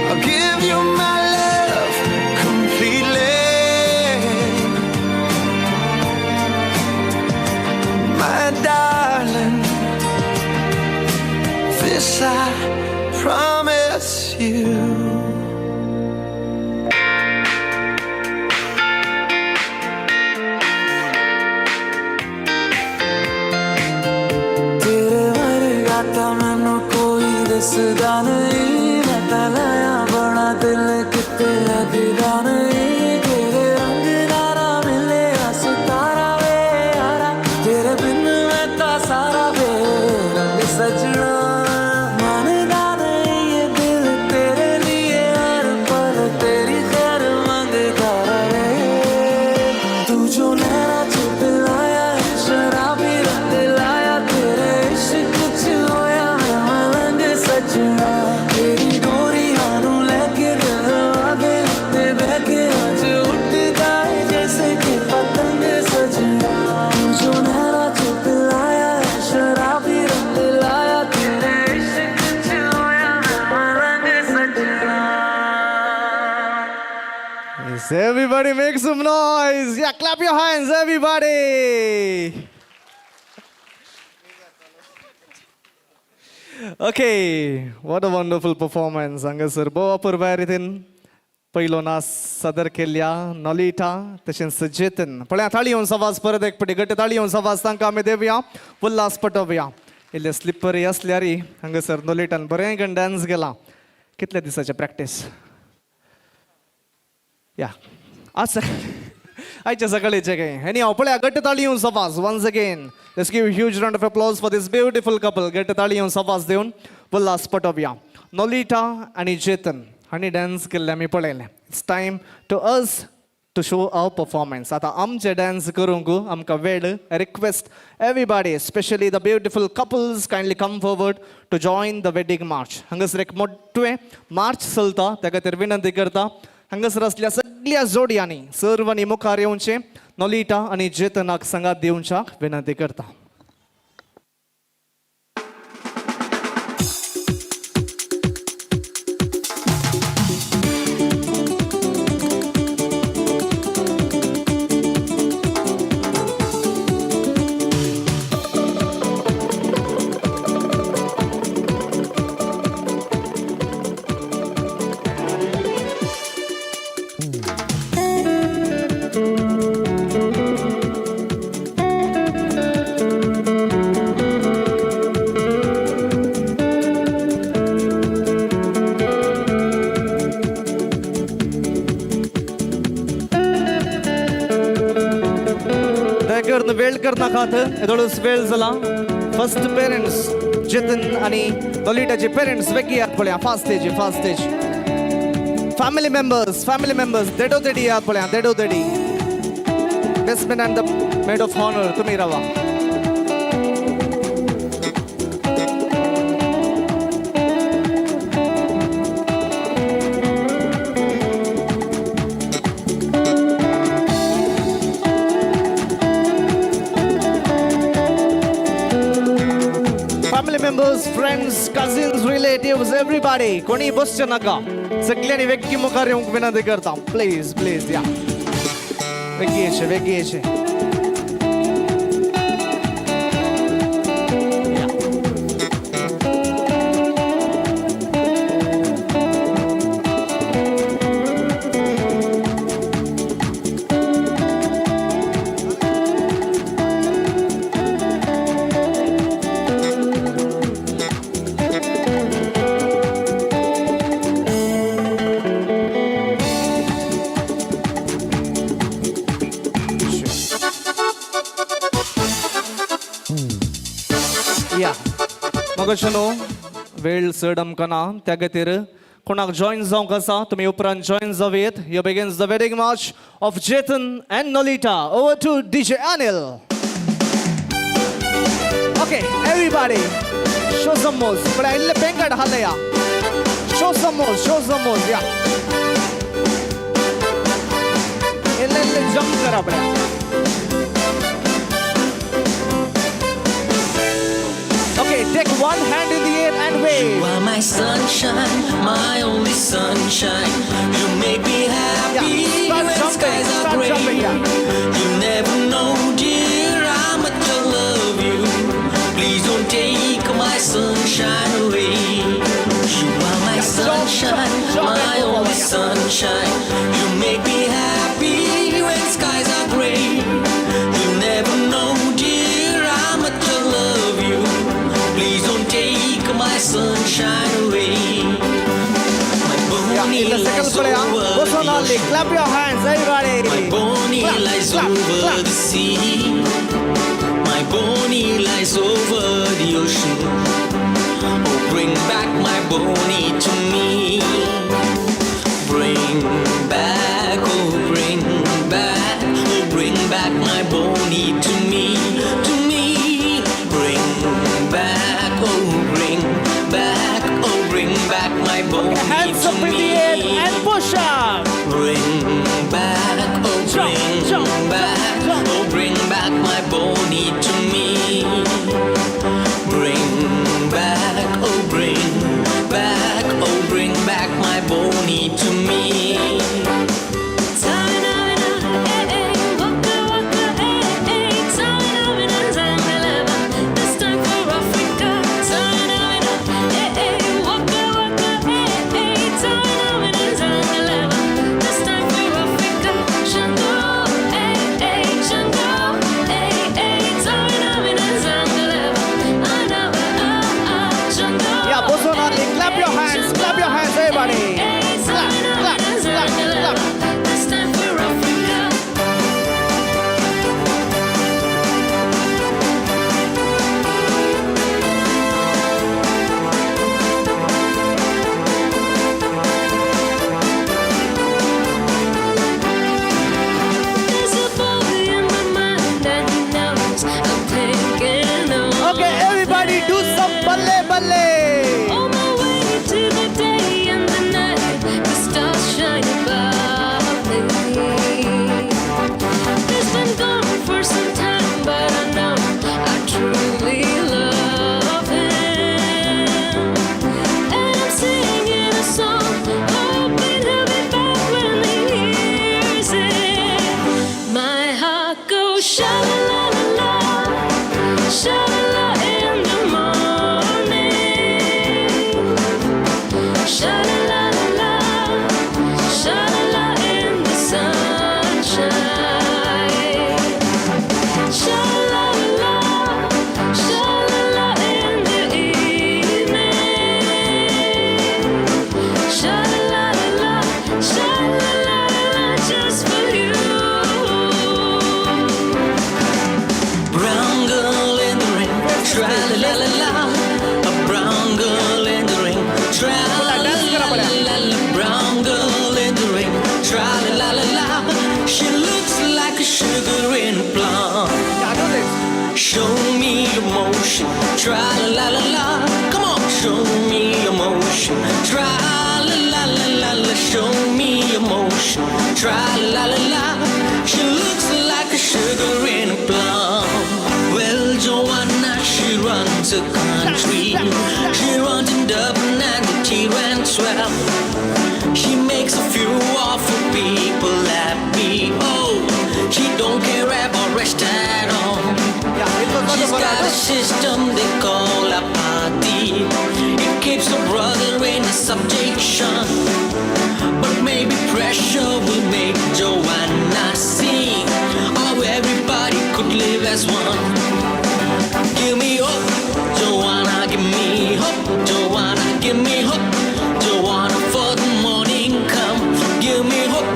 I'll give you my love completely. My darling, this I promise you. तेरे वर्गा ता मैनू कोई दिसदा नहीं, मैं तां लाया बड़ा दिल किते लगदा नहीं। तेरे रंग नारा मिले सितारा वे यारा, तेरे बिन मैं तां सारा वे रंग सजना। मानदा नहीं ये दिल तेरे लिए हर पल तेरी खैर मंगता रहे। तू जो नैना च पिलाया है शराबी रंग लाया, तेरे इश्क च होया मैं मलंग सजना। तेरी डोरियां नू लेके दिल आगे ते बहके अज उठदा है जैसे कि पतंग सजना। तू जो नैना च पिलाया है शराबी रंग लाया, तेरे इश्क च होया मैं मलंग सजना। Yes, everybody make some noise. Yeah, clap your hands, everybody. Okay, what a wonderful performance. Anga sir, bo apurvairitin. पहिलो नाच सदर केल्या नॉलिटा तशेंच जेतन. पळया ताळयोन आवाज परत एक पटी गट्ट ताळयोन आवाज तांकां आमी देवया, उल्हास पटोवया. इल्ले स्लिपरी आसल्यार हांगासर नॉलिटान बरें करून डान्स केला. कितल्या दिसाची प्रॅक्टीस? या आज आयच्या सकाळीचे काय. एनी हांव पळया गट्ट ताळयोन आवाज once again. Let's give huge round of applause for this beautiful couple. गट्ट ताळयोन आवाज दिवन उल्हास पटोवया. नॉलिटा आनी जेतन हांणी डान्स केल्ले आमी पळयलें. It's time to us to show our performance. आतां आमचे डान्स करूंक आमकां वेळ. Request everybody, specially the beautiful couples, kindly come forward to join the wedding march. हांगासर एक मोठ्ठें मार्च चलता, त्या खातीर विनंती करता हांगासर असल्या सगळ्या जोडयांनी सर्वांनी मुखार येवचें. नॉलिटा आनी जेतनाक संगात दिवच्याक विनंती करता. वेळ करना खात येदोळूस वेळ जाला फर्स्ट पेरेंट्स जितन आणि नोलिटाचे पेरेंट्स वेगी यात पळया फास्ट स्टेज फॅमिली मेंबर्स देडो देडी यात पळया देडो देडी best man and the maid of honour तुम्ही रावा members, friends, cousins, relatives, everybody. कोणी बसचे नका सगळ्यांनी वेगळी मुखार येऊन विनंती करता प्लीज या वेगळी मगशनो वेळ चड आमकां ना त्या खातीर कोणाक जॉइन जावंक आसा तुमी उपरांत जॉइन जावेत ह्यो begins the wedding march of Jetan and Nolita over to DJ Anil okay everybody show some moves पण इल्ले बेंगड हालया शो सम मोव्स या इल्ले जंप करा बरे Okay, take one hand in the air and wave. You are my sunshine, my only sunshine. You make me happy when skies are gray. You never know, dear, how much I love you. Please don't take my sunshine away. You are my sunshine, my only sunshine. You make me happy when skies are gray. You never know, dear, how much I love you. Please don't take my sunshine away. My bonnie lies over the clap your hands, everybody. My bonnie lies over the sea. My bonnie lies over the ocean. Oh, bring back my bonnie to me. Bring back, oh, bring back, oh, bring back my bonnie to me, to me. Bring back, oh, bring back, oh, bring back my bonnie hands to up me. in the air and push up. Bring back, oh, bring back, oh, bring back my bonnie to me. Bring back, oh, bring back, oh, bring back my bonnie to me. Clap your hands, everybody. Clap. Okay, everybody do some balle. On my way to the day and the night. emotion. Try la la la. Come on, show me emotion. Try la la la la la. Show me emotion. Try la la la. She looks like a sugar in a plum. Well, Joanna, she runs a country. She runs in Dublin and the tea ran swell. She makes a few awful people happy. Oh, she don't care about rest at all. She's got a system they call a party. It keeps her brother in a subjection. But maybe pressure will make Joanna see how everybody could live as one. Give me hope, Joanna, give me hope. Joanna, give me hope. Joanna, for the morning come. Give me hope,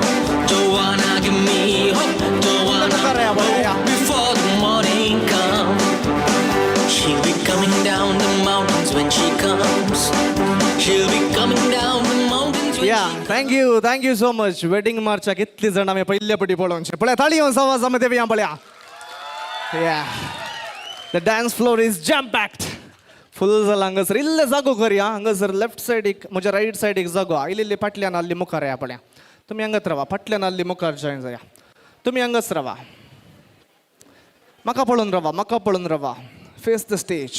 Joanna, give me hope. Joanna, hope before the morning come. She'll be coming down the mountains when she comes. She'll be coming down the mountains when thank you so much. Wedding मार्चच्या कितली जण आम्ही पहिल्या पटी पळोवचे पळय ताळी येवन सवाज आमी देवया पळया. The dance floor is jam packed. फुल जाला हांगासर. इल्ले जागो करया. हांगासर लेफ्ट सायडीक म्हज्या रायट सायडीक जागो आयिल्ली फाटल्यान आल्ली मुखार या पळया. तुमी हांगात रावा. फाटल्यान आल्ली मुखार जॉयन जाया. तुमी हांगाच रावा. म्हाका पळोवन रावा. म्हाका पळोवन रावा. Face the stage.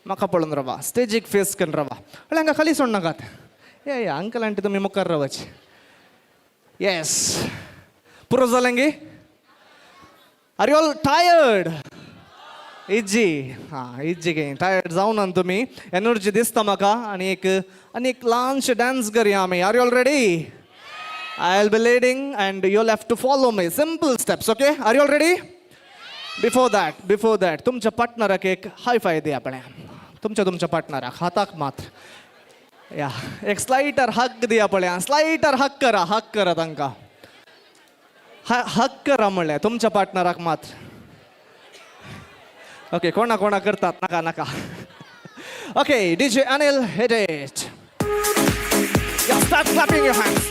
म्हाका पळोवन रावा. स्टेजीक फेस करून रावा. हांगा खाली सोड नाकात. या अंकल आंटी तुमी मुखार रावाचे. येस. पुरो जालें गे? Are you all tired? Easy. Easy गे. टायर्ड जावन ना तुमी. एनर्जी दिसता म्हाका. आनी एक ल्हानशें डान्स करया आमी. Are you all ready? I will be leading and you'll have to follow me. Simple steps, okay? Are you all ready? Before that, तुमच्या पार्टनराक एक हाय फाय दिया आपण. तुमच्या पार्टनराक हाताक मात्र. या एक स्लाइटर हक दिया पळया. स्लाइटर हक करा तांकां. हक करा म्हणलें तुमच्या पार्टनराक मात्र. ओके कोणा करतात नाका. Okay DJ Anil, hit it. Yeah, start clapping your hands.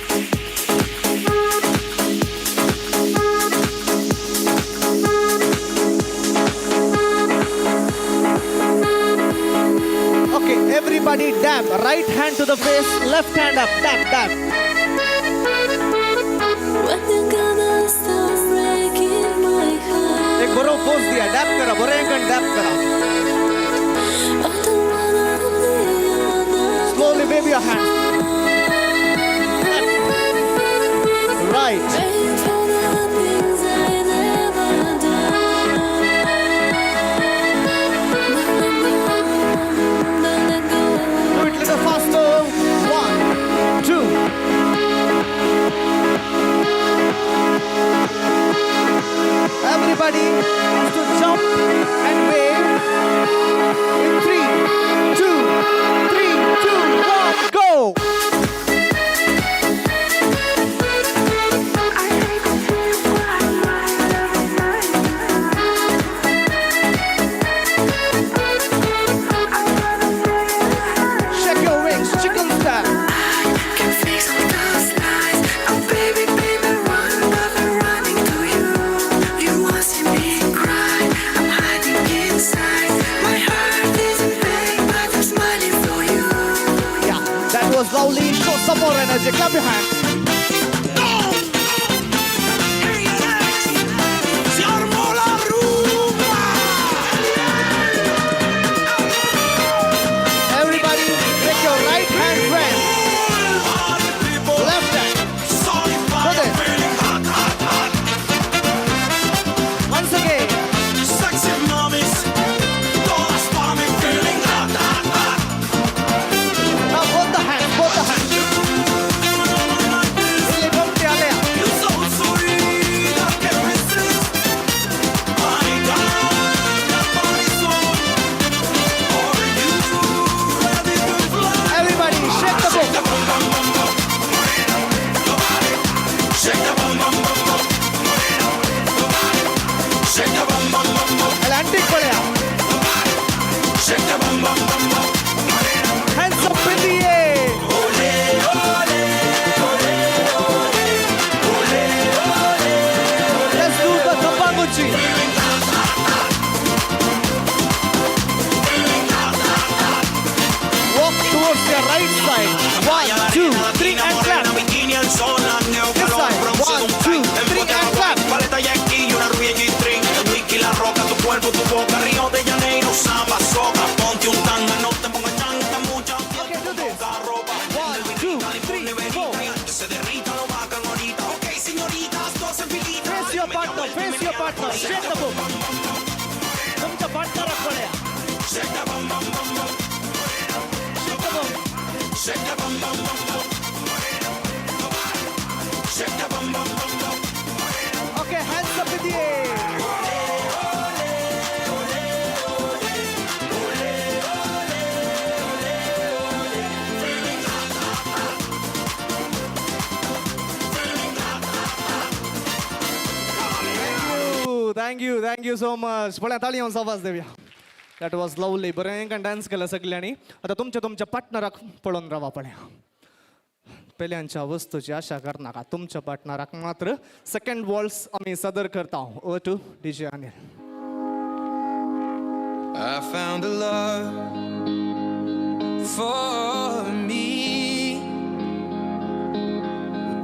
Okay, everybody dab. Right hand to the face, left hand up. Dab. एक बरो पोज दिया. डॅप करा. बरेंकन डॅप करा. Slowly wave your hand. Right. Faster. 1, 2. Everybody has to jump and wave in 3, 2, 1, go. Slowly show some more energy. Clap your hands. Everybody, take your right hand friend. Left hand. Go there. Once again. Sexy mommies, don't spot me feeling hot. Now both the hands. That's your right side. 1, 2, 3 and clap. This side. 1, 2, 3 and clap. Paleta Yankee y una rubia G-string. El whisky, la roca, tu cuerpo, tu boca. Río de Janeiro, samba, soca. Ponte un tanga, no te pongas changa. Mucha Okay, do this. 1, 2, 3, 4. que se derrita, lo bacan ahorita. Ok, señoritas, dos en filita. Face your partner. Face your partner. Straight the book. तुमच्या पार्टनराक पळया. Shake that bum bum bum bum. Shake the book. Shake that bum bum bum bum. Shake that bum bum bum bum. Okay, hands up in the air. Thank you so much. पळया ताळी येऊन आवाज देऊया. That was lovely. बरें dance केला सगळ्यांनी. आता तुमच्या पार्टनराक पळोवन रावा पळया. पहिल्यांच्या वस्तूची आशा करनाका. तुमच्या पार्टनराक मात्र सेकंड वॉल्स आम्ही सादर करता. ओ to DJ Anil. I found a love for me.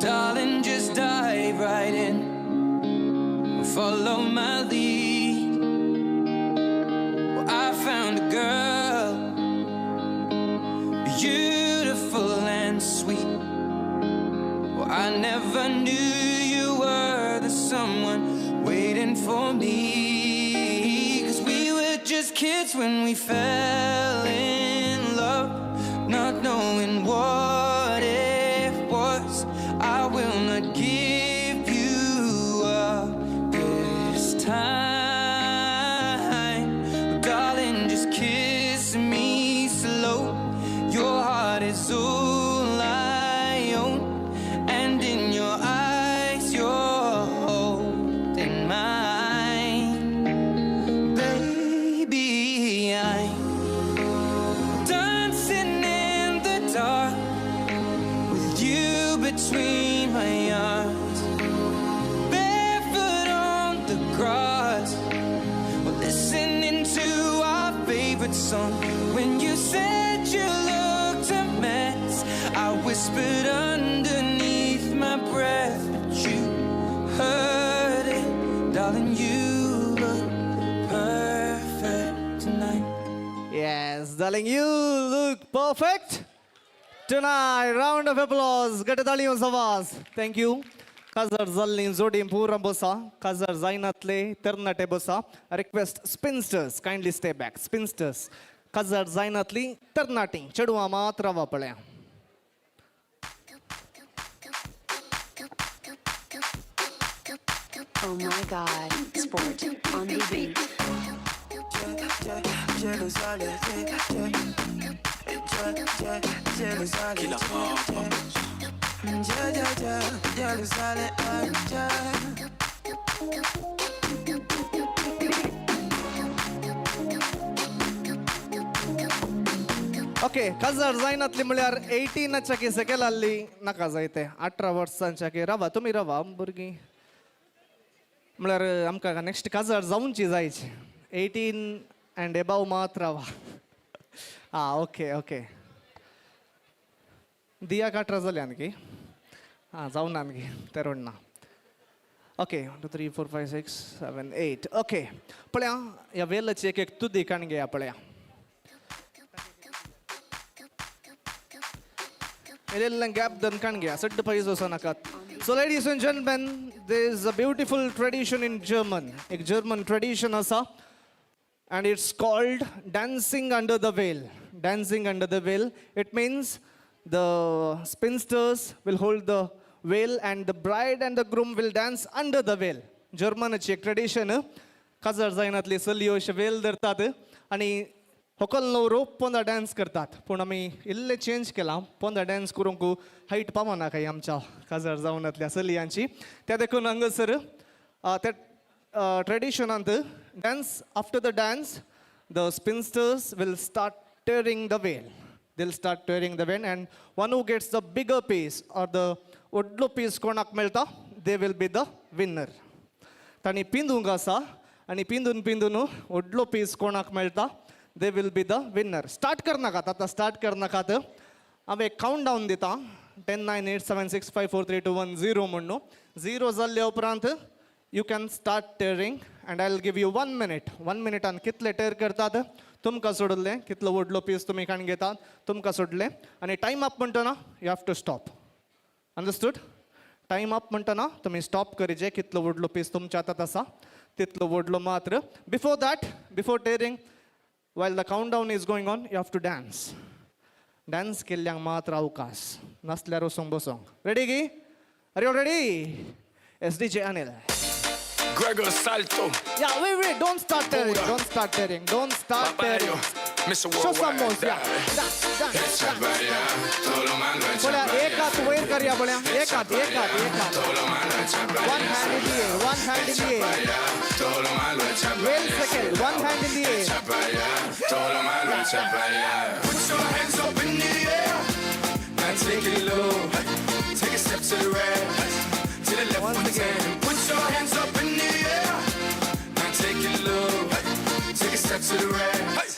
Darling, just dive right in. Follow my lead. Well, I found a girl, beautiful and sweet. Well, I never knew you were the someone waiting for me. 'Cause we were just kids when we fell in love, not knowing what it was. I will not give you up this time. Darling, just kiss me slow. Your heart is all I own, and in your eyes you're holding mine. Baby, I'm dancing in the dark with you between my arms, barefoot on the grass. We're listening to our favorite song. When you said you looked a mess, I whispered underneath my breath, but you heard it. Darling, you look perfect tonight. Yes, darling, you look perfect tonight. Round of applause. Gata ताळी येऊन आवाज. Thank you. Kazar zalli zodi pura bosa. Kazar zainatle ternate bosa. Request spinsters kindly stay back. Spinsters. Kazar zainatli ternating. Chadua matra vapalya. Oh my God, sport on the beat. Okay खासदार जायनातली म्हळ्यार 18 की सकयल आल्ली नाका जायते 18 वर्सांच्या की रावा तुमी रावा भुरगीं म्हळ्यार आमकां नेक्स्ट खासदार जावनची जायची 18 अँड एबाव मात रावा आं ओके ओके दिया 18 जाली आणकी आं जावन आणकी तेरोड ना ओके 1 2 3 4 5 6 7 8 ओके पळया ह्या वेलाची एक एक तुदी काण घेया पळया gap dan kan gaya sad pais osa nakat. So ladies and gentlemen, there is a beautiful tradition in German, ek German tradition asa, and it's called dancing under the veil. Dancing under the veil, it means the spinsters will hold the veil and the bride and the groom will dance under the veil. German ची एक tradition खासदार जायनातली सल्ली अशे वेल धरतात आणि होकल नवरो पोंदा dance करतात पूण आमी इल्ले चेंज केला पोंदा डान्स करूंक हायट पावना काही आमच्या खासदार जावनातल्या चलयांची त्या देखून हांगासर त्या ट्रेडिशनांत dance after the dance the spinsters will start tearing the veil they'll start tearing the veil and one who gets the bigger piece or the odlo piece कोणाक मेळटा they will be the winner. तांणी पिंदूंक आसा आनी पिंदून पिंदून odlo piece कोणाक मेळटा they will be the winner. Start करनाकात आता start करनाकात हांव एक काउंट डावन दिता 10 9 8 7 6 5 4 3 2 1 0 म्हणून 0 जाल्ले उपरांत you can start tearing and I will give you 1 minute 1 मिनिटान कितले टेर करतात तुमकां सोडले कितलो व्हडलो पीस तुमी काण घेतात तुमकां सोडले आनी टायम अप म्हणटना you have to stop understood time up म्हणटना तुमी स्टॉप करीचे कितलो व्हडलो पीस तुमच्या हातात आसा तितलो व्हडलो मात्र before that before tearing while the count down is going on you have to dance dance केल्ल्यांक मात्र अवकाश नासल्यार वचोंक बसोंक रेडी गी are you ready yes DJ Anil Gregor Salto. Yeah, wait, don't start tearing, don't start tearing, don't start tearing. Mr. Show some moves, yeah. बोल्या एक हात वयर करूया बोल्या एक हात one hand in the air, one hand in the air. Wait a second, one hand in the air. Put your hands up in the air. Now take it low. Take a step to the right, to the left one time. Put your hands up in the air. Now take it low. Take a step to the right,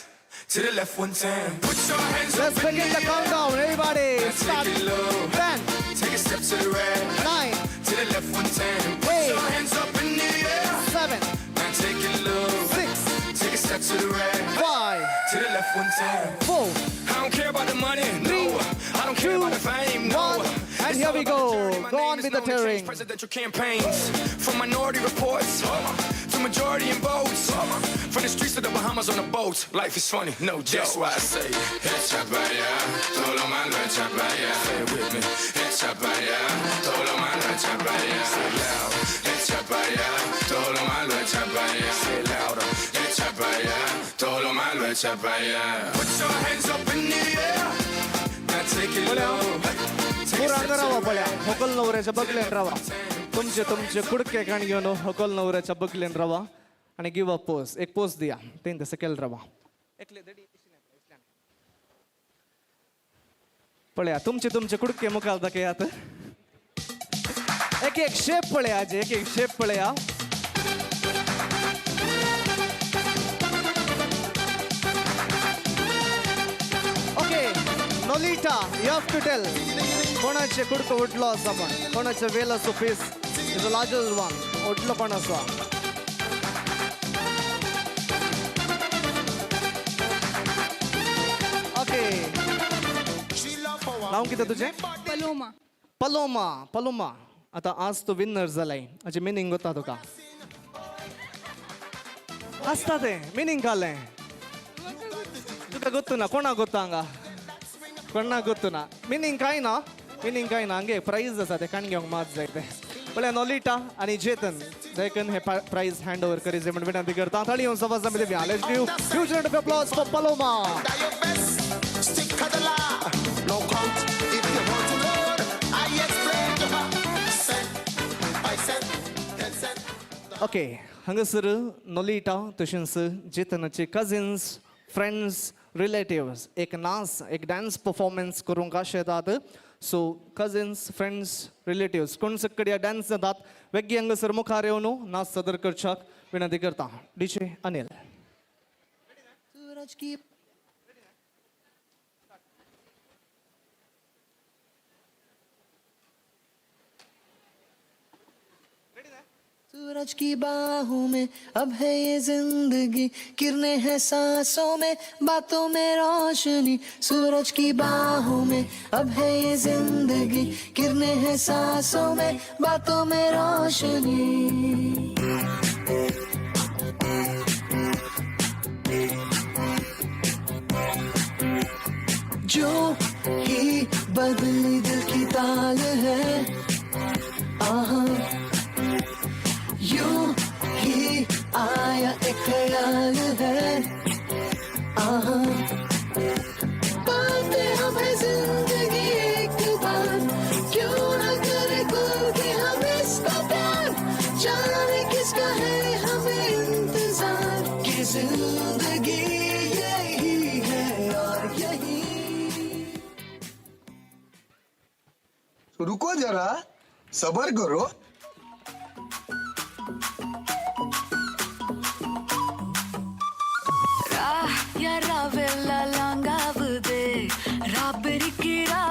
to the left one time. Put your hands up in the air. Let's begin the countdown, everybody. Start. 10. Take a step to the right, 9. to the left one time. Put your hands up in the air. 7. Now take it low. 6. Take a step to the right, 5. to the left one time. 4. I don't care about the money, no. I don't care about the fame, no. 1. And here we go. Go on with the tearing. Presidential campaigns, from minority reports to majority in votes, from the streets to the Bahamas on a boat. Life is funny, no joke. That's why I say, hecha para allá, todo lo malo echa para allá. Say it with me, hecha para allá, todo lo malo echa para allá. Say it loud, hecha para allá, todo lo malo echa para allá. Say it louder, hecha para allá, todo lo malo echa para allá. Put your hands up in the air, now take it low. Purang रावा बोल्या होकल नवऱ्याच्या बगलेन रावा तुमचे कुडके काण घेवन होकल नवऱ्याच्या बगलेन रावा आणि give a pose एक pose दिया तेन तसं केलं रावा पळया तुमचे कुडके मुखार दाखयात एक एक शेप पळया एक एक शेप पळया okay Nolita, you have to tell. कोणाचे कुडको उडलो आसा पण कोणाचे वेल असो piece is the largest one उडलो पण आसा ओके नाव कितें तुजें पलोमा पलोमा पलोमा आता आज तू विनर जालाय हाचे मिनींग गोता तुका आसता तें मिनींग कालें तुका गोत्तू ना कोणाक गोत्ता हांगा कोणाक गोत्तू ना मिनींग कांय ना हंगे प्राइज आसा ते काण घेवंक मात जाय ते म्हळ्यार नोलिटा आनी जेतन देखून हे प्राइज हँड ओवर करीचे म्हण विनंती करता थाळी येवन सवाज मध्ये द्या let's give huge round of applause for Paloma okay हांगासर नोलिटा तशेंच जेतनाचे कजिन्स फ्रेंड्स रिलेटिव्स एक नाच एक डान्स परफॉर्मन्स करूंक आशेतात सो कजिन्स फ्रेंड्स रिलेटिव्स कोण सकडी डान्स जातात वेगळी हांगासर मुखार येवन नाच सादर करच्याक विनंती करता डीजे अनिल सूरज की बाहों में अब है ये जिंदगी किरणें हैं सांसों में बातों में रोशनी सूरज की बाहों में अब है ये जिंदगी किरणें हैं सांसों में बातों में रोशनी जो ही बदली दिल की ताल है आहा यूं ही आया एक ख्याल है आहा पाते हमें जिंदगी एक बार क्यों न करे खुल के हम इसका प्यार जाने किसका है हमें इंतजार कि जिंदगी यही है और यही रुको जरा सबर करो Ra ya ravella langavude rabberikira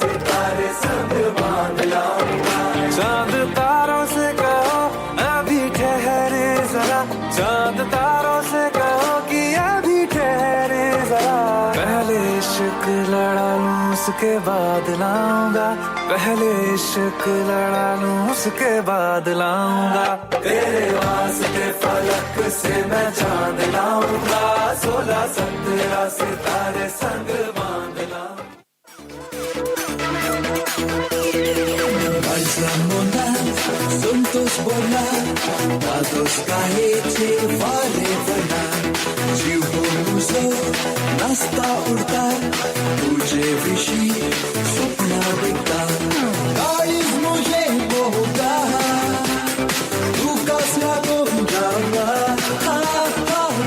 सितारे संग बांध लाऊंगा। चांद तारों से कहो अभी ठहरे जरा, चांद तारों से कहो कि अभी ठहरे जरा। पहले इश्क लड़ा लूं उसके बाद लाऊंगा, पहले इश्क लड़ा लूं उसके बाद लाऊंगा। तेरे वास्ते फलक से मैं चांद लाऊंगा, 16-17 सितारे संग बांध लाऊंगा। Barcelona, Santos बोला, dados काहीचे वारे बना, जीव मुझो नाचता उडता, तुझे विषयी स्वप्न बिकता। काळीज मुझे मोहता, तू कसला गोंजावा,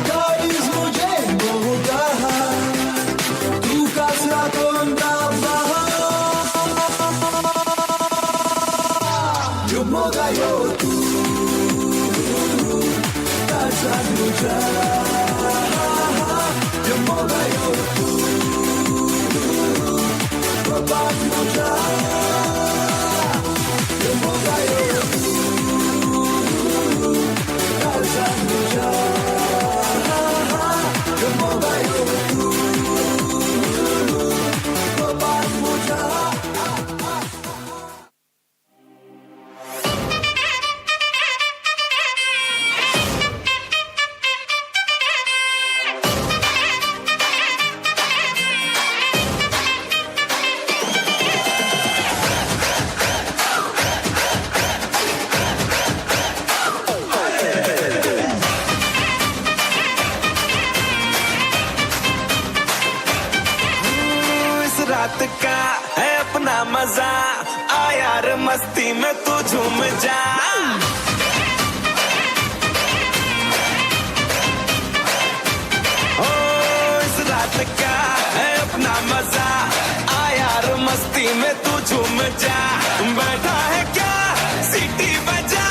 काळीज मुझे मोहता, तू कसला गोंजावा। Yo moga yo tu, casa lucha. Yo moga yo tu, papa lucha. Yo moga yo tu, casa lucha. Yo moga yo tu, papa lucha. रात का है अपना मजा, आ यार मस्ती में तू झूम जा। ओ इस रात का है अपना मजा, आ यार मस्ती में तू झूम जा। बैठा है क्या सीटी बजा,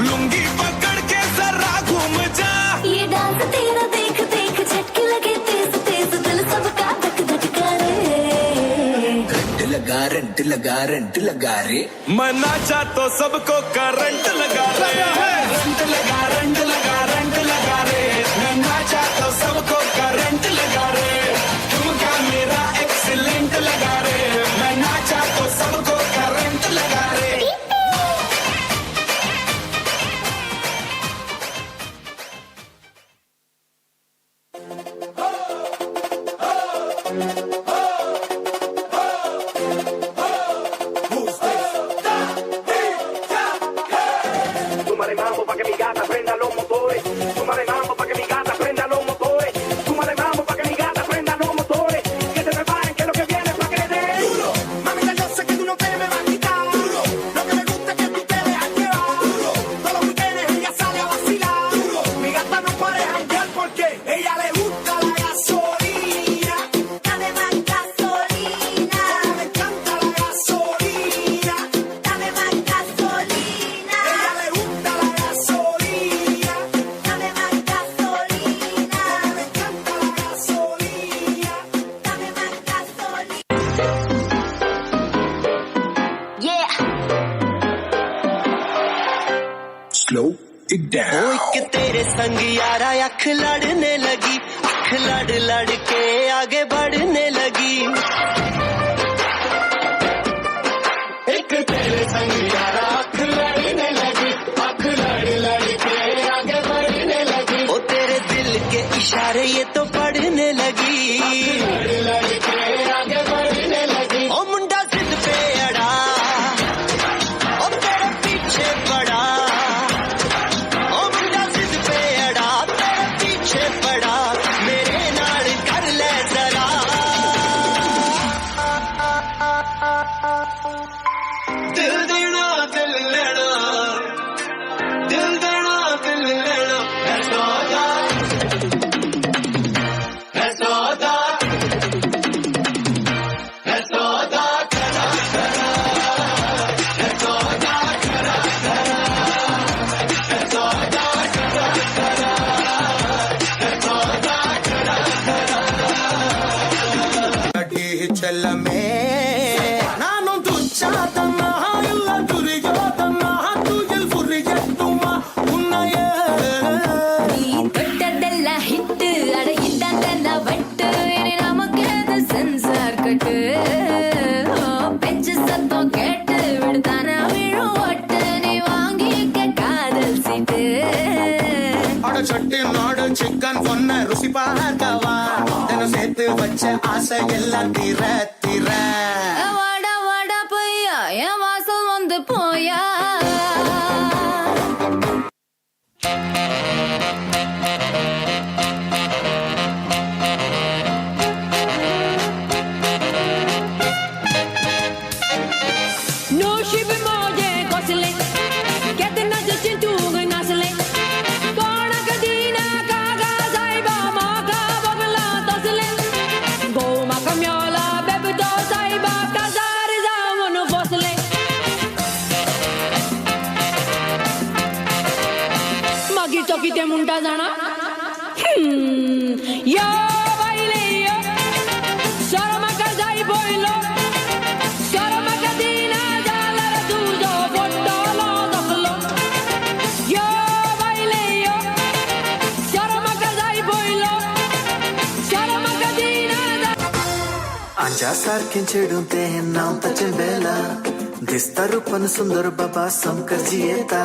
लुंगी पकड़ के जरा घूम जा। ये डांस तेरा देख देख झटके लगे तेज तेज, दिल सबका धक धक करे। रंट लगा रे, मैं नाचा तो सबको करंट लगा रे। रंट लगा रे, मैं नाचा तो सबको करंट लगा रे। तुमका मेरा एक्सीलेंट लगा रे, मैं नाचा तो सबको करंट लगा रे। एक तेरे संग यारा अख लड़ने लगी, अख लड़ लड़ के आगे बढ़ने लगी। एक तेरे संग यारा अख लड़ने लगी, अख लड़ लड़ के आगे बढ़ने लगी। ओ तेरे दिल के इशारे ये तो पढ़ने लगी, लड़ लड़ के आगे बढ़ने लगी। ओ मुंडा जिद पे अड़ा, ओ तेरे पीछे पड़ा। வச்ச ஆசை எல்லாம் தீர தீர வாடா வாடா பையா என் வாசல் வந்து போயா किती मुंडा जाणा या बाईले या शर्मा का जाई बोयलो शर्मा का दीना जाला तुझो फोटोलो दखलो या बाईले या शर्मा का जाई बोयलो शर्मा का दीना अंजा सारखे छेडून ते नाव तचे बेला दिसता रूपन सुंदर बाबा समकरजी येता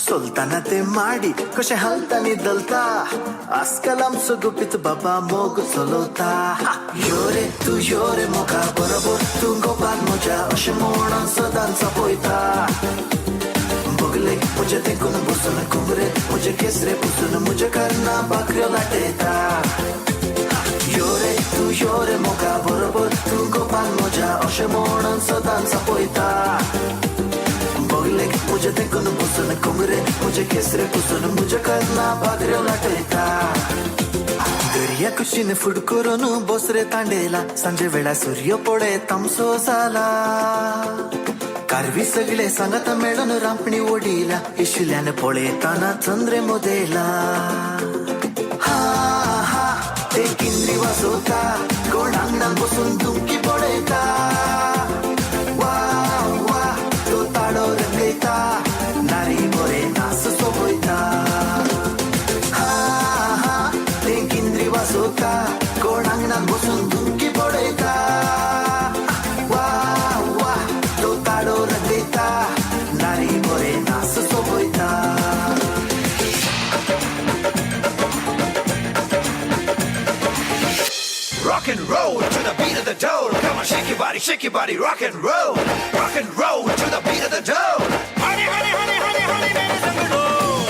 सोलताना ते माडी कशे हालतानी दलता आजकाल आमचं गुपित बाबा मोग चलवता योरे तू योरे मोगा बरोबर तू गोपाल मोजा अशे म्हणून सदांचा पोयता बगले मुझे देखून बसून कुंगरे मुझे केसरे पुसून मुझे करना बाकऱ्यो लाटेता योरे तू योरे मोगा बरोबर तू गोपाल मोजा अशे म्हणून सदांचा पोयता बगले मुझे देखून बसून कुंगरे मुझे केसरे पुसून मुझे करना बाकऱ्यो लाटेता दर्या कुशीने फुड करून बसरे तांडेला सांजे वेळा सूर्य पडे तामसो जाला कारवी सगळे सांगत मेळून रांपणी ओडीला इशिल्याने पळयताना चंद्रे मोदेला हा हा ते किंद्री वाजवता कोण अंगणात बसून धुमकी पडयता वा वा तो ताडो रंगयता नारी बरे नाच सोबयता हा हा ते किंद्री वाजवता कोण अंगणात बसून धुमकी पडयता वा वा तो ताडो रंगयता नारी बरे नाच सोबयता Rock and roll to the beat of the dole. Come on, shake your body, rock and roll to the beat of the dole. Honey, honey, honey, honey, honey, baby, sing it all.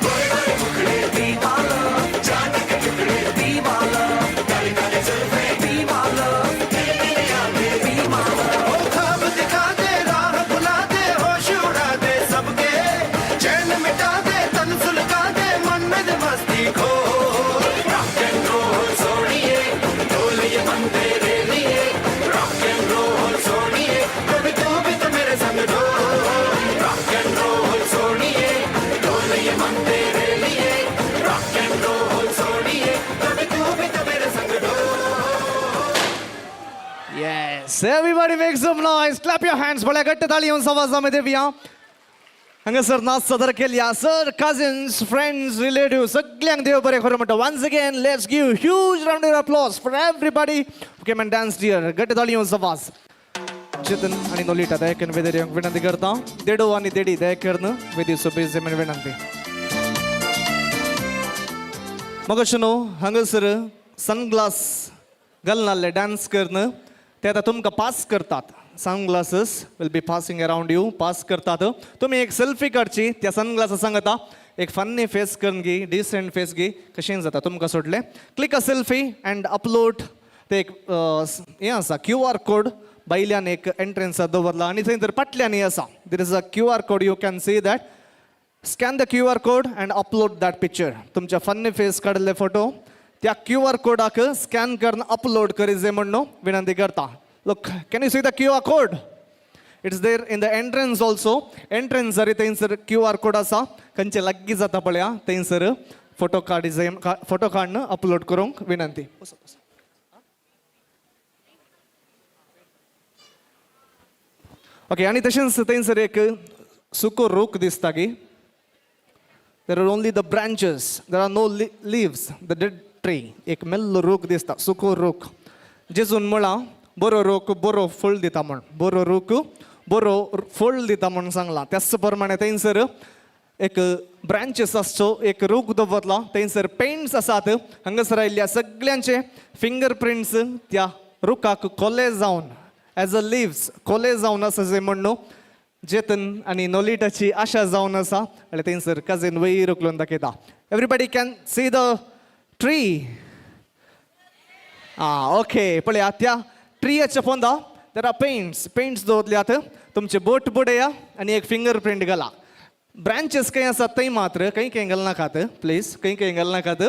Body, body, mukde, be my love. Jaan ke tukde, be my love. Kale kale zulfe, be my love. Dil dil yaade, be my love. Oh, khab dikha de, raah bula de, hosh uda de sabke. Chain mita de, tan sulka de, man mein masti kho. Rock and roll soniye, dole ye man tere liye. Rock and roll soniye, baby tu bhi to mere sang dol. Rock and roll soniye, dole ye man tere liye. Rock and roll soniye, baby tu bhi to mere sang dol. Yes, everybody make some noise. Clap your hands. बळ्या घट्ट ताली येऊन संवादामध्ये देऊया. हांगासर नाच सादर केल्या sir cousins friends relative सगळ्यांक देव बरें करूं म्हणटा once again let's give huge round of applause for everybody who came and dance dear घट्ट ताली येऊन संवाद चेतन आणि नोलिटा दयाकन वेदरियांक विनंती करता देडो आणि देडी दयाकन वेदी सोबीस जमीन विनंती मगशनो हांगासर सनग्लास घालून आले डांस करणं ते आता तुमकां पास करतात sunglasses will be passing around you pass करतात तुम्ही एक सेल्फी काढची त्या सनग्लासेस सांगता एक फन्नी फेस करून घे डिसेंट फेस घे कशें जाता तुमकां सोडले click a selfie and upload ते एक हें आसा QR कोड बायल्यान एक एंट्रन्स दवरला आनी थंय जर फाटल्यान आसा there is a QR code you can see that scan the QR code and upload that picture तुमच्या फन्नी फेस काढले फोटो त्या QR कोडाक स्कॅन करून अपलोड करी जे म्हणून विनंती करता Look, can you see the QR code? It's there in the entrance also. Entrance जरी थंयसर QR code आसा खंयचे लागीं जाता पळया थंयसर फोटो काडून अपलोड करूंक विनंती ओके आनी तशेंच थंयसर एक सुको रूख दिसता की there are only the branches there are no leaves the dead tree एक मेल्लो रूख दिसता सुको रूख जेजून म्हळा बरो रोक बरो फळ दिता म्हण बरो रोक बरो फळ दिता म्हण सांगला त्याच प्रमाणे थंयसर एक ब्रांचेस आसच्यो एक रूख दवरला थंयसर पेंट्स आसात हांगासर आयिल्ल्या सगळ्यांचे फिंगर प्रिंट्स त्या रुखाक कोले जावन एज अ लिव्स कोले जावन आसा जे म्हणून जेतन आनी नोलिटाची आशा जावन आसा आनी थंयसर काजेन वयर उखलून दाखयता. Everybody can see the tree. Okay पळया त्या ट्रीयाच्या पोंदा देर आर पेंट्स दवरल्यात. तुमचे बोट बुडया आनी एक फिंगर प्रिंट घाला. ब्रांचेस खंय आसात थंय मात्र खंय घालनाकात प्लीज, खंय घालनाकात.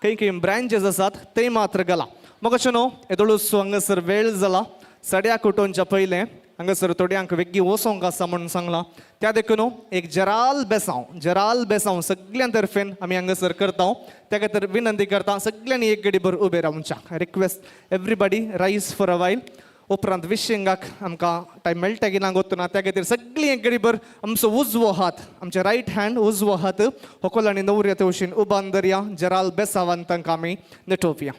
खंय ब्रांचेस आसात थंय मात्र घाला. मग अशें न्हू येदोळूच हांगासर वेळ जाला 8:30 पयलें हांगासर थोड्यांक वेग्गी वचोंक आसा म्हणून सांगलां. त्या देखून एक जराल बेसांव सगळ्यां तर्फेन आमी हांगासर करता. त्या खातीर विनंती करता सगळ्यांनी एक घडीभर उबे रावच्याक. रिक्वेस्ट एवरीबडी रायज फॉर अ वायल. उपरांत विशिंगाक आमकां टायम मेळटा की ना गोतूना. त्या खातीर सगळीं एक घडीभर आमचो उजवो हात आमचे रायट हँड उजवो हात व्हंकल आनी न्हवऱ्या ते भशेन उबान धरया. जराल बेसांवान तांकां आमी निटोवया.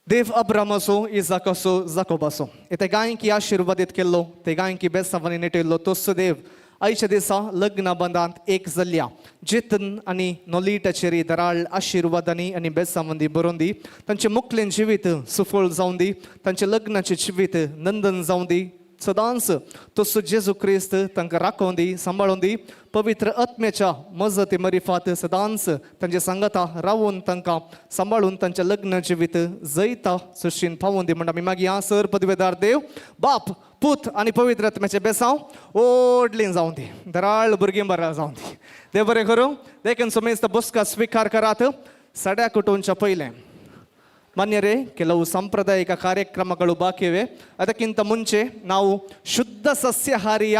देव अब्राम असो इजाक असो जाकोब असो ते गायकी आशिर्वादीत केल्लो ते गायकी बेसांवांनी निटयल्लो तोच देव आयच्या दिसा लग्न बंदांत एक जाल्ल्या जेतन आनी नोलिटाचेर दराळ आशिर्वादांनी आनी बेसांवांनी बरोवन दी. तांचे मुखलें जिवीत सुफळ जावन दी. तांचे लग्नाचें जिवीत नंदन जावन दी. सदांच तसो जेजू क्रिस्त तांकां राखोवन दी सांबाळून दी. पवित्र आत्म्याच्या मजती मरिफात सदांच तांचे सांगाता रावून तांकां सांबाळून तांच्या लग्न जिवीत जैता सुशीन पावोवन दी. म्हणटा आमी मागीर सर पदवेदार देव बाप पूत आनी पवित्र आत्म्याचे बेसांव व्हडलीं जावन दी. दराळ भुरगीं बरां जावन दी. देव बरें करूं. देखून समेस्त बसका स्विकार करात. 8:30 ಪೈಲೆ ಮಾನ್ಯರೇ ಕೆಲವು ಸಾಂಪ್ರದಾಯಿಕ ಕಾರ್ಯಕ್ರಮಗಳು ಬಾಕಿವೆ. ಅದಕ್ಕಿಂತ ಮುಂಚೆ ನಾವು ಶುದ್ಧ ಸಸ್ಯಾಹಾರಿಯ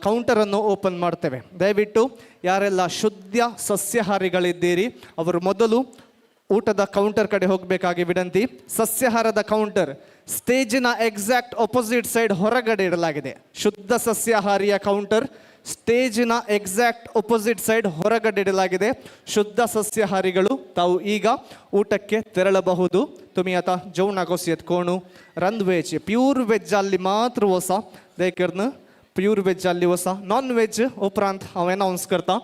ಕೌಂಟರನ್ನು ಓಪನ್ ಮಾಡ್ತೇವೆ. ದಯವಿಟ್ಟು ಯಾರೆಲ್ಲ ಶುದ್ಧ ಸಸ್ಯಾಹಾರಿಗಳಿದ್ದೀರಿ ಅವರು ಮೊದಲು ಊಟದ ಕೌಂಟರ್ ಕಡೆ ಹೋಗಬೇಕಾಗಿ ವಿನಂತಿ. ಸಸ್ಯಾಹಾರದ ಕೌಂಟರ್ ಸ್ಟೇಜಿನ ಎಕ್ಸಾಕ್ಟ್ ಅಪೋಸಿಟ್ ಸೈಡ್ ಹೊರಗಡೆ ಇಡಲಾಗಿದೆ. ಶುದ್ಧ ಸಸ್ಯಾಹಾರಿಯ ಕೌಂಟರ್ ಸ್ಟೇಜಿನ ಎಕ್ಸಾಕ್ಟ್ ಅಪೋಸಿಟ್ ಸೈಡ್ ಹೊರಗಡೆ ಇಡಲಾಗಿದೆ. ಶುದ್ಧ ಸಸ್ಯಾಹಾರಿಗಳು ತಾವು ಈಗ ಊಟಕ್ಕೆ ತೆರಳಬಹುದು. तुम्ही आता जेवणाक येत कोण रन वेज प्यूर वेज जाल्ली मात्र वसा देखील प्यूर वेज जाल्ली वसा. नॉन वेज उपरांत हांव अनाउन्स करता.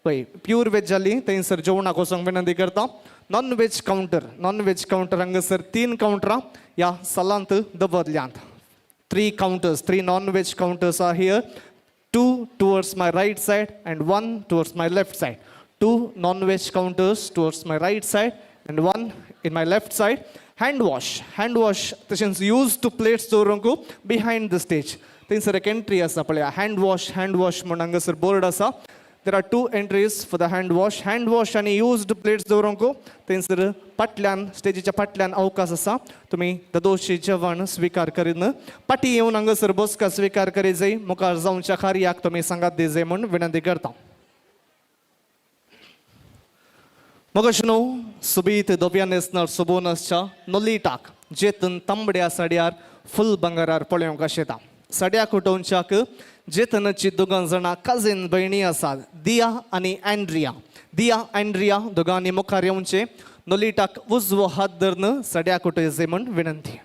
पळय प्यूर वेज जाल्ली थंयसर जेवणाक वचोंक विनंती करता. नॉन वेज काउंटर हांगासर 3 काउंटरां ह्या सालांत दवरल्यांत. 3 counters, 3 non-veg counters are here. 2 towards my right side and 1 towards my left side. 2 non-veg counters towards my right side and 1 in my left side. Hand wash तशेंच use to plates दवरूंक behind the stage. थंयसर एक entry आसा पळय hand wash म्हणून हांगासर board आसा. There are 2 entries for the hand wash आणि used plates दवरूंक थंयसर फाटल्यान स्टेजीच्या फाटल्यान अवकाश आसा. तुमी ददोशी जेवण स्वीकार करीन पाटी येवन हांगासर बसका स्वीकार करी जाय. मुखार जावच्या कार्याक तुमी सांगात दी जाय म्हूण विनंती करता. मगश न्हू सुबीत दोव्या नेसणार सुबोनसच्या नोलिटाक जेतन तांबड्या साडयार फुल बंगारार पळोवंक आशेता. साड्या कुटोवच्याक जेतनाची 2 जाणां काजीन भयणी आसात दिया आनी अँड्रिया दोगांनी मुखार येवचे. नोलिटाक उजवो हात धरून साड्या कुटोवचे म्हूण विनंती.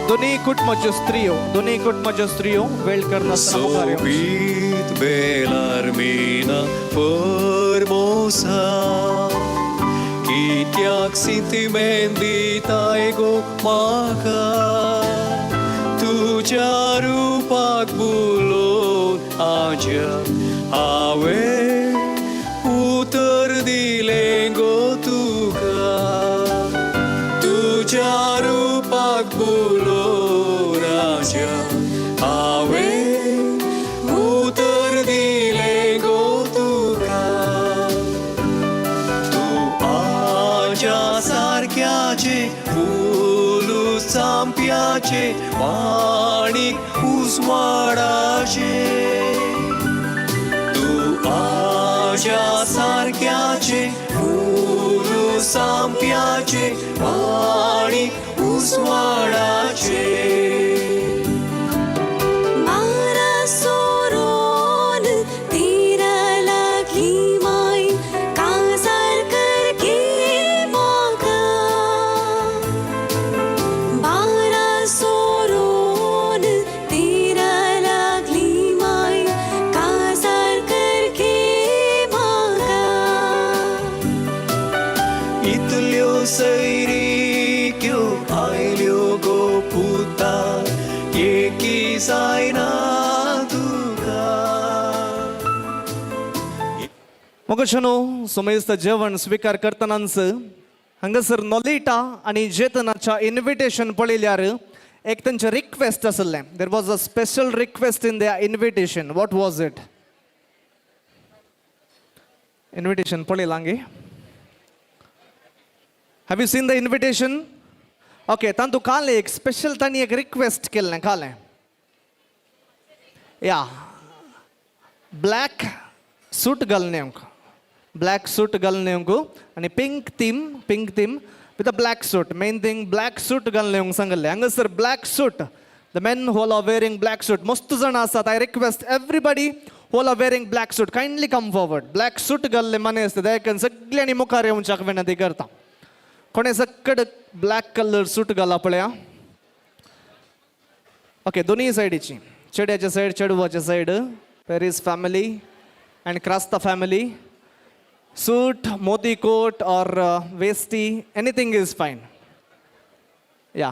दोन्ही कुटुंबाच्या स्त्रियो वेळ करना Sopit belarmina formosa Kitiak sentimentita ego maka Tuja rupak bulon aja Awe utar dilengo tuka Tuja rupak bulon aja Awe utar dilengo tuka Tu aja sarkiace Ulu sampiace Manik usmarace Tu aja sarkiace Ulu sampiace Manik स्वाडाचे मारा सोरोन तेरा लागली माय काजार करके मागा मारा सोरोन तेरा लागली माय काजार करके मागा इतल्यो सैरी क्यों आयल्यो गो पुता एकी जायना तुका मगशनो सोमेस्त जेवण स्वीकार करतानाच हांगासर नोलिटा आणि जेतनाच्या इन्विटेशन पळयल्यार एक तांचे रिक्वेस्ट आसलें. There was a special request in their invitation. What was it? Invitation पळयलां गे? Have you seen the invitation? Okay, तांतू काले एक स्पेशल तांणी एक रिक्वेस्ट केल्लें कालें. या ब्लॅक सूट घालनेंक, ब्लॅक सूट घालनेंक आनी pink theme with a black suit. Main thing black suit घालनेंक सांगलें. हांगासर black suit, the men who are wearing black suit, मस्त जाण आसात. I request everybody who are wearing black suit kindly come forward. Black suit घाल्ले माने आसता देखून सगळ्यांनी मुखार येवच्याक विनंती करता. कोणे सक्कड ब्लॅक कलर सूट घाला पळया. ओके, दोन्ही सायडीची, चेड्याच्या सायड, चेडवाच्या side. Peres family and Crasta family. Suit, मोती कोट और वेस्टी, एनीथिंग इज फाइन. या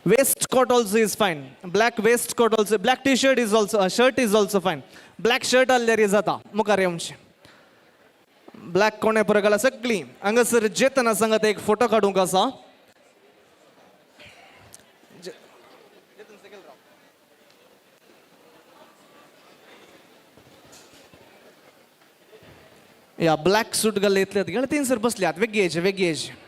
waistcoat also is fine. Black waistcoat also, black T shirt is also, shirt is also fine. Black shirt आल्यार जाता मुखार येवचें. Black कोणे पुरो घाला सगळीं. हांगासर जेतना सांगात एक फोटो काडूंक आसा. या ब्लॅक सूट घाल्ले इतल्यात गेले तीन बसल्यात वेगळेचे वेगळेचे.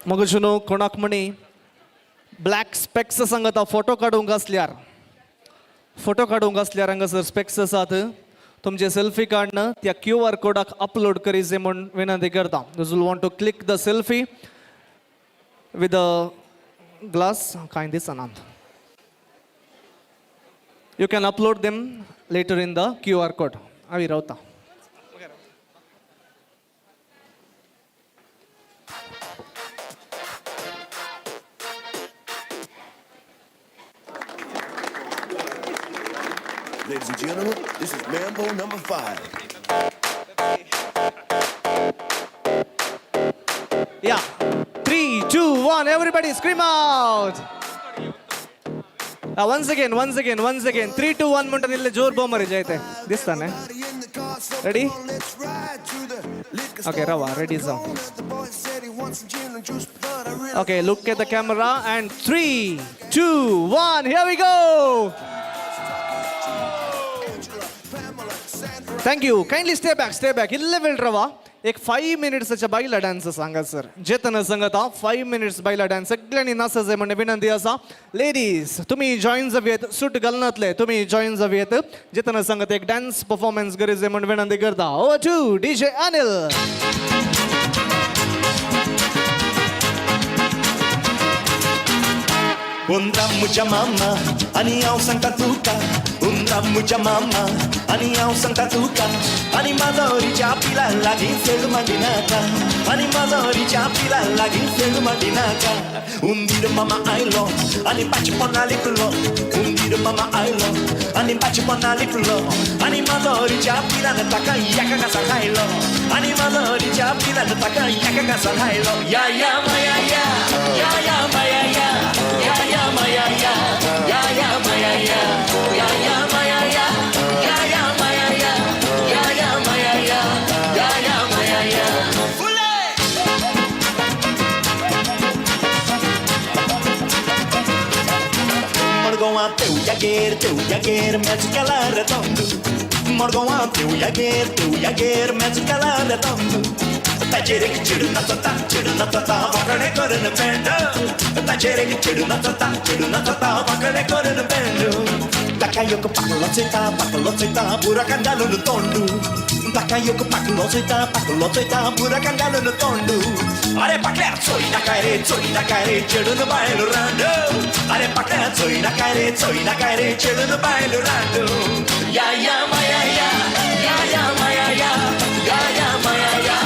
मगशनो कोणाक म्हणी ब्लॅक स्पेक्स सांगता फोटो काडूंक आसल्यार हांगासर स्पेक्स आसात. तुमचे सेल्फी काडन त्या QR कोडाक अपलोड करीचे म्हूण विनंती करता. This will want to click the selfie with a glass. कांय दिसना. You can upload them later in the QR code. हांव रावता. Ladies and gentlemen, this is Mambo number 5. Yeah. 3, 2, 1. Everybody scream out. Once again. 3, 2, 1 म्हणटा निल्ले जोर बोमरे जायते. दिसताने. Ready? Okay, Rava, ready जाऊ. Okay, look at the camera and 3, 2, 1. Here we go. Thank you. Kindly stay back. इल्ले वेळ रवा. एक 5 मिनिट्सच्या बायला dance सांगा सर. जेतन सांगता 5 मिनिट्स बायला डान्स सगळ्यांनी नाचायचे म्हणणे विनंती असा. लेडीज तुम्ही जॉईन जावीत. सूट घालनातले तुम्ही जॉईन जावीत. जेतन सांगता एक डान्स परफॉर्मन्स गरजे म्हणून विनंती करता. ओ टू DJ अनिल. उंदरा मुझ्या मामा आणि हांव सांगता तुका. उंदरा मुझ्या मामा आणि हांव सांगता तुका. आणि माझा हरीच्या पिला लागीं फेड मांडिनाका. आणि माझा हरीच्या पिला लागीं फेड मांडिनाका. उंदीर मामा आयलो आणि पांच पोना लिपलो. उंदीर मामा आयलो आणि पांच पोना लिपलो. आणि माझा हरीच्या पिलान ताका एका घासा खायलो. आणि माझा हरीच्या पिलान ताका एका घासा खायलो. या या माया या या या माया या या या माया या या या माया या या या माया या या या माया या या या माया या या या माया या. teu mezcala redondo. Morgoa teu yaguer, mezcala redondo. Tajere que tiro na tota, vakane korun bendo. Tajere que tiro na tota, vakane korun bendo. Takayo ko pakulotita, pura kandalo no tondo. Takayo ko pakulotita, pura kandalo no tondo. Are pakler soi na kare, chedu no bailo rando. Are pakler soi na kare, chedu no bailo rando. Ya ya maya ya, ya ya maya ya, ya ya maya ya,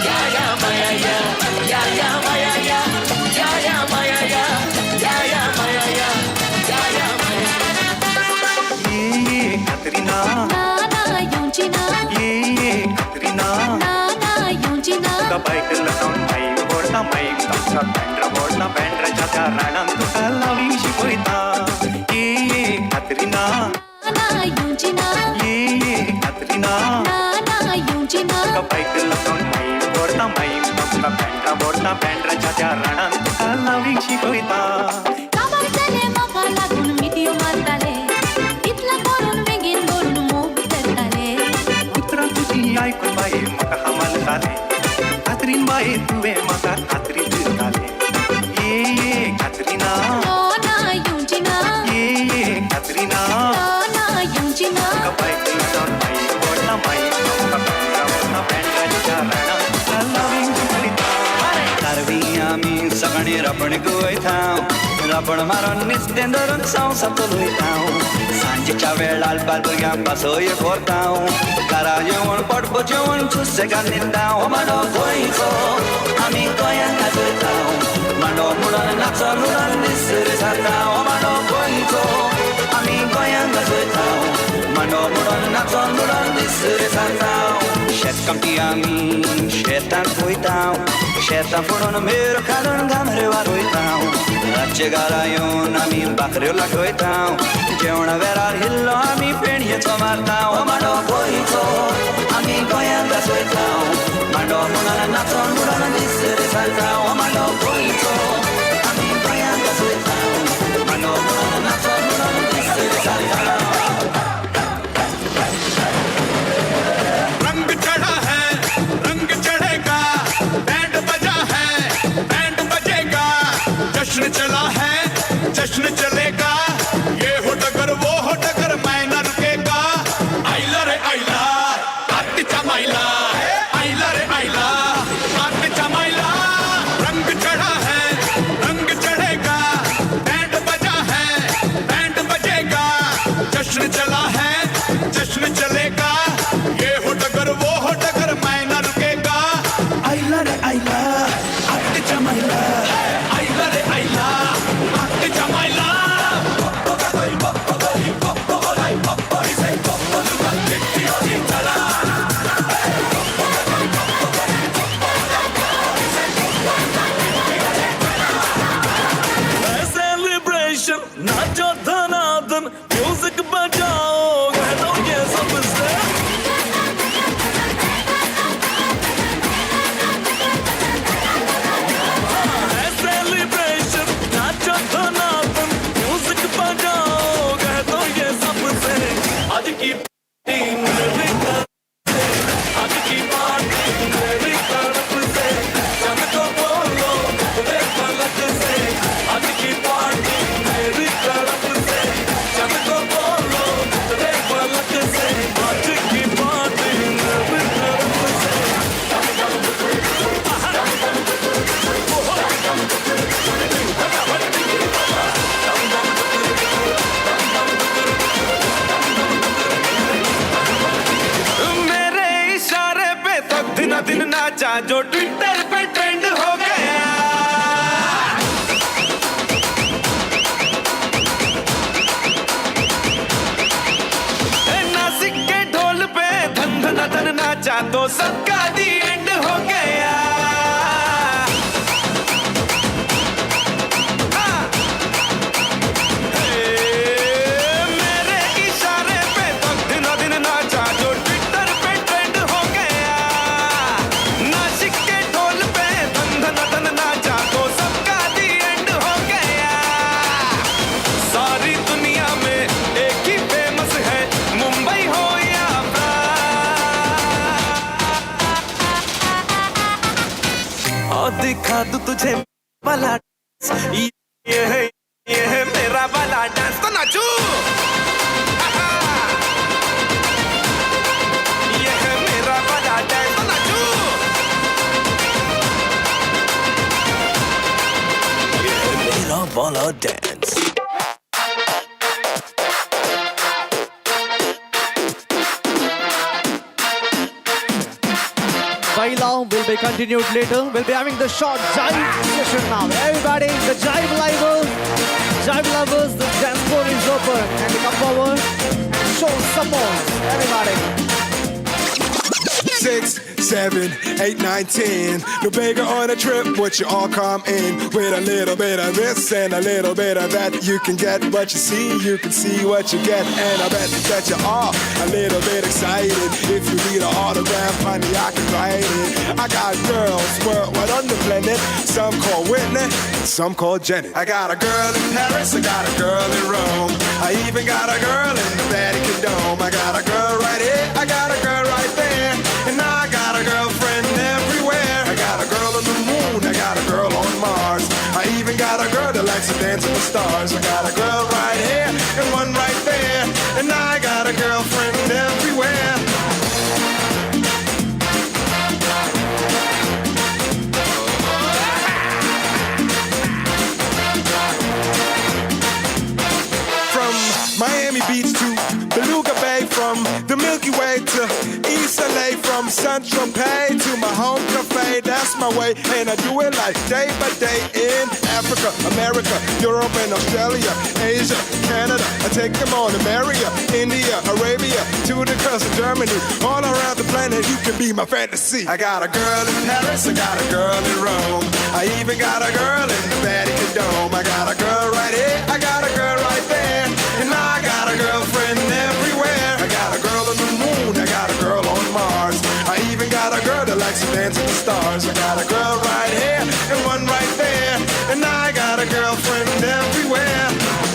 ya ya maya ya, ya ya maya ya, ya ya maya ya, ya ya maya ya, ya ya maya. Ye Katrina, na yunchina, ye Katrina, na yunchina. का bike लटोन माई तमसा पेंड्रा चाचा राणन तुका लावी शिकोयता ये कातरिना Na yunchina, ये कातरिना na yunchina. का bike लटोन माई तमसा पेंड्रा चाचा राणन तुका लावी शिकोयता काबारतले मका लागून मिटियो मारताले. इतला करून बेगीन बोलून मोग करताले. कुत्रा तुझी ऐकून बाई मका हमाल झाले कातरीन बाई तुवे मका कातरी दिलताले ये कातरिना Na yunchina, ये कातरिना na yunchina. का बाइक लटोन माई तमसा पेंड्रा चाचा राणन तुका लावी शिकोयता कारवी आमी सगळी रपणीक वयताव रपण मारून नुस्तें धरून संवसार चलयताव सांजेच्या वेळार बाल भुरग्यांक पासय करताव घरा जेवण पडपो जेवण सुसेगाद न्हिदताव मांडो गोंयचो आमी गोंयांत गाजयताव मांडो म्हणून नाचून उडोवन निसर जाताव मांडो गोंयचो आमी गोंयांत गाजयताव मांडो म्हणून नाचून उडोवन निसर जाताव शेत कामटी आमी शेतांत वयताव शेतां फोडून मेरो काडून गांमरे वारोयताव रातचे घरा येवन आमी बाकऱ्यो लाटयताव जेवणा वेळार हिल्लो आमी पेणयेचो मारताव मांडो गोंयचो आमी गोंयांत गाजयताव मांडो म्हणून नाचून उडोवन निसर जाताव मांडो गोंयचो आमी गोंयांत गाजयताव मांडो म्हणून नाचून उडोवन निसर जाताव रंग चढ़ा है रंग चढ़ेगा बैंड बजा है बैंड बजेगा जश्न चला है जश्न चलेगा ये हो डगर वो हो डगर मैं न रुकेगा आइला रे आइला काट चमाइला आइला रे आइला काट चमाइला रंग चढ़ा है रंग चढ़ेगा बैंड बजा है बैंड बजेगा जश्न चला है जश्न चलेगा ये हो डगर वो हो डगर मैं न रुकेगा आइला रे आइला आट चमाइला आइला रे आइला आट चमाइला सेलिब्रेशन नाचो धनादन म्यूजिक बजाओ गानो ये सबसे सेलिब्रेशन नाचो धनादन म्यूजिक बजाओ गानो ये सबसे आज की पार्टी मेरी तरफ से आज की पार्टी मेरी तरफ से सबको बोलो रे पलक से आज की पार्टी मेरी तरफ से सबको बोलो रे पलक से आज की पार्टी मेरी तरफ से मेरे इशारे पे तो दिन दिन नाचा जो ट्विटर पे ट्रेंड हो गया नासिक के ढोल पे धन धन धन नाचा तो सबका दी एंड हो गया मेरे इशारे पे तो दिन दिन नाचा जो ट्विटर पे ट्रेंड हो गया नासिक के ढोल पे धन धन धन नाचा तो सबका दी एंड हो गया सारी दुनिया में दिखा दूं तुझे वाला ये है मेरा वाला डांस तो नाचू ये है मेरा वाला डांस तो नाचू ये है मेरा वाला dance Bailao will be continued later. We'll be having the short jive session now. Everybody, the jive lovers, the dance floor is open. Can you come forward and show some more? Everybody. 6, 7, 8, 9, 10. No bigger on a trip, would you all come in with a little bit of this and a little bit of that? You can get what you see, you can see what you get, and I bet that you are a little bit excited. If you need an autograph, honey, I can write it. I got girls worldwide on the planet. Some call Whitney, some call Jenny. I got a girl in Paris, I got a girl in Rome. I even got a girl in the Vatican Dome. I got a girl right here, I got a girl right there. And I got a girlfriend everywhere. I got a girl on the moon, I got a girl on Mars. I even got a girl that likes to dance with the stars. I got a girl right here and one right there. And I got a girlfriend everywhere. From Miami Beach to Beluga Bay, from the Milky Way to East LA, from Saint-Tropez to my home cafe. That's my way, and I do it like day by day in Africa, America, Europe and Australia, Asia, Canada. I take them all to America, India, Arabia, to the coast of Germany. All around the planet, you can be my fantasy. I got a girl in Paris, I got a girl in Rome. I even got a girl in the Vatican Dome. I got a girl right here, I got a girl right there. And I got a girlfriend everywhere. I got a girl on the moon, I got a girl on Mars. I even got a girl that likes to dance with the stars. I got a girl right here and one right there. And I got a girlfriend everywhere.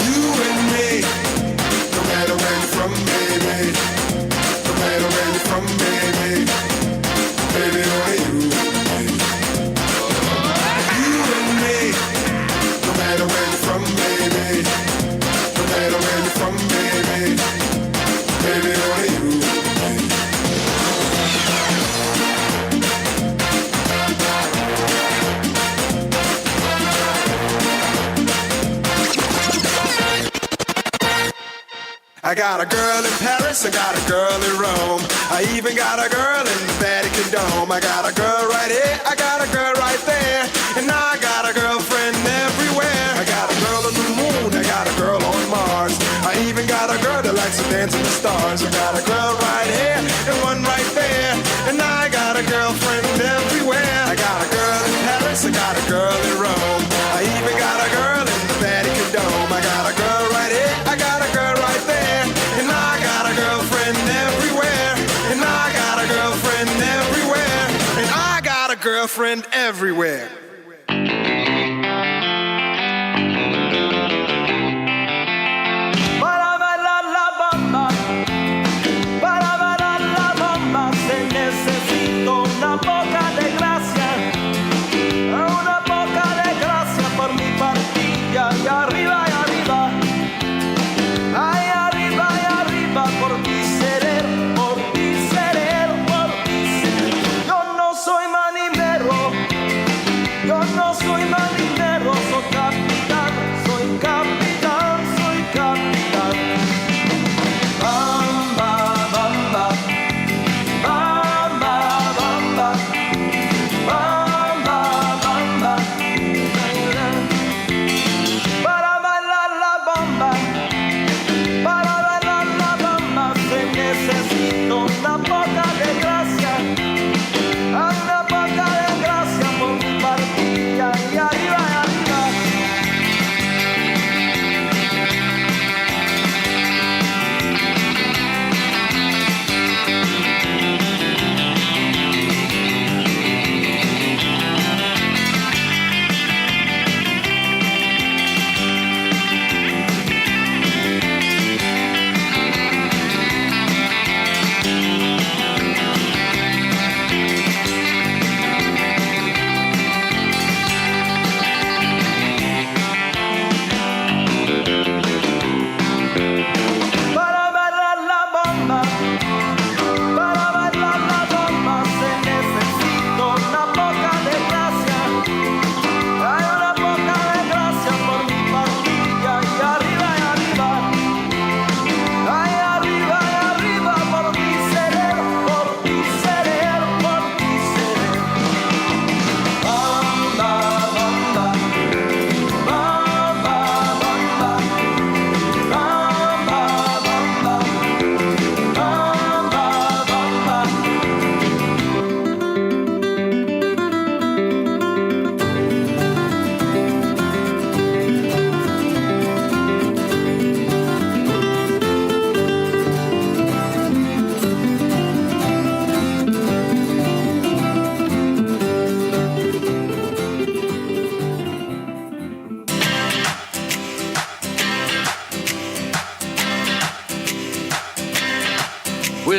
You and me, no matter where you're from, baby. No matter where you're from, baby. Baby, only you. You and me, no matter where you're from, baby. No matter where you're from, baby. Baby, only you. I got a girl in Paris, I got a girl in Rome. I even got a girl in the Vatican Dome. I got a girl right here, I got a girl right there. And I got a girlfriend everywhere. I got a girl on the moon, I got a girl on Mars. I even got a girl that likes to dance with the stars. I got a girl right here and one right there. And I got a girlfriend everywhere. I got a girl in Paris, I got a girl in Rome. I even got a girl in the Vatican Dome. I got a girl right here, I got a girl right there. And I got a girlfriend everywhere. And I got a girlfriend everywhere. And I got a girlfriend everywhere. Para bailar la bamba, se necesita una poca de gracia por mi partida. Y arriba, por ti seré, por ti seré, por ti seré. Yo no soy manimero,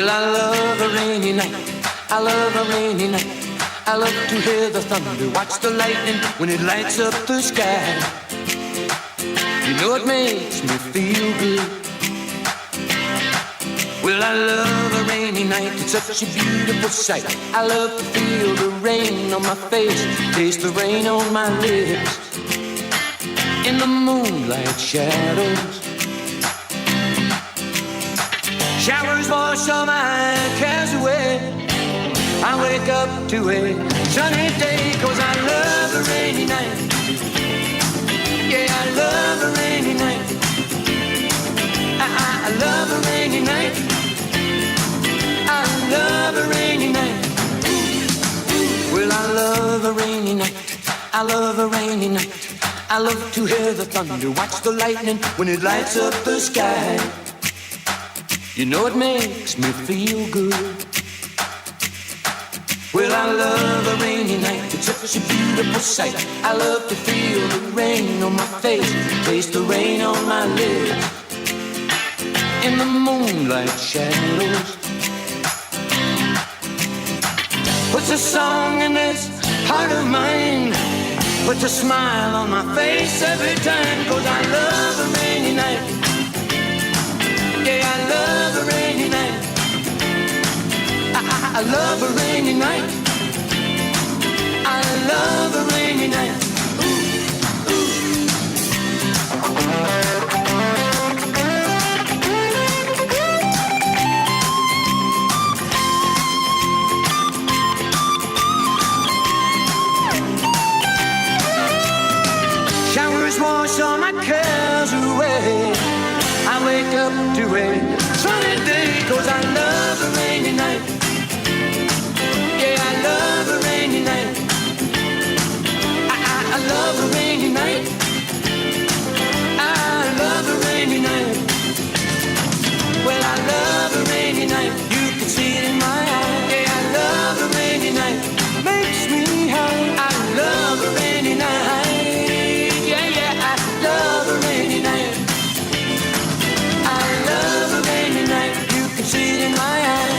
Well, I love a rainy night. I love a rainy night. I love to hear the thunder, watch the lightning when it lights up the sky. You know it makes me feel good. Well, I love a rainy night, it's such a beautiful sight. I love to feel the rain on my face, taste the rain on my lips. In the moonlight shadows, showers wash all my cares away. I wake up to a sunny day, 'cause I love a rainy night. Yeah, I love a rainy night. I love a rainy night. I love a rainy night. Well, I love a rainy night. I love a rainy night. I love to hear the thunder, watch the lightning when it lights up the sky. You know it makes me feel good. Well, I love a rainy night, it's such a beautiful sight. I love to feel the rain on my face, taste the rain on my lips. In the moonlight shadows, puts a song in this heart of mine, puts a smile on my face every time, 'cause I love a rainy night. Yeah, I love a rainy night. I love a rainy night. I love a rainy night. Showers wash all my cares away. I wake up to a sunny day, 'cause I love a rainy night. Yeah, I love a rainy night. I love a rainy night. I love a rainy night. Well, I love a rainy night. You can see it in my eyes. Yeah, I love a rainy night. Makes me high. I love a rainy night. Yeah, yeah, I love a rainy night. I love a rainy night. You can see it in my eyes.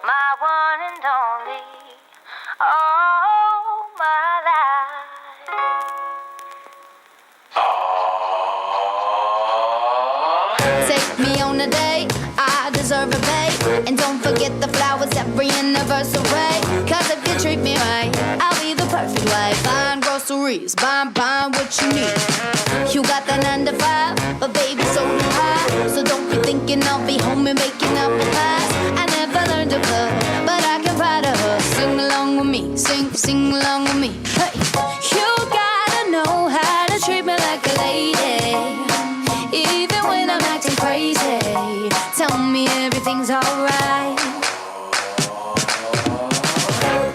my one and only, all my life. Take me on a date, I deserve a bait. And don't forget the flowers every anniversary. Cause if you treat me right, I'll be the perfect wife. Buying groceries, buying what you need. You got that 9 to 5, but baby, so do I. So don't be thinking I'll be home and making up the past. I never learned to cook, but I can ride a horse. Sing along with me, sing along with me. Hey, you gotta know how to treat me like a lady, even when I'm acting crazy. Tell me everything's alright.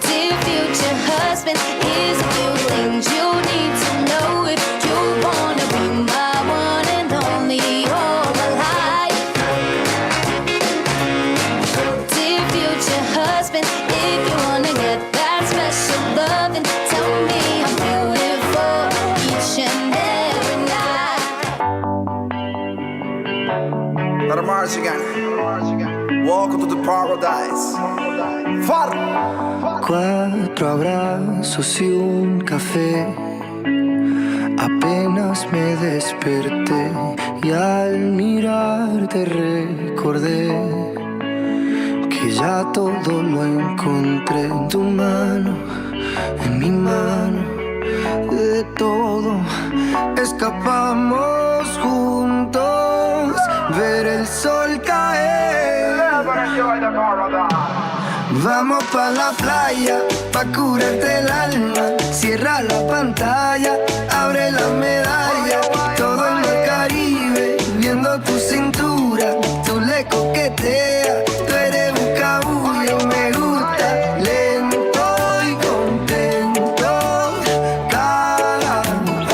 Dear future husband, here's a few things you need to know if you wanna be my one and only all my life. Dear future husband, if you wanna get that special loving, tell me I'm beautiful each and every night. Let 'em march again. Welcome to the paradise. Far. 4 abrazos y un café. Apenas me desperté y al mirarte recordé que ya todo lo encontré en tu mano, en mi mano. De todo escapamos juntos, ver el sol caer. Vamos pa' la playa, pa' curarte el alma. Cierra la pantalla, abre la medalla. Todo en el Caribe, viendo tu cintura. Tú le coqueteas, tú eres un cabullo. Me gusta lento y contento, cara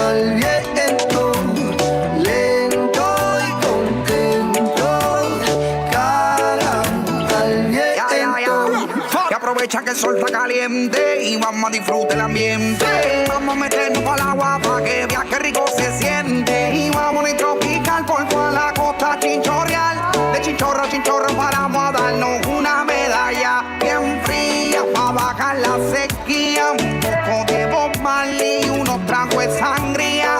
al viento. Lento y contento, cara al viento. Que aprovecha que el sol está caliente y vamos a disfrutar el ambiente. Vamos a meternos al agua pa' que veas que rico se siente. Y vamos a tropical por toda la costa chinchorreal. De chinchorro a chinchorro paramos a darnos una medalla bien fría pa' bajar la sequía. Un poco de Bob Marley y unos tragos de sangría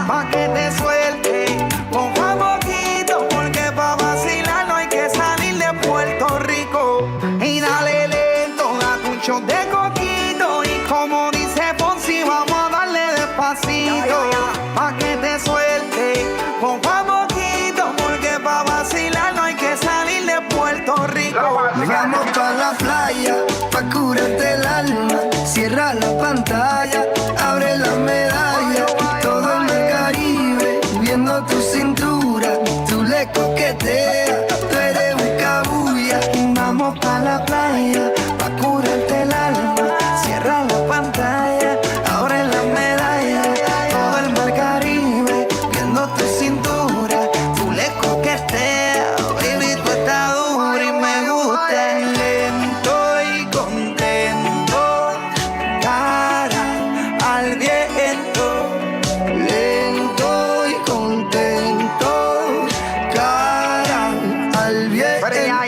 pa' que te suelte poco a poquito, porque pa' vacilar no hay que salir de Puerto Rico. Y dale lento, date un shot de coquito. Y como dice Fonsi, vamos a darle despacito pa' que te suelte poco a poquito, porque pa' vacilar no hay que salir de Puerto Rico. Vamos pa' la playa, pa' curarte el alma. Cierra la pantalla, abre la medalla. Todo en el Caribe, viendo tu cintura. Tú le coqueteas, tú eres un cabulla. Vamos pa' la playa, pa' curarte el alma. Cierra la pantalla, abre la medalla. Todo el mar Caribe, viendo tu cintura. Tú le coqueteas, baby, tú estás dura y me gusta. Lento y contento, cara al viento. Lento y contento, cara al viento. Pero ya,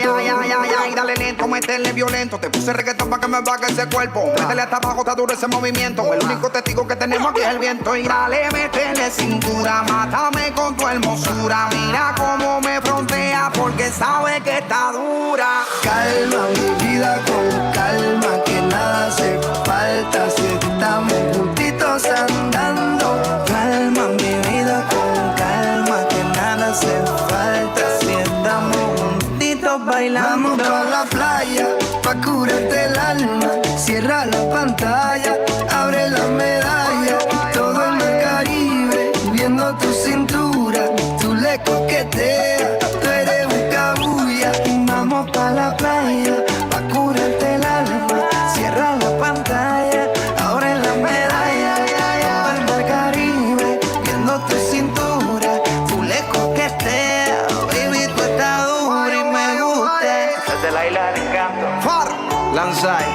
dale lento, métele violento. Te puse reggaetón pa' que me baje ese cuerpo. Métele hasta abajo, está duro ese movimiento. El único testigo que tenemos aquí es el viento. Y dale, métele cintura, mátame con tu hermosura. Mira cómo me frontea, porque sabe que está dura. Calma mi vida con calma, que nada hace falta si estamos juntitos andando. Calma mi vida con calma, que nada hace falta si estamos juntitos bailando. Vamos pa' la playa, pa' curarte el alma. Cierra la pantalla, abre la medalla. Todo en el Caribe, viendo tu cintura. Tú le coqueteas, tú eres un cabulla. Vamos pa' la playa, pa' curarte el alma. Cierra la pantalla, abre la medalla. Todo el mar Caribe, viendo tu cintura. Tú le coqueteas, baby, tú estás dura y me gusta. Desde la isla del encanto. Far. Lanzai,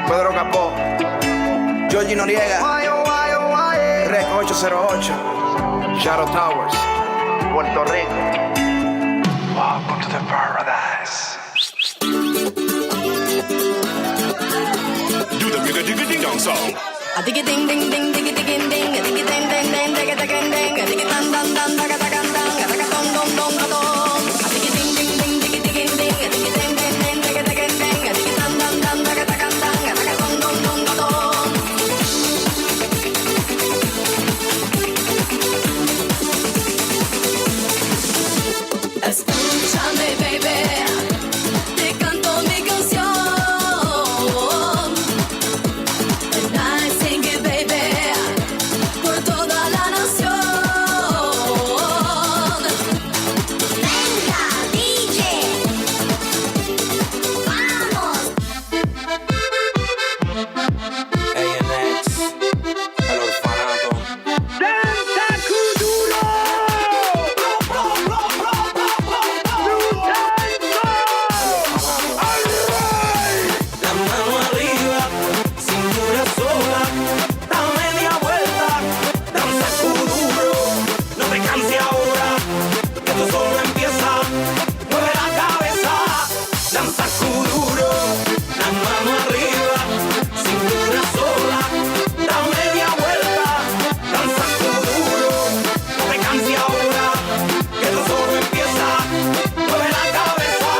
Pedro Capó, Georgie Noriega, Rec 808, Shadow Towers, Puerto Rico. Welcome to the paradise. digga digga ding dong song. A diggy ding ding ding diggy digging ding, a diggy ding ding ding diggy digging ding, a diggy dang dang dang daga daga dang, a daga dong dong dong dong. A diggy ding ding ding diggy digging ding, a diggy ding ding ding diggy digging ding, a diggy dang dang dang daga daga dang, a daga dong dong dong dong. Escúchame, baby, te canto mi canción. And I sing it, baby, por toda la nación. Venga, DJ, vamos. ANX, el orfanato. ¡Danza Kuduro! La mano arriba, cintura sola, da media vuelta, danza kuduro, no te canses ahora, que esto solo empieza, mueve la cabeza, danza kuduro, la mano arriba, cintura sola, da media vuelta, danza kuduro, no te canses ahora, que esto solo empieza, mueve la cabeza,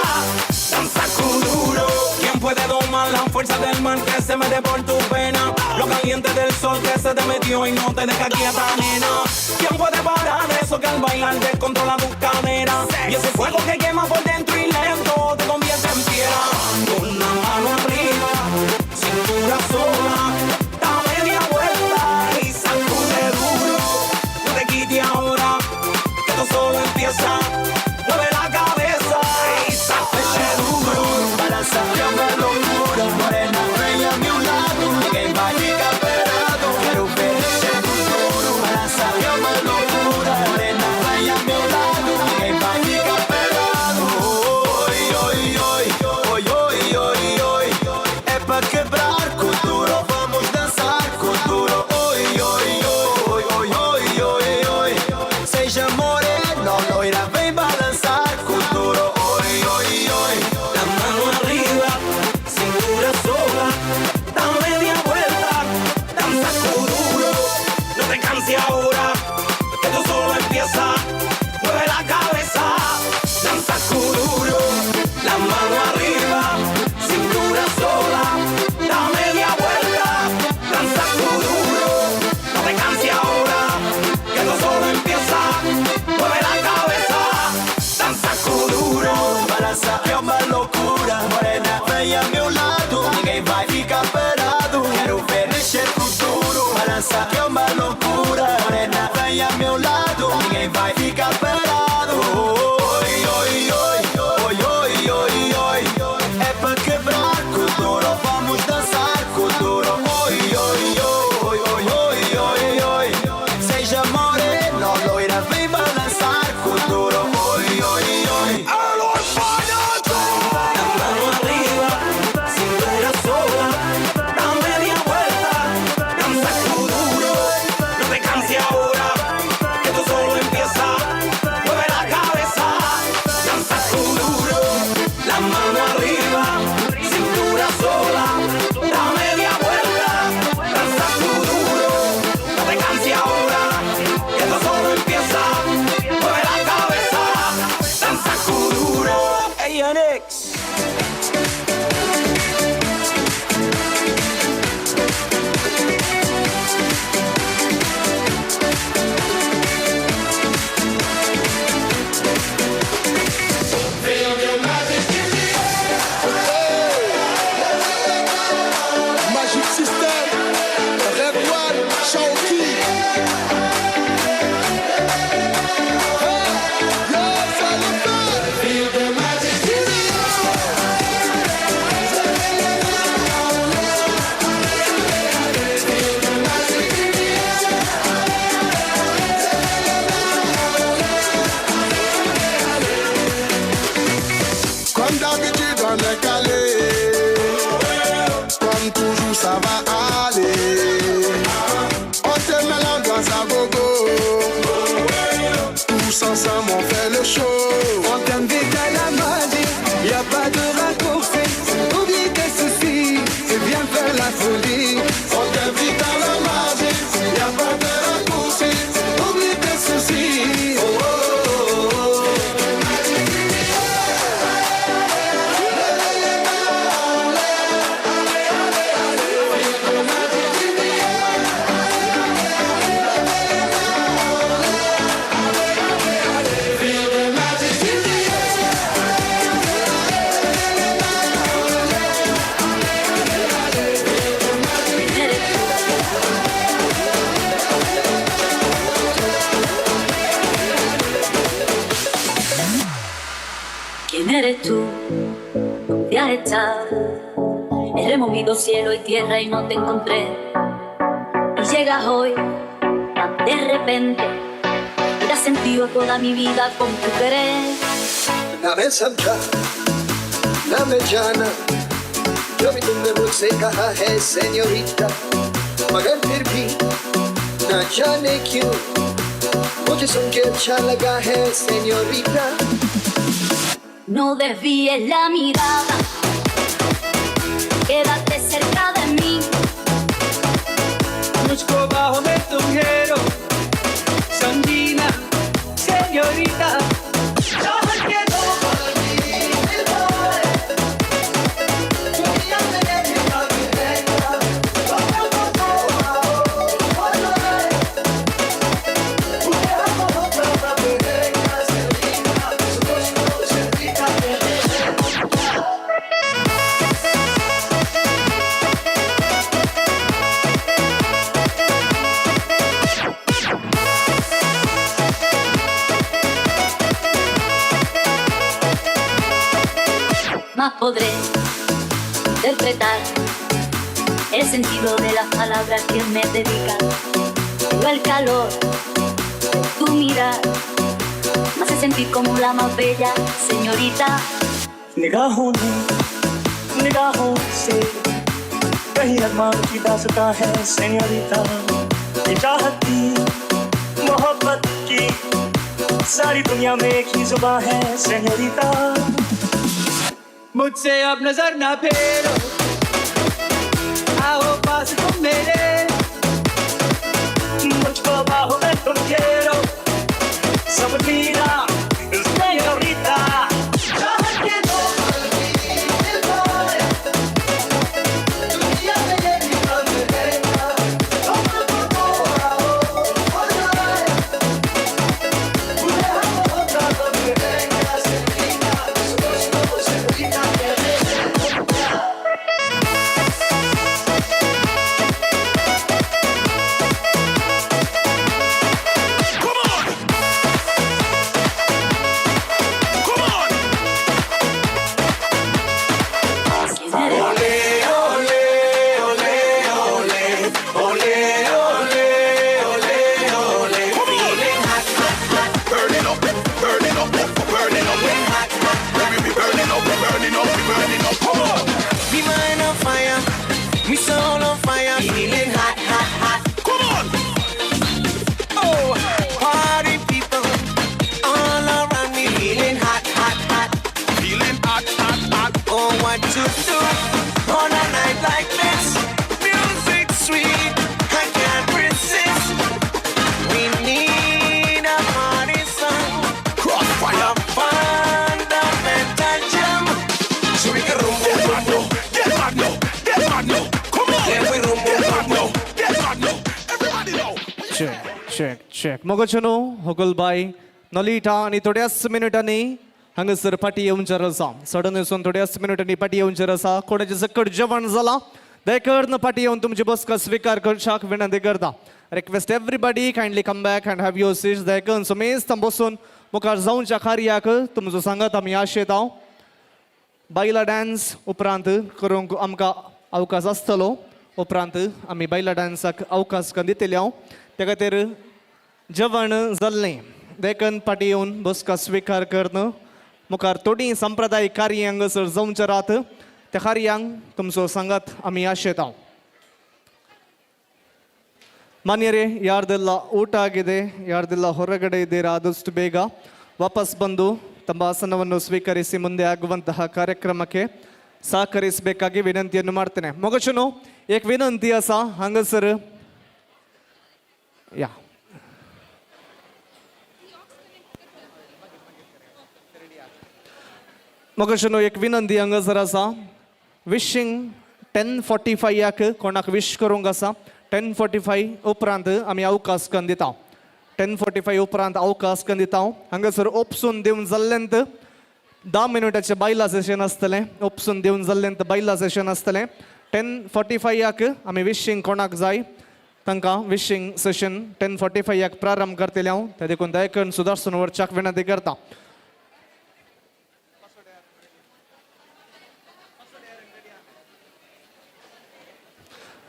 danza kuduro. ¿Quién puede domar la fuerza del mar que se mete por tu pena? Lo caliente del sol que se te metió y no te deja quieta, nena. ¿Quién puede parar eso que al bailar descontrola tus caderas? Y ese fuego que quema por dentro y lento te convierte en piedra. Con una mano arriba, cintura sola, da media vuelta y sacude duro. No te quites ahora, que esto solo empieza. Mueve la cabeza y sacude duro. Balanza, llama locura, morena, ven a mi lado. Ninguém vai ficar parado, quero ver esse futuro. Balança, llama locura, morena, ven a mi lado. Ninguém vai ficar parado. Oi, oi, oi, oi, oi, oi, oi. É pra quebrar com duro, vamos dançar com duro. Oi, oi, oi, oi, oi, oi, oi. Seja morena, loira, vem balançar com duro. Oi, oi, oi. La mano arriba, cintura sola, da media vuelta, danza kuduro. No te canses ahora, que esto solo empieza. Mueve la cabeza, danza kuduro. La mano arriba, cintura sola, da media vuelta, danza kuduro. No te canses ahora, que esto solo empieza. Mueve la cabeza, danza kuduro. Balança é uma loucura, morena, vem a meu lado. Ninguém vai ficar parado, quero ver mexer com duro. Balança é uma loucura, morena, vem a meu lado. Ninguém vai ficar parado. Oi, oi, oi, oi, oi, oi, oi. É pra quebrar com duro, vamos dançar com duro. Oi, oi, oi, oi, oi, oi, oi. Seja morena, loira, vem balançar com duro. Oi, oi, oi. La mano arriba, cintura sola, da media vuelta, danza kuduro. No te canses ahora, que esto solo empieza. Mueve la cabeza, danza kuduro. La mano arriba, cintura sola, da media vuelta, danza kuduro. No te canses ahora, que esto solo empieza. Mueve la cabeza, danza kuduro. ANX. Magic System, Red One, Shawty. Feel the magic Comme d'habitude, on est calé. Comme toujours, ça va aller. On te met l'ambiance à gogo. Tous ensemble, on fait le show. On t'invite à la magie, y a pas de raccourci. Oublie tes soucis, et viens faire bella folie. Voglio evitare la magia, e a pagare così, non mi penso sì. Oh, oh, oh. ¿Quién eres tú? ¿Dónde has estado? He removido cielo y tierra y no te encontré. Y llegas hoy, tan de repente, y has sentido toda mi vida con tu querer. Name samjha, name jana, jo bhi tumne mujhse kaha hai señorita, magar phir bhi na jaane kyun mujhe sunke acha laga hai señorita. No desvíes la mirada, quédate cerca de mí. मुझको बाहों में तुम घेरो, समझीना señorita. चाहत के दो पल भी निभाए, दुनिया में मेरी बात रहेगा, बातों को आओ बनाए, मुझे हम होता रहेगा señorita, मुझको señorita कहते हैं. Más podré interpretar el sentido de las palabras que me dedican. Pero el calor de tu mirar me hace sentir como la más bella señorita. निगाहों ने निगाहों से कहीं अरमान की दास्तां है सेñorita. ये चाहत की मोहब्बत की सारी दुनिया में एक ही जुबान है señorita. मुझसे अब नजर ना फेरो, आओ पास तुम मेरे, मुझको बाहों में तुम घेरो, समझीना señorita. चाहत के दो पल भी निभाए, दुनिया में ये भी कम रहेगा, बातों को आओ बनाए, मुझे हम होता कब रहेगा señorita, मुझको señorita कहते हैं. Me mind on fire, me soul on fire, feeling hot, hot, hot. Come on! Oh, party people all around me, feeling hot, hot, hot. Feeling hot, hot, hot. Oh, what to do on a night like this? Music sweet, I can't resist. We need a party song. Crossfire, fundamental jam. So we can rumble, rumble. Get mad now, get mad now. Come on, yeah, we rumble, get mad now, get mad now. Everybody know. check मोगचनो होगल बाय नोलिटा आणि थोड्याच मिनिटांनी हांगासर पाटी येवंचेर आसा. Sudden येवन थोड्याच मिनिटांनी पाटी येवंचेर आसा. कोणाचे सकट जेवण जाला दयकरन पाटी येवन तुमची बसका स्वीकार करशाक विनंती करता. Request everybody kindly come back and have your seats दयकन सो मेस्त बसून मुखार जावंच्या कार्याक तुमचो सांगात आमी आशेत हांव. बायला डान्स उपरांत करूंक आमकां अवकाश आसतलो. उपरांत आमी बायला डान्साक अवकाश दितले हांव. त्या खातीर जेवण जाल्लें देखून पाटी येवन बसका स्वीकार करन मुखार थोडी सांप्रदायिक कार्य हांगासर जावंचे रात. त्या कार्यांक तुमचो सांगात आमी आशेत हांव. ಮಾನ್ಯರೇ ಯಾರ್ದೆಲ್ಲ ಊಟ ಆಗಿದೆ, ಯಾರ್ದೆಲ್ಲ ಹೊರಗಡೆ ಇದ್ದೀರಾ ಆದಷ್ಟು ಬೇಗ ವಾಪಸ್ ಬಂದು ತಮ್ಮ ಆಸನವನ್ನು ಸ್ವೀಕರಿಸಿ ಮುಂದೆ ಆಗುವಂತಹ ಕಾರ್ಯಕ್ರಮಕ್ಕೆ ಸಹಕರಿಸಬೇಕಾಗಿ ವಿನಂತಿಯನ್ನು ಮಾಡ್ತೇನೆ. ಮಗಚನು ಏಕ್ ವಿನಂತಿ ಅಸ ಹಂಗಸರ್ ಯಾ मगशनो एक विनंती हांगासर आसा विशिंग 10:45 याक कोणाक विश करूंक आसा 10:45 उपरांत आमी अवकाश करून दिता 10:45 उपरांत अवकाश करून दिता हांगासर ओपसून दिवन जाल्ल्यांत 10 मिनटाचें बायला सेशन आसतलें ओपसून दिवन जाल्ल्यांत बायला सेशन आसतलें 10:45 याक आमी विशिंग कोणाक जाय तांकां विशिंग सेशन 10:45 याक प्रारंभ करतले हांव ते देखून दयकन सुदर्शन वरच्याक विनंती करता.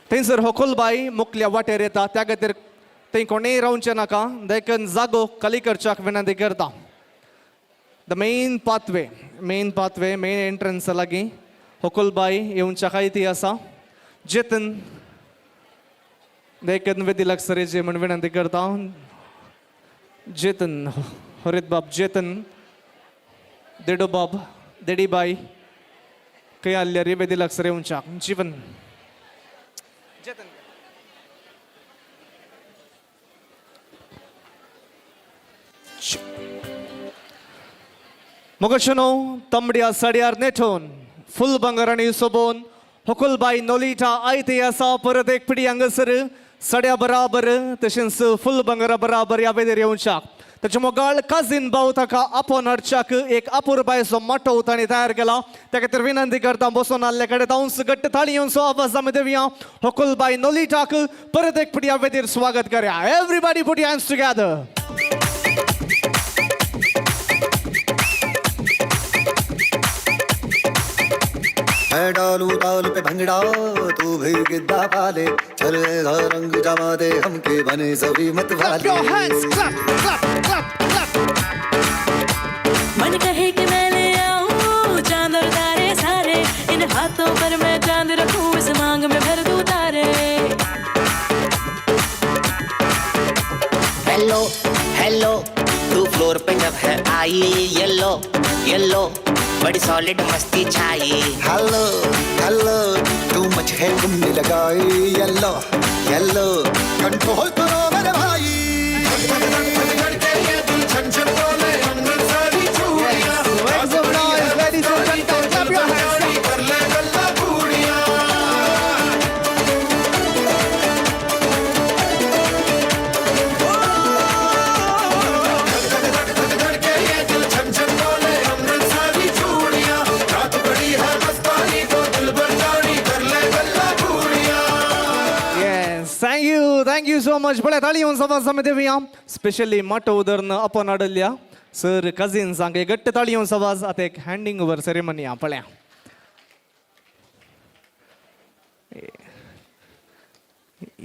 थंयसर होकुलबाई मुखल्या वाटेर येता त्या खातीर थंय कोणेय रावचें नाका देखून जागो खाली करच्याक विनंती करता. The main pathway main entrance लागीं होकुलबाई येवच्या खायती आसा जेतन देखून वेदी लागसरेची म्हण विनंती करता. जेतन हरित बाब जेतन देडो बाब देडीबाई खंय आसल्यार वेदी लागसर येवच्याक जीवन मगशनो तंबड्या साडयार नेठोवन फुल बंगारांनी सोबोवन होकुलबाई नोलिटा आयते आसा परत एक पिढी हांगासर सड्या बराबर तशेंच फुल बंगारा बराबर ह्या वेळेर येवच्याक ताचे मोगाळ काजीन भाव ताका आपोवन हाडच्याक एक अपुरबायचो मोठो तांणी तयार केला त्या खातीर विनंती करता बसून आल्ले कडेन तांस घट्ट ताळयोंचो आवाज आमी दिवया होकुलबाई नोलिटाक परत एक पिढी ह्या वेळेर स्वागत करया. Everybody put your hands together. मैं डालू ताल पे भंगड़ा तू भी गिद्दा पाले चलेगा रंग जमा दे हमके बने सभी मत वाले. मन कहे कि मैं ले आऊं चांद और तारे सारे इन हाथों पर मैं चांद रखूं इस मांग में भर दूं तारे. हेलो हेलो तू फ्लोर पे जब है आई येलो येलो बड़ी सॉलिड मस्ती छाई. हेलो हेलो तू मुझे घूमने लगाई येलो येलो कंट्रोल करो मेरे भाई. Thank you so much. बळ्या ताळयोन आवाज आमी दिवया स्पेशली माटो उदरन आपण हाडल्या सर कजिन्सांक एक घट्ट ताळयोन आवाज. आतां एक हँडिंग ओवर सेरेमनी आहा पळया.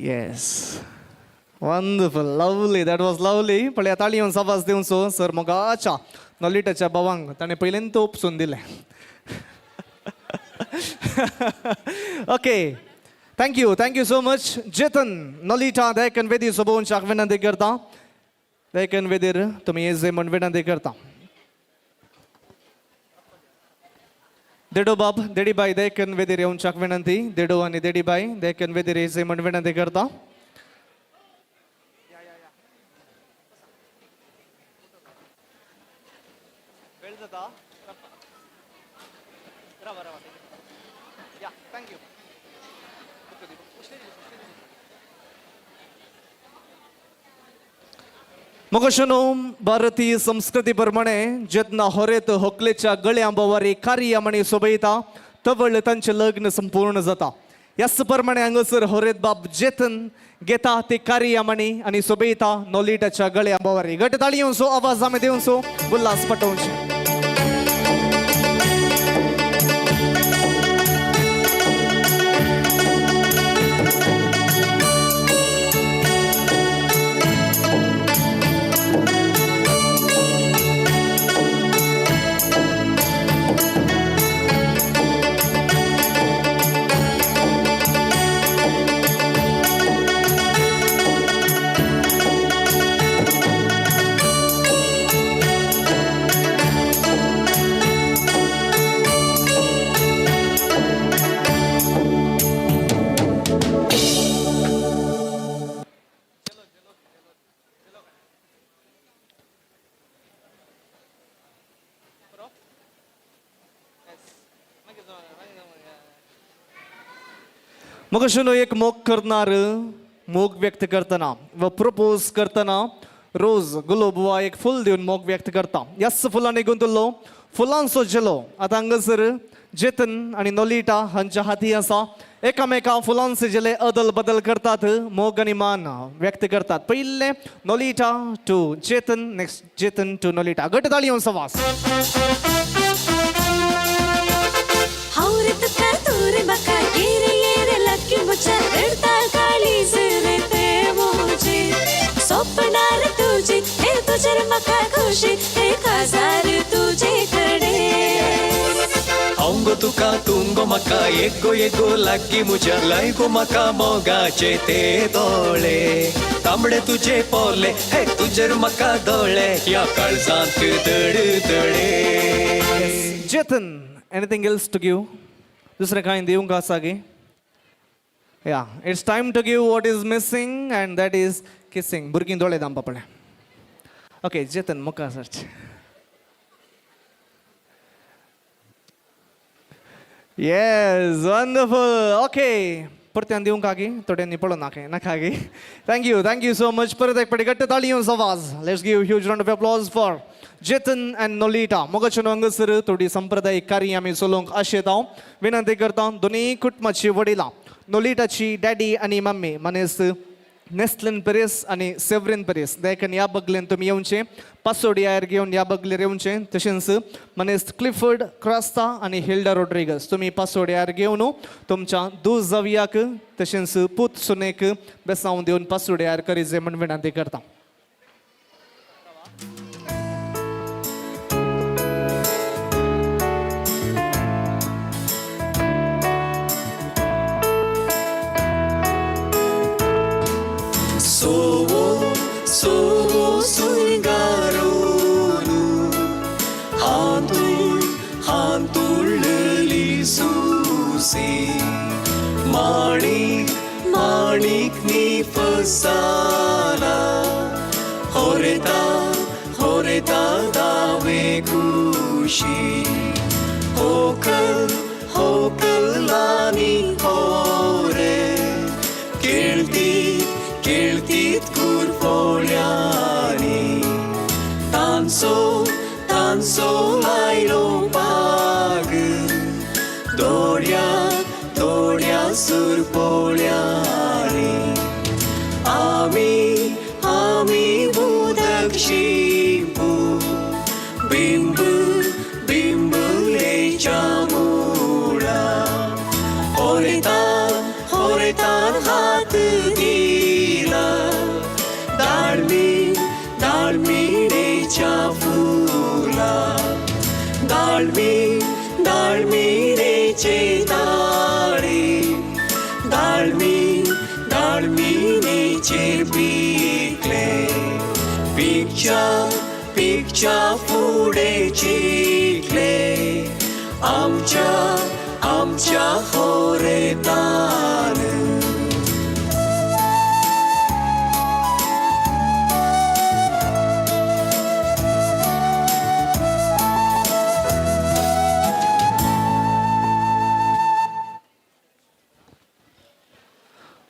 Yes wonderful lovely that was lovely. पळया ताळयोन आवाज दिवचो सर मोगाच्या नोलिटाच्या भावांक ताणें पयलींच ओपसून दिलें. Okay thank you so much. जेतन नोलिटा देखन वेदी सोबोवच्याक विनंती करता. देखन वेदीर तुमी येजे म्हण विनंती करता. देडो बाब देडीबाई देखन वेदीर येवच्याक विनंती. देडो आनी देडीबाई देखन वेदीर येजे म्हण विनंती करता. मगशनो भारतीय संस्कृती प्रमाणे जेतना होरेत होकलेच्या गळ्या बोवारी कार्य म्हणी सोबयता तवळ तांचे लग्न संपूर्ण जाता. ह्याच प्रमाणे हांगासर होरेत बाब जेतन घेता ती कार्य म्हणी आनी सोबयता नोलिटाच्या गळ्या बोवारी. घट ताळयोंचो आवाज आमी दिवचो उल्हास पटोवचे. मग अशें एक मोग करणार मोग व्यक्त करतना व प्रपोज करतना रोज गुलाब वा एक फूल दिवन मोग व्यक्त करता. ह्याच फुलां निघून तुल्लो फुलांचो जिलो. आतां हांगासर जेतन आनी नोलिटा हांच्या हाती आसा. एकामेका फुलांचे जिले अदल बदल करतात, मोग आनी मान व्यक्त करतात. पयले नोलिटा टू जेतन, नेक्स्ट जेतन टू नोलिटा. घट ताळयो सवास. हावरेत का तोरे बका येरे येरे लक्की मुचा रडता काळी जरे ते मोजे स्वप्नार तुझे हे तुझर मका खुशी हे हजार तुझे कडे हांगो तुका तुंगो म्हाका एगो एगो लागीं म्हज्या लायगो म्हाका मोगाचे ते दोळे तांबडे तुजे पोले हे तुजेर म्हाका दोळे ह्या काळजांत धडधडे. जेतन, anything else to give? दुसरें कांय दिवंक आसा गे? Yeah, it's time to give what is missing and that is kissing. भुरगीं दोळे दामपा पडले. ओके जेतन मुखार सरचे. Yes, wonderful. Okay. परत्यान दिवंक आगी थोड्यांनी पळो नाका गे. Thank you so much. परत एक पटी घट्ट ताळयो आवाज. Let's give huge round of applause for जेतन and नोलिटा. मोगाचें हांगासर थोडी संप्रदायीक कार्य आमी चलोवंक आशेत. हांव विनंती करता दोनूय कुटुंबाची वडिलां नोलिटाची डॅडी आनी मम्मी मनीस नेस्लिन पेरेस आनी सेवरिन पेरेस देखून ह्या बगलेन तुमी येवचें. पासोडियार घेवन ह्या बगलेर येवचें. तशेंच मनीस क्लिफर्ड क्रास्ता आनी हिल्डा रोड्रिगस तुमी पासोडियार घेवन तुमच्या दू जावयाक तशेंच पूत सुनेक बेसांव दिवन पासोडियार करीजे म्हण विनंती करता. Sovo sungaronu hantul lili susi manik ni fasala horeta dave kushi hokal lani hore Keltit kurpoliani Tanso lailo pag Doria surpoliani Ami budak shibu Bimbu lechamura Horetan hat dila Dalminecha fula Dalmineche tari Dalmineche pikle Picture fude chikle Amcha horetan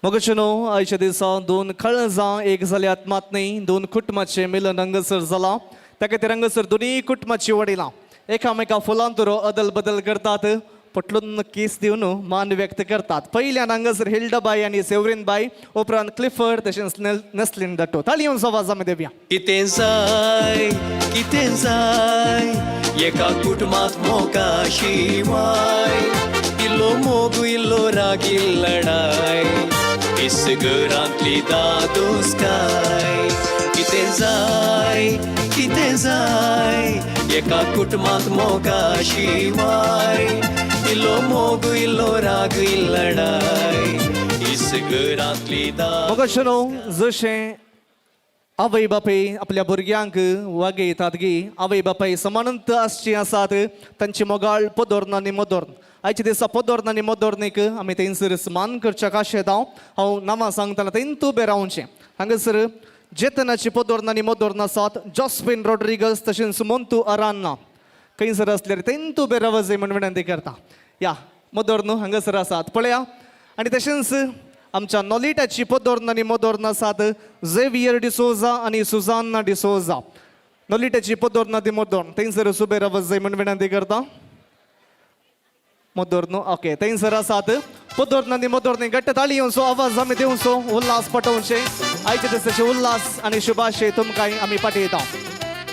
मोगाचेनो आयच्या दिसा दोन कळजां एक जाल्यात मात न्ही दोन कुटुंबाचें मिलन हांगासर जालां. त्या खातीर हांगासर दोनूय कुटुंबाची वडिलां एकामेका फुलांतुरो अदल बदल करतात. पटलून केस दिवन मान व्यक्त करतात. पयल्यान हांगासर हिल्डा बाई आनी सेवरीन बाई उपरांत क्लिफर्ड तशेंच नेस्लिन दट्टो. ताळयो आवाज आमी देवया. कितें जाय एका कुटुंबात मोगा शिवाय इल्लो मोग इल्लो रागी लढाय इस घरांतली दादोसकाय. कितें जाय एका कुटुंबात मोगा शिवाय इल्लो मोग इल्लो राग लढाय इस घरांतली मोगाचेनो जशें आवय बापाय आपल्या भुरग्यांक वागयतात गे आवय बापाय समानंत आसची आसात तांची मोगाळ पोदोर्न आनी मोदोर्न. आयच्या दिसा पोदोर्न आनी मोदोर्नीक आमी थंयसर मान करच्या काशेत हांव नांवां सांगतना थंय उबें रावचें. हांगासर जेतनाची पोदोर्न आनी मोदोर्न आसात. जॉस्पिन रॉड्रिगस तशेंच मोंतू अरान्ना खंयसर आसल्यार थंय उबें रावचें म्हण विनंती करता. या मोदोर्न हांगासर आसात. पळया आणि तशेंच आमच्या नॉलिटाची पदोर्ण आनी मोदोर्ण आसात झेवियर डिसोजा आनी सुजान्ना डिसोजा. नॉलिटाची पदोर्ण आनी मोदोर्ण थंयसर सुबेर आवाज जाय म्हणून विनंती करता. मोदोर्ण ओके थंयसर आसात पदोर्ण आनी मोदोर्ण घट्ट ताळी येवचो आवाज आमी दिवचो उल्हास पटोवचे. आयचे दिसाचे उल्हास आनी शुभाशय तुमकांय आमी पाठयता.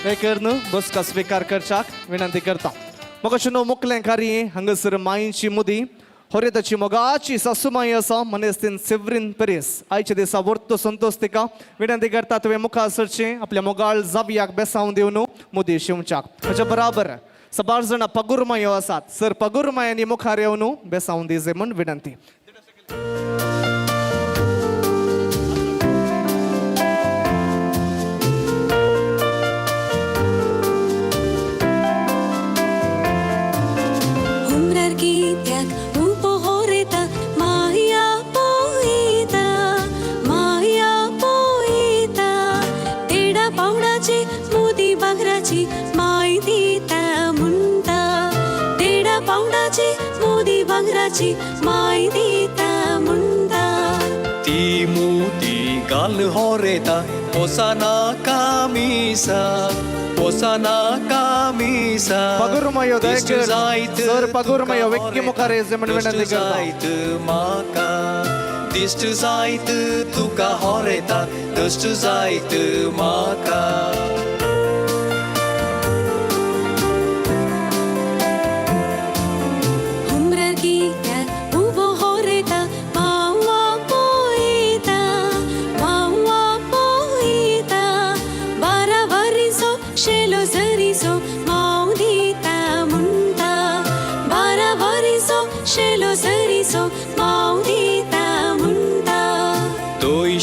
देखून बसका स्विकार करच्याक विनंती करता. म्हाका शुनो मुखलें कार्य हांगासर मायेची मुदी होरेताची मोगाची सासूमाई आसा मनेस्तीन सेव्हरीन पेरेस. आयच्या दिसा वर्तो संतोष तिका विनंती करता तुवें मुखार सरचें आपल्या मोगाळ जावयाक बेसावून दिवन मुदी शिवच्याक. हाच्या बराबर साबार जाणां पगुरमायो आसात. सर पगुरमायांनी मुखार येवन बेसावून दिजे म्हूण विनंती. माय दिता म्हणटा देडा पावंडाची मोदी भांगराची माय दिता म्हणटा. ती मोदी गाल होरेता पोसाना कामिसा पोसाना कामिसा. पगुरमायो जायत सर पगुरमायो वेक्की मुखार येजे म्हूण विनंती करता. जायत म्हाका दिश्ट जायत तुका होरेता दश्ट जायत म्हाका.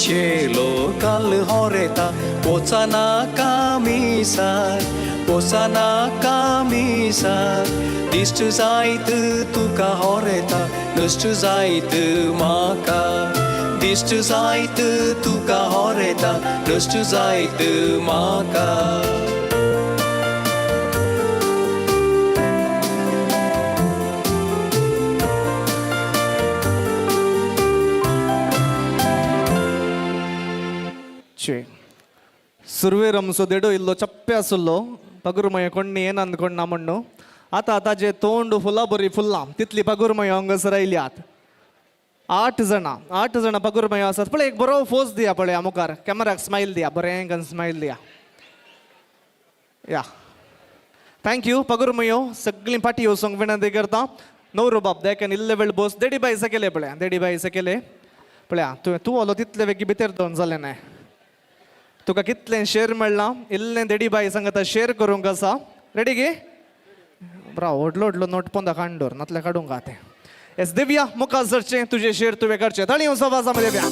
शेलो काल होरेता पोचाना कामिसार पोसाना कामिसार. दिश्ट जायत तुका होरेता दश्ट जायत म्हाका. दिश्ट जायत तुका होरेता दश्ट जायत म्हाका. सुरवे रमसो देडो इल्लो चप्पे आसलो पगुरमय कोणी येना अंदकोणना म्हणू. आतां ताजे तोंड फुला बरी फुल्लां तितली पगुरमय हांगासर आयल्यात. 8 जाणां पगुरमय आसात. पळय एक बरो फोज दिया पळय मुखार कॅमेराक स्मायल दिया बरें करून स्मायल दिया. या थँक्यू पगुरमयो सगळीं पाटी वचोंक विनंती करता. नवरो बाब देखून इल्ले वेळ बस देडी बाई सकयले पळय देडी बाई सकयले पळया तूं ओलो तितले वेगी भितर दोन जालें न्हय. तुका कितलें शेअर मेळ्ळां इल्लें देडी बाई सांगता शेअर करूंक आसा. रेडी गे बरा व्हडलो व्हडलो नोट पोंदा कांडोर नातले काडूंक का तें. येस दिव्या मुखार सरचें तुजें शेअर तुवें करचें. ताळी येवचो आवाज आमी दिव्या.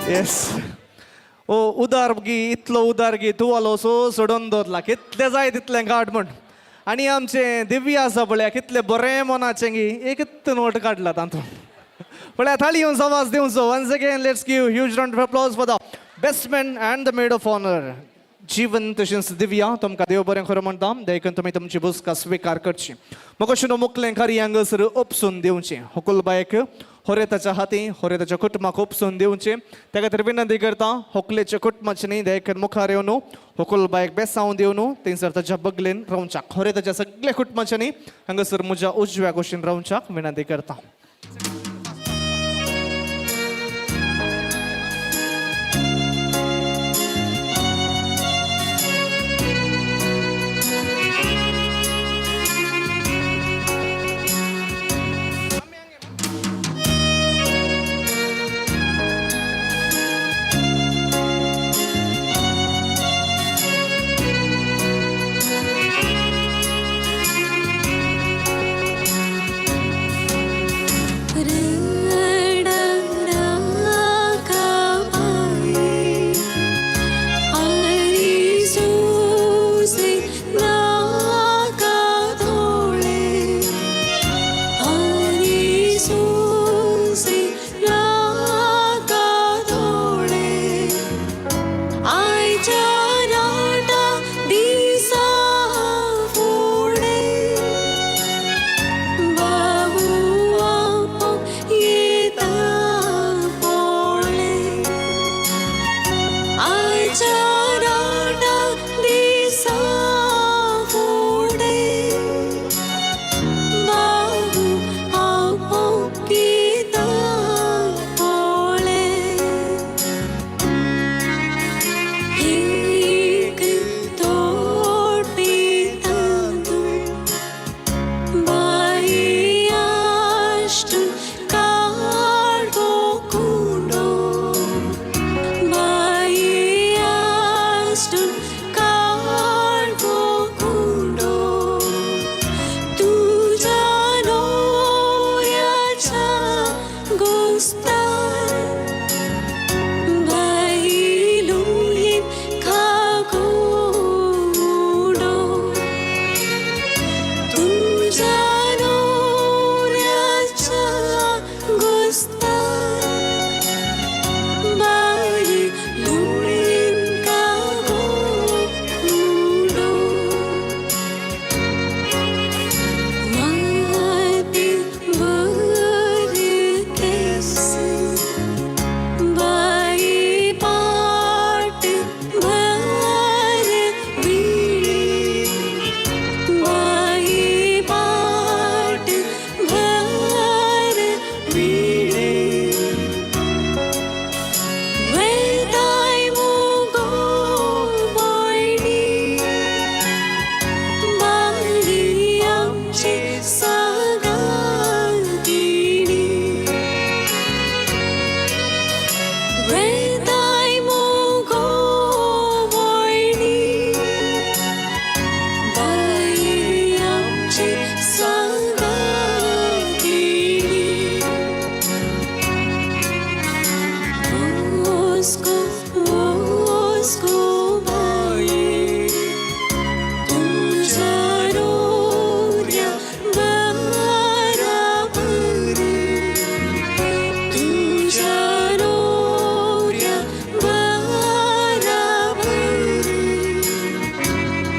येस ओ उदार गी इतलो उदार गी तूं आलो सो सोडून दवरला कितलें जाय तितलें काड म्हण. आणि आमचे दिव्या आसा पळया कितले बरें मनाचें गी एक नोट काडला तातूंत. पळया थाळी येवन आवाज दिवचो. Once again let's give huge round of applause for the best man and the maid of honour. जीवन तशेंच दिव्या तुमकां देव बरें खरो म्हणटा. देखून तुमी तुमची बुसका स्विकार करची. म्हाका अशें मुखलें कार्य हांगासर उपसून दिवचें. होकुलबायक होरेताच्या हाती होरेताच्या कुटुंबाक उपसून दिवचें. त्या खातीर विनंती करता होकलेच्या कुटुंबाचे न्ही देखून मुखार येवन होकुलबायक बेसावून दिवन थंयसर ताच्या बगलेन रावच्याक होरेताच्या सगळ्या कुटुंबाच्यांनी हांगासर म्हज्या उजव्या कुशीन रावच्याक विनंती करता.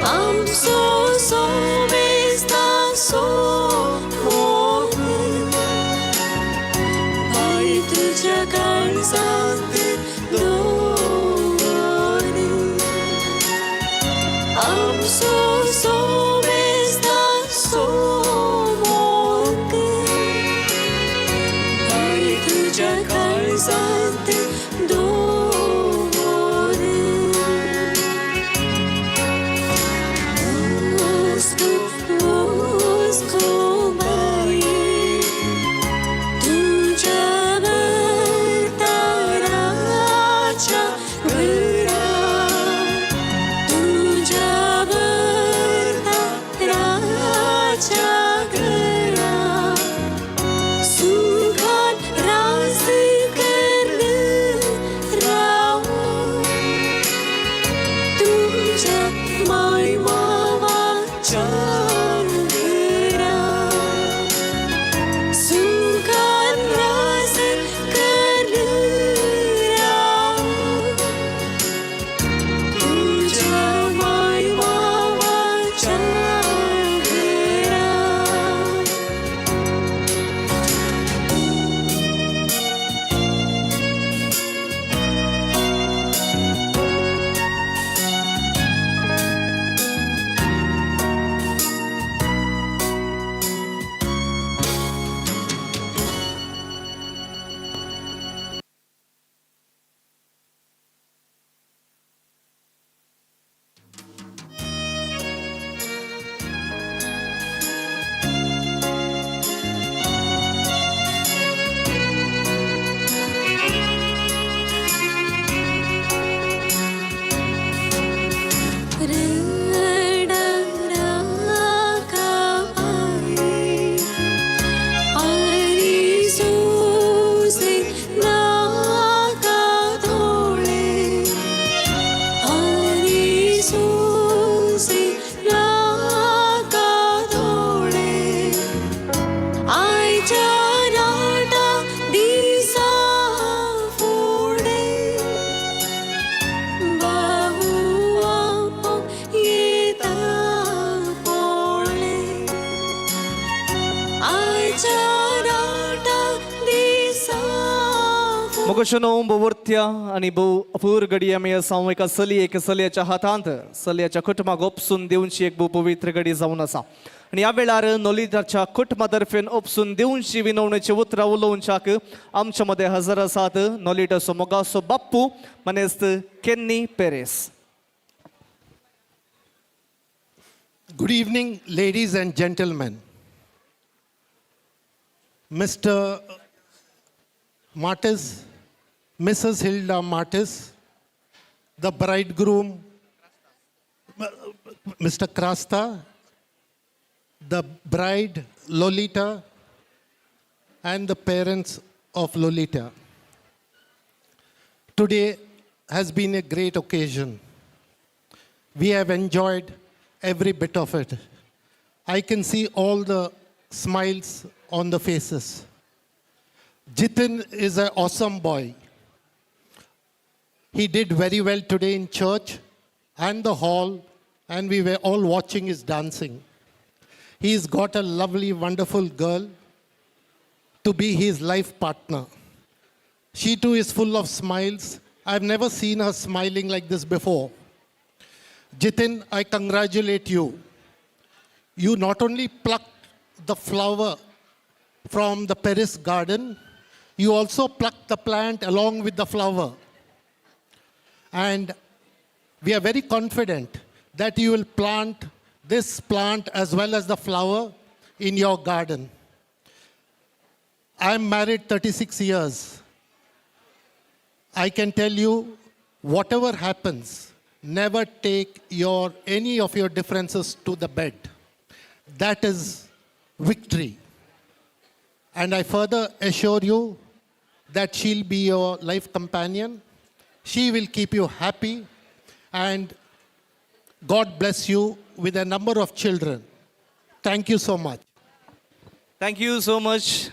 I'm so mestan so Mohan भाई तुझ्या काळजात दोन I'm so mestan so Mohan भाई तुझ्या काळजात Mogoshano Bovortia and Ibu Purgadia Mea Samaka Sali, Kasalia Hatanta, Salia Kutma Gopsun, Deunchi, Bupovi Trigadi Zaunasa. And Yavelar Nolita Cha Kut Motherfin Opsun, Deunchi Vino Chevutra Ulon Chaku, Amchamade Hazara Sata, Nolita Somogaso Bapu, Manest Kenny Peres. Good evening, ladies and gentlemen. Mr. Martis, Mrs. Hilda Martis, the bridegroom, Mr. Crasta, the bride, Lolita, and the parents of Lolita. Today has been a great occasion. We have enjoyed every bit of it. I can see all the smiles on the faces. Jeethan is an awesome boy. He did very well today in church and the hall, and we were all watching his dancing. He's got a lovely, wonderful girl to be his life partner. She too is full of smiles. I've never seen her smiling like this before. Jeethan, I congratulate you. You not only plucked the flower from the Peras garden, you also plucked the plant along with the flower. And we are very confident that you will plant this plant as well as the flower in your garden. I am married 36 years. I can tell you, whatever happens, never take any of your differences to the bed. That is victory. And I further assure you that she'll be your life companion. She will keep you happy, and God bless you with a number of children. Thank you so much. Thank you so much,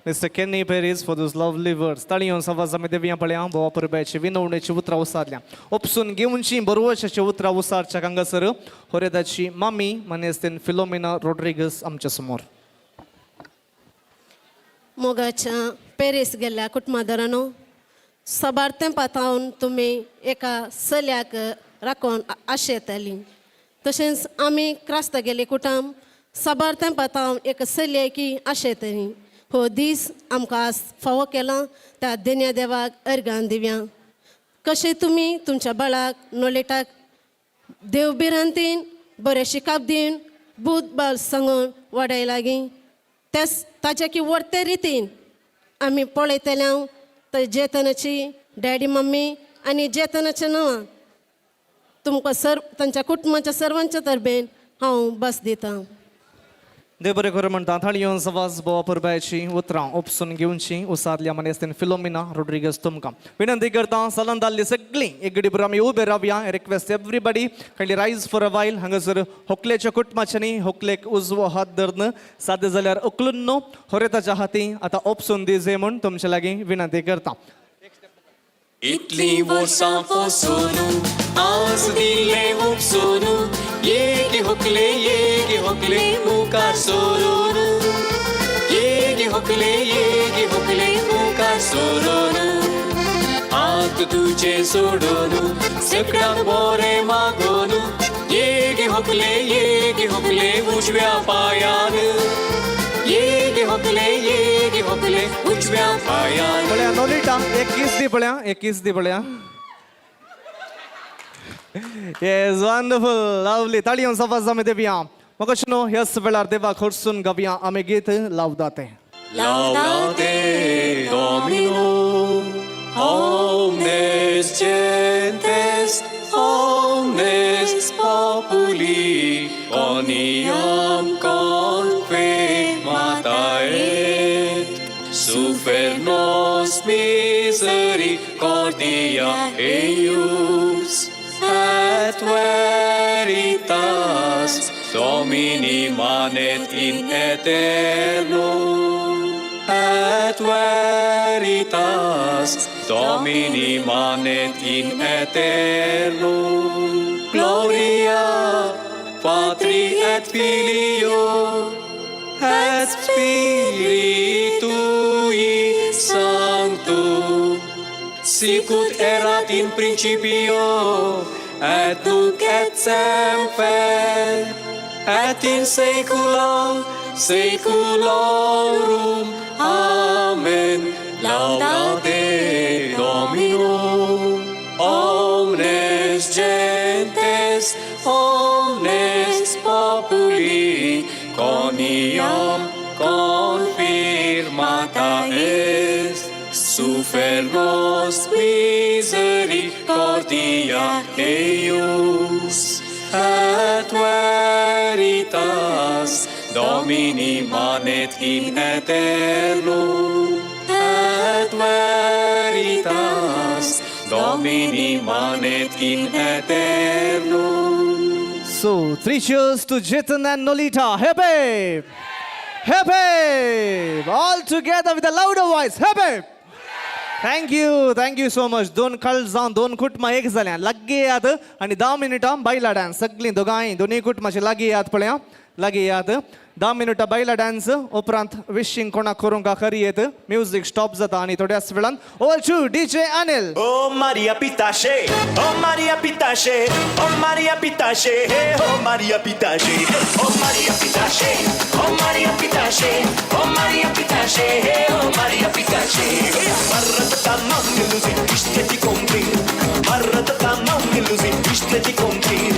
Mr. Kenny Peras for those lovely words. ताळीयों आवाजामध्ये देवियां पळ्या बोवा परबेची विनवणेची उतरां उसारल्या उपसून घेवनची बरोवरची उतरां उसारच्या हांगासर होरेदाची मामी मनेस्तेन Philomena Rodrigues आमच्या समोर. मोगाच्या पेरीस गेल्ल्या कुटुंबादारांनो सबारतें पातावन तुमी एका चल्याक राखोन आशेतालीं तशेंच आमी क्रास्ता गेले कुटुंब सबारतें पातावन एका चलयेकी आशेतालीं. हो दीस आमकां आज फावो केला त्या देन्या देवाक अर्गान दिव्या. कशें तुमी तुमच्या बाळाक नोलिटाक देव बिरांतीन बरें शिकाप दिवन बूद बाल सांगून वाडाय लागीं तेच ताच्या की वर्ते रितीन आमी पळयतल्या तर जेतनाची डॅडी मम्मी आनी जेतनाच्या नांवां तुमकां तांच्या कुटुंबाच्या सर्वांच्या तर्फेन हांव बस दितां. देव बरें करूं म्हणटा थाळीयों आवाज बोवा परबेची उतरां उपसून घेवनची उसारल्या मनेस्तेन फिलोमिना रोड्रिगस तुमकां विनंती करता सलंदाल्ली सगळीं एक घडी आमी उबे रावया. रिक्वेस्ट एवरीबडी कायंडली रायज फॉर अ वायल. हांगासर होकलेच्या कुटुंबाच्यांनी होकलेक उजवो हात धरन सादे जाल्यार उखलून न्हू होरेताच्या हाती आतां उपसून दिजे म्हूण तुमचे लागीं विनंती करता. इतली वर्सां पोसोनू आज दिले उपसोनू ये गे होकले मुखार सोडून ये गे होकले मुखार सोडून आत तुजे सोडून सगळ्यांक बरें मागोन ये गे होकले उजव्या पायान ये गे होकले उजव्या पायान. पळया नोलिटा एक किस दी पळया. Yes, wonderful, lovely. ताळीयों आवाजामध्ये देविया. मग नो ह्याच वेळार देवाक हरसून गावया आमी गीत लावदाते. Laudate Domino, omnes gentes, omnes populi, oniam confirmata et, sufer nos misericordia eius, et veritas Domini manet in aeternum, et veritas Domini manet in aeternum. Gloria Patri et Filio et Spiritui Sanctum, sicut erat in principio et nunc et semper et in saecula saeculorum. Amen. Laudate Domino, omnes gentes, omnes populi, coniam confirmata est, sufer nos misericordia eius, et veritas Domini manet in aeternum, et veritas Domini manet in aeternum. So 3 cheers to Jeethan and Nolita. Happy, happy, all together with a louder voice. Happy. Thank you so much. दोन काळजां दोन कुटुंबां एक जाल्यां लागीं याद आनी 10 मिनिटां बायला dance सगळीं दोगांय दोनूय कुटुंबाचे लागीं याद पळया लागीं याद 10 मिनिटां बायला डान्स उपरांत विशिंग कोणाक करूंक खरी येत म्युजीक स्टॉप जाता आनी थोड्याच वेळान all to DJ Anil. O Maria पिताशे, O Maria पिताशे, O Maria पिताशे, हे ओ मारिया पिताशे, ओ मारिया पिताशे, ओ मारिया पिताशे, ओ मारिया पिताशे, हे ओ Maria पिताशे. Marrata non illusi, viste di complir. Marrata non illusi, viste di complir.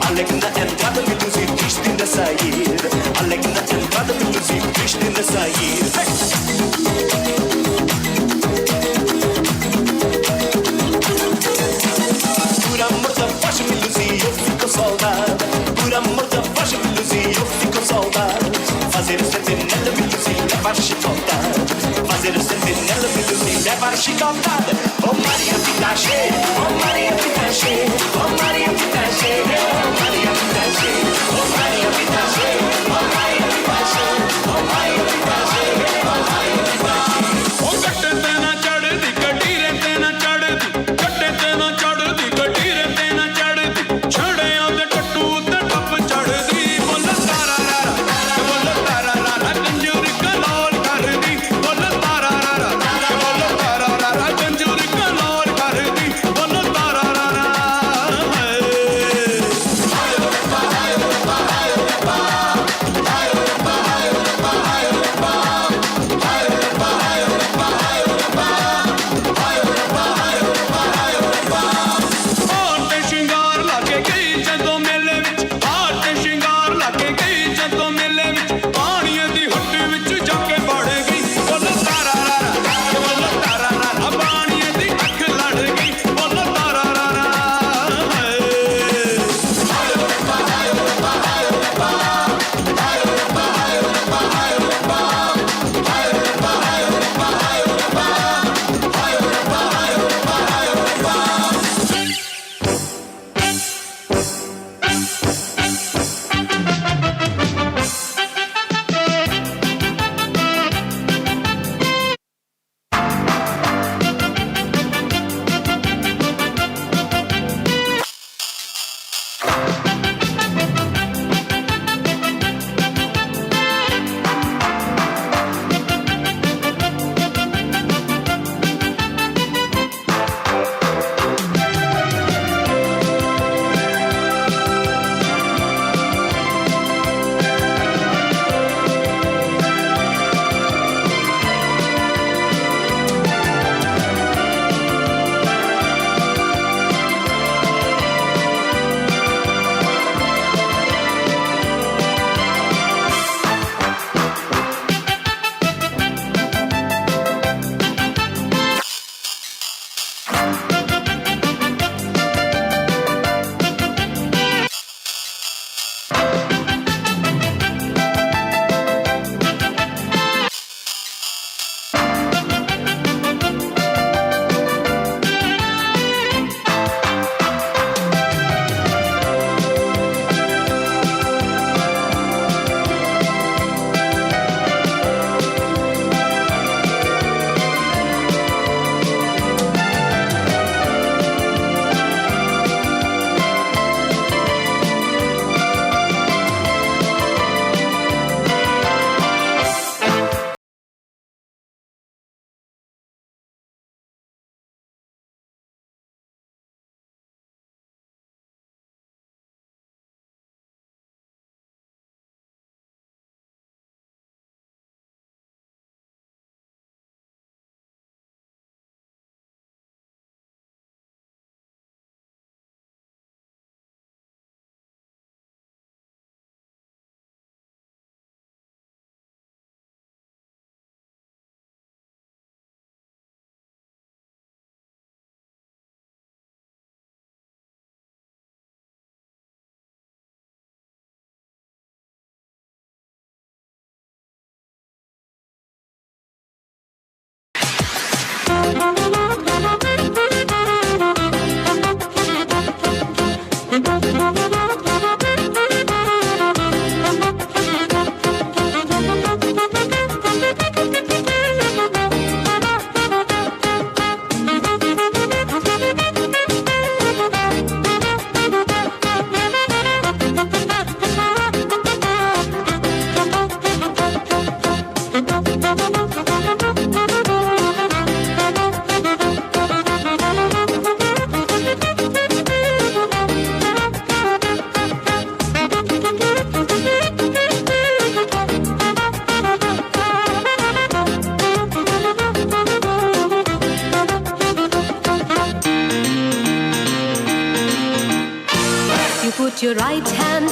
Alegna entrada illusi, viste da sair. Alegna entrada illusi, viste da sair. Por amor da faixa me illusi, eu fico saudade. Por amor da faixa me illusi, eu fico saudade. Fazer o sentinela me illusi, levar chicotada. Fazer o sentinela me illusi, levar chicotada. Oh Maria Pitache, oh Maria Pitache, oh Maria Pitache, oh Maria Pitache, oh Maria Pitache, oh Maria Pitache, oh Maria Pitache, oh Maria Pitache.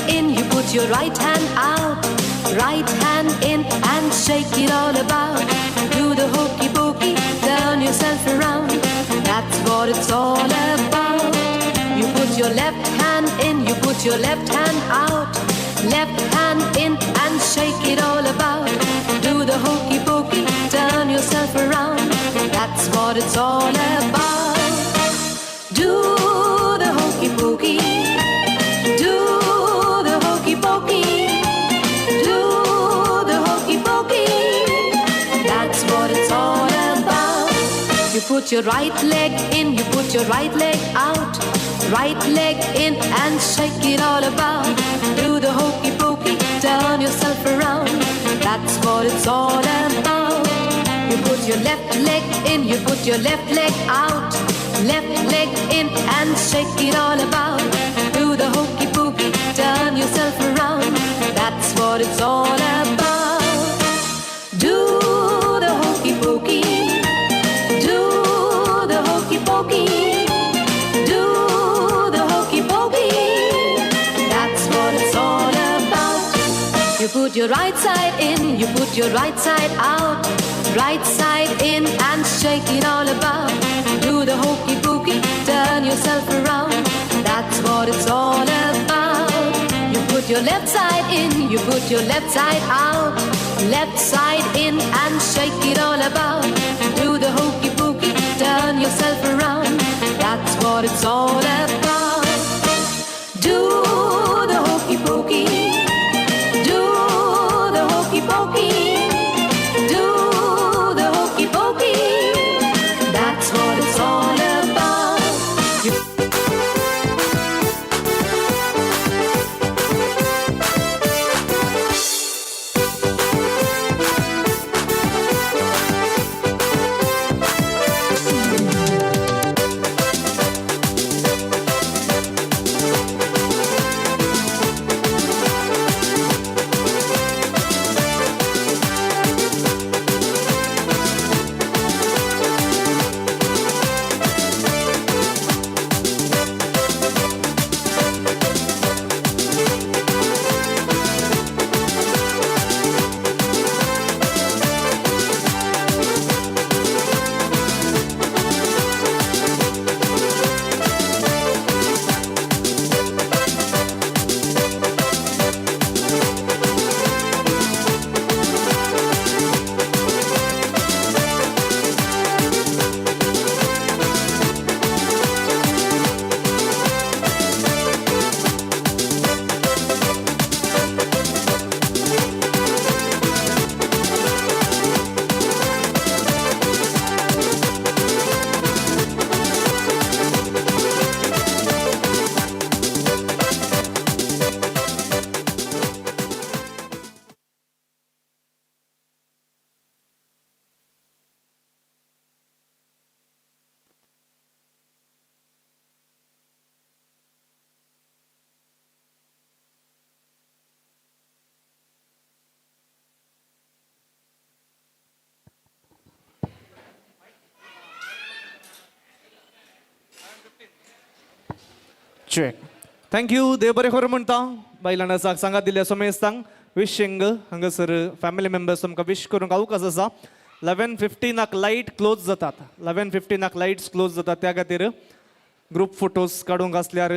in, you put your right hand out. Right hand in and shake it all about. Do the hokey pokey, turn yourself around. That's what it's all about. You put your left hand in, you put your left hand out. Left hand in and shake it all about. Do the hokey pokey, turn yourself around. That's what it's all about. Do the hokey pokey. Do the hokey pokey. Do the hokey pokey. That's what it's all about. You put your right leg in, you put your right leg out. Right leg in and shake it all about. Do the hokey pokey, turn yourself around. That's what it's all about. You put your left leg in, you put your left leg out. Left leg in and shake it all about. Do the hokey pokey, turn yourself around. That's what it's all about. Do the hokey pokey. Do the hokey pokey. Do the hokey pokey. That's what it's all about. You put your right side in, you put your right side out. Right side in and shake it all about. Do the hokey pokey, turn yourself around. That's what it's all about. You put your left side in, you put your left side out. Left side in and shake it all about. Do the hokey pokey, turn yourself around. That's what it's all about. Do the hokey pokey. Do the hokey pokey. Do the hokey pokey. That's what it's all about. Check. Thank you. देव बरे खबर म्हणता बायलांना सांगात दिल्या समेस्तांक wishing हांगासर family members तुमकां wish करूंक अवकाश आसा 11:15 लायट क्लोज जातात 11:15 लायट्स क्लोज जातात त्या खातीर ग्रुप फोटोज काडूंक आसल्यार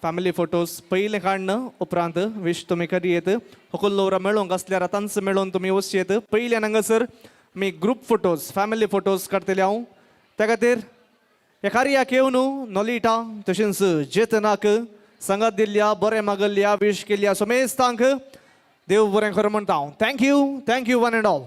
फॅमिली फोटोज पयले काडन उपरांत विश तुमी करियेत हकुल्लोरा मेळोंक आसल्यार आतांच मेळोन तुमी वचचेत पयल्यान हांगासर मी ग्रुप फोटोज फॅमिली फोटोज काडटले हांव त्या खातीर ह्या कार्याक येवन नोलिटा तशेंच जेतनाक सांगात दिल्ल्या बरें मागल्ल्या विश केल्ल्या समेस्तांक देव बरें करूं म्हणटा हांव थँक्यू वन एंड ऑल.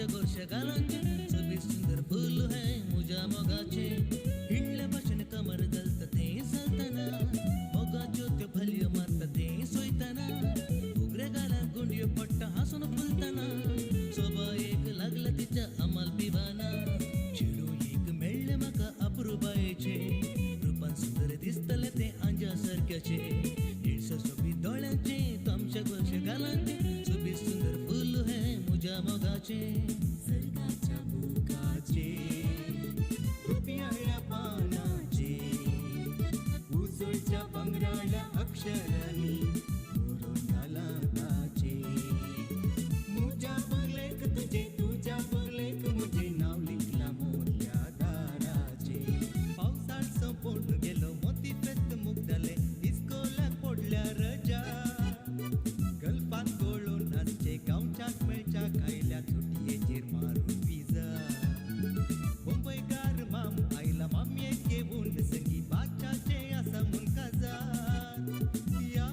आमच्या गोरशा गालांचे सोबी सुंदर फुल है मुजा मोगाचे हिंडल्या भाषण कमर दलत ते सलतना मोगाचो त्यो भल्य मारता ते सोयताना उगरे गाला गुंडियो पट्टा हसून फुलताना सोबा एक लागला तिच्या अमल पिवाना चिडू एक मेळ्ळे म्हाका अप्रूबायेचे रूपान सुंदर दिसतले ते अंजा सारख्याचे निळसर सोबी दोळ्यांचे आमच्या गोरशा गालांचे सोबी सुंदर फुल है मुजा मोगाचे सर्गाच्या बुकाचे रुपयाळ्या पानाचे उसळच्या पंगराळ्या अक्षरांनी मोरून गालाचे मुजा बंगलेक तुझे तुझ्या बंगलेक मुझे नाव लिखला मोठ्या दाराचे पावसाळ संपूर्ण गेलो मोती फेस्त मुग्धाले इस्कोला पोडल्या रजा गल्फात गोळून नाचचे गावच्याक मेळच्या खायल्या सुटयेचेर मारून पिझा मुंबईकार मामू आईला माम्येक घेऊन संगी बाच्याचे आसा म्हूण काजार या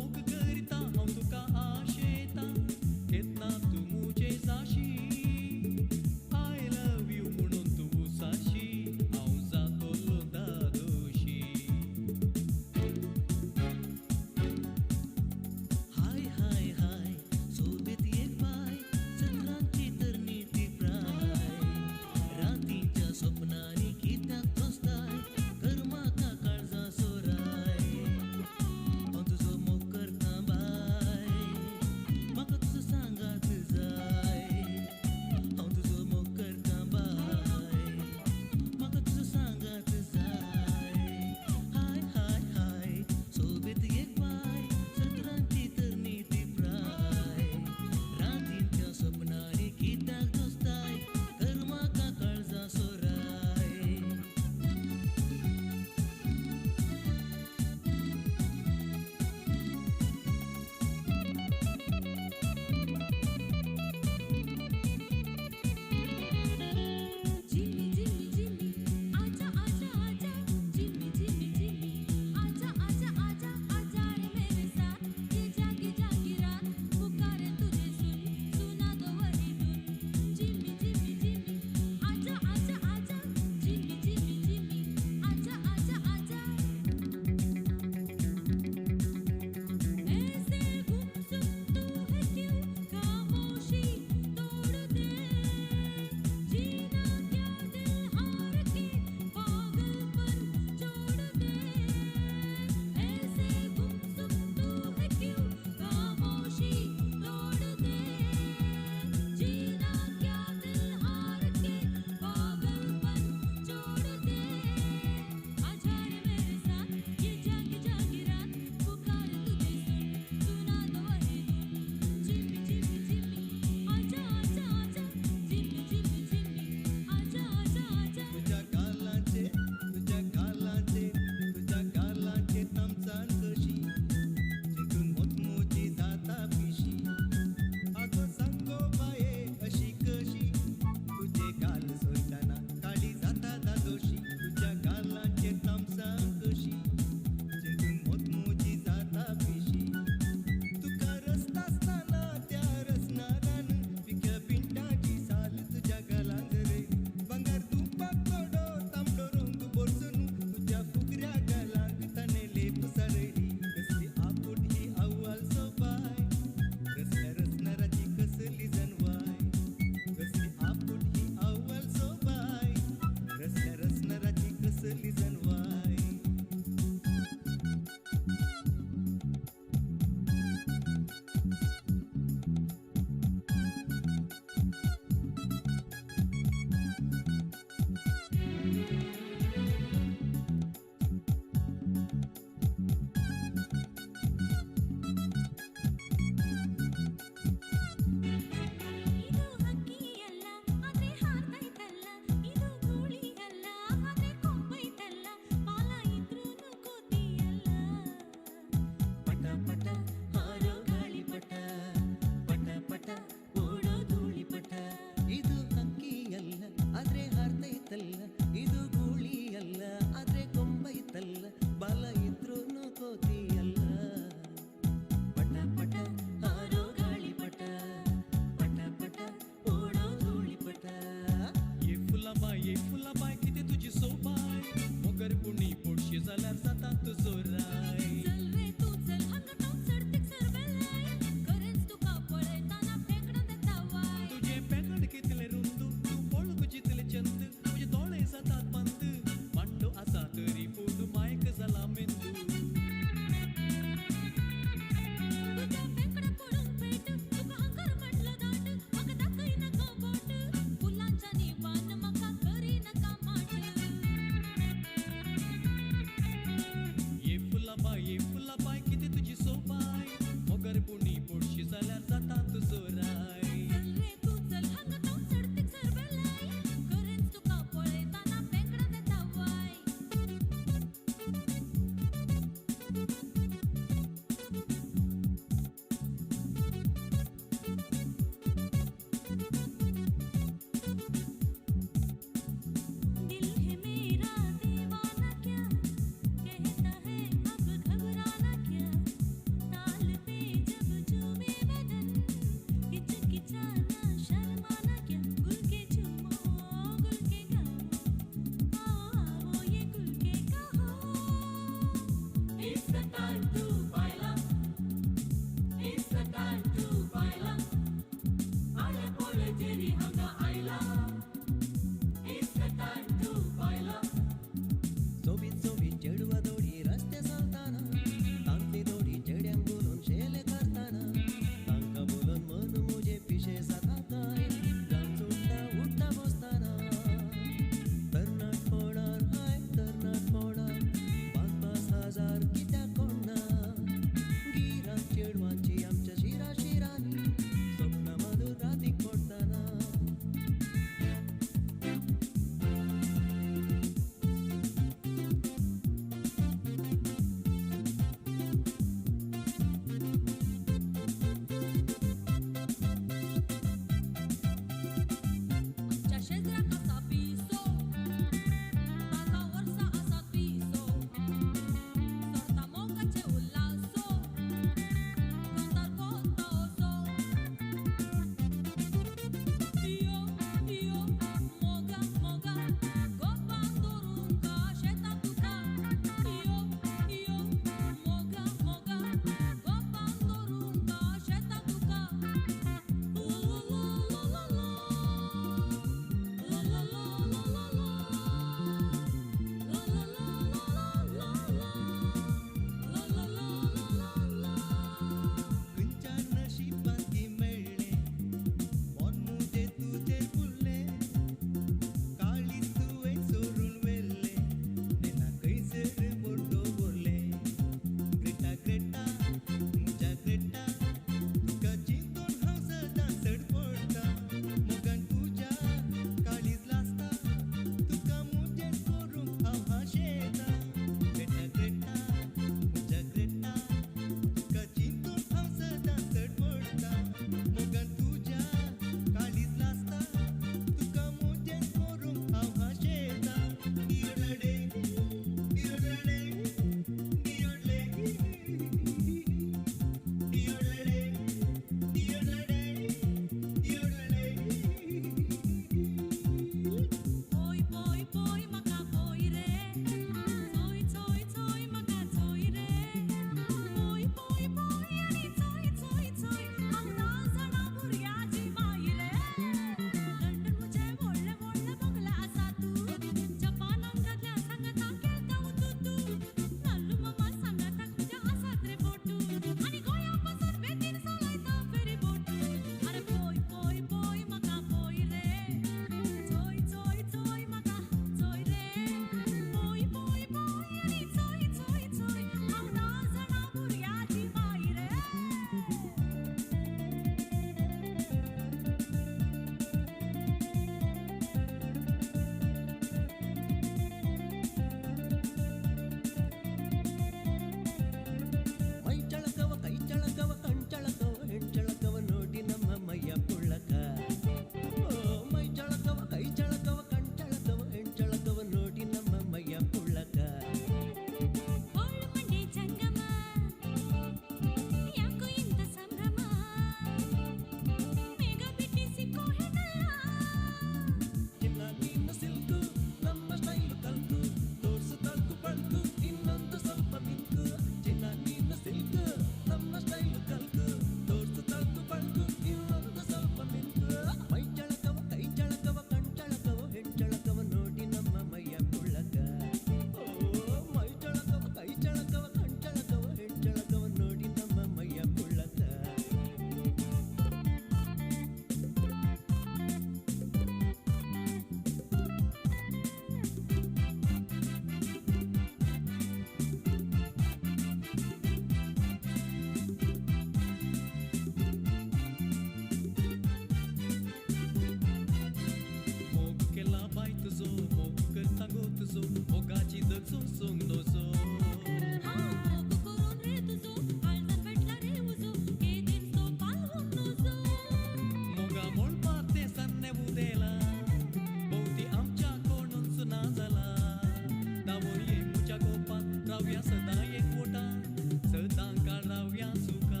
जाऊया सुका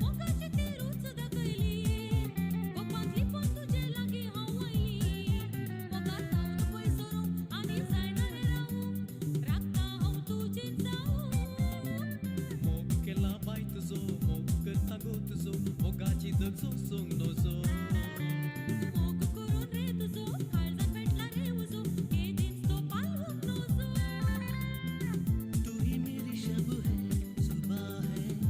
मोगाची तेरूच दगली गोपांतली पण तुझे लागे हावली मोगा जाऊन पैसरो आणि जाणार राहू राखता हाव तुझी जाऊ मोग केला बाय तुझो मोग करता गो तुझो मोगाची जगजो सोंग नोजो मोग करून रे तुझो काळजा पेटला रे उजो के दिन तो पालवून नोजो तू ही मेरी शब है सुबह है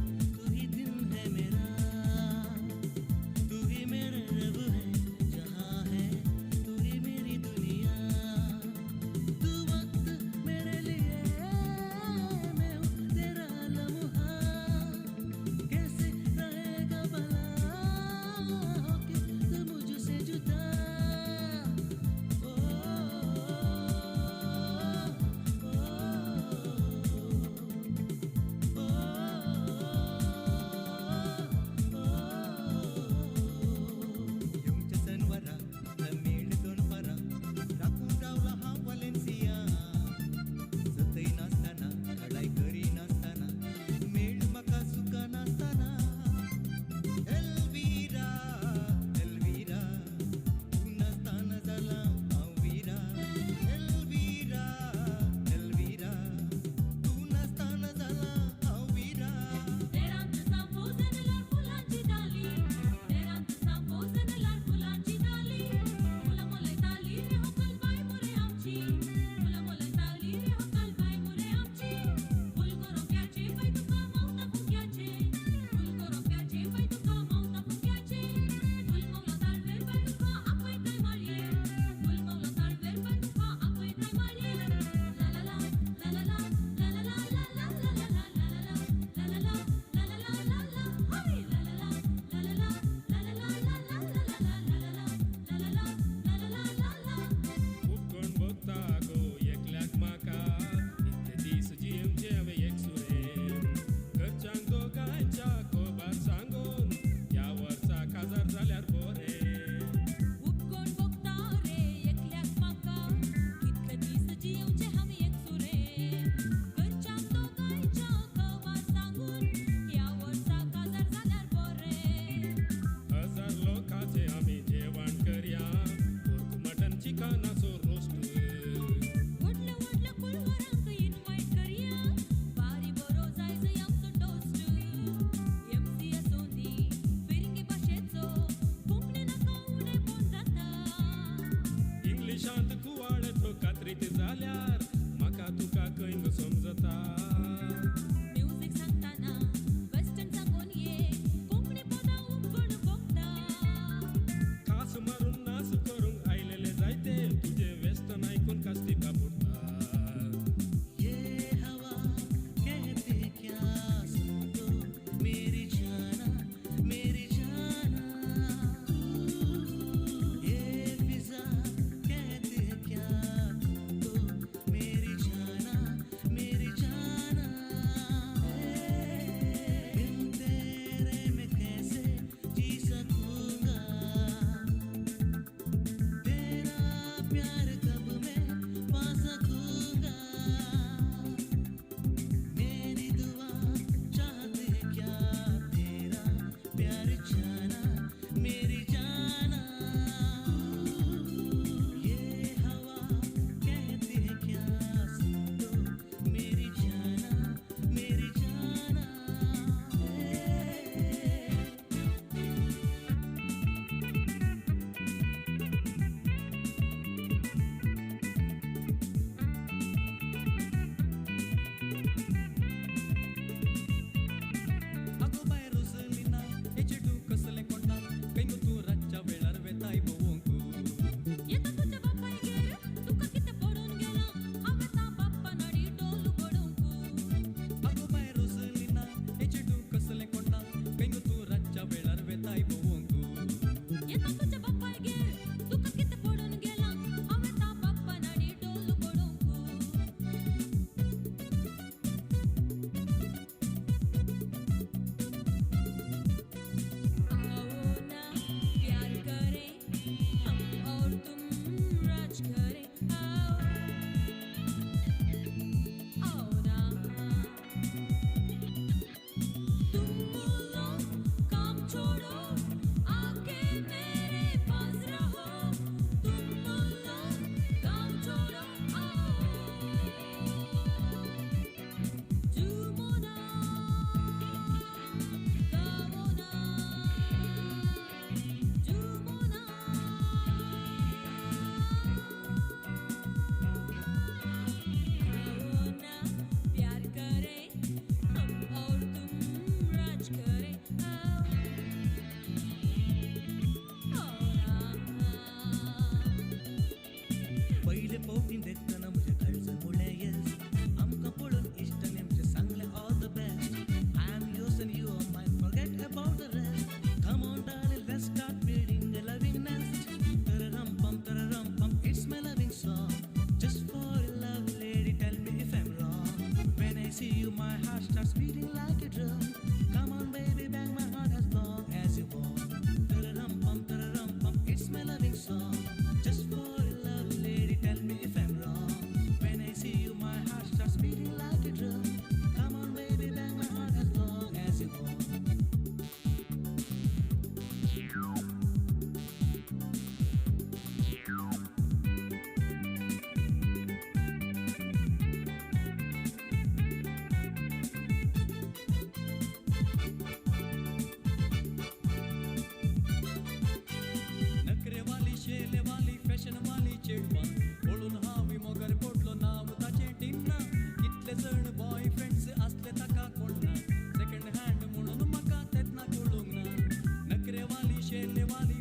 देने वाली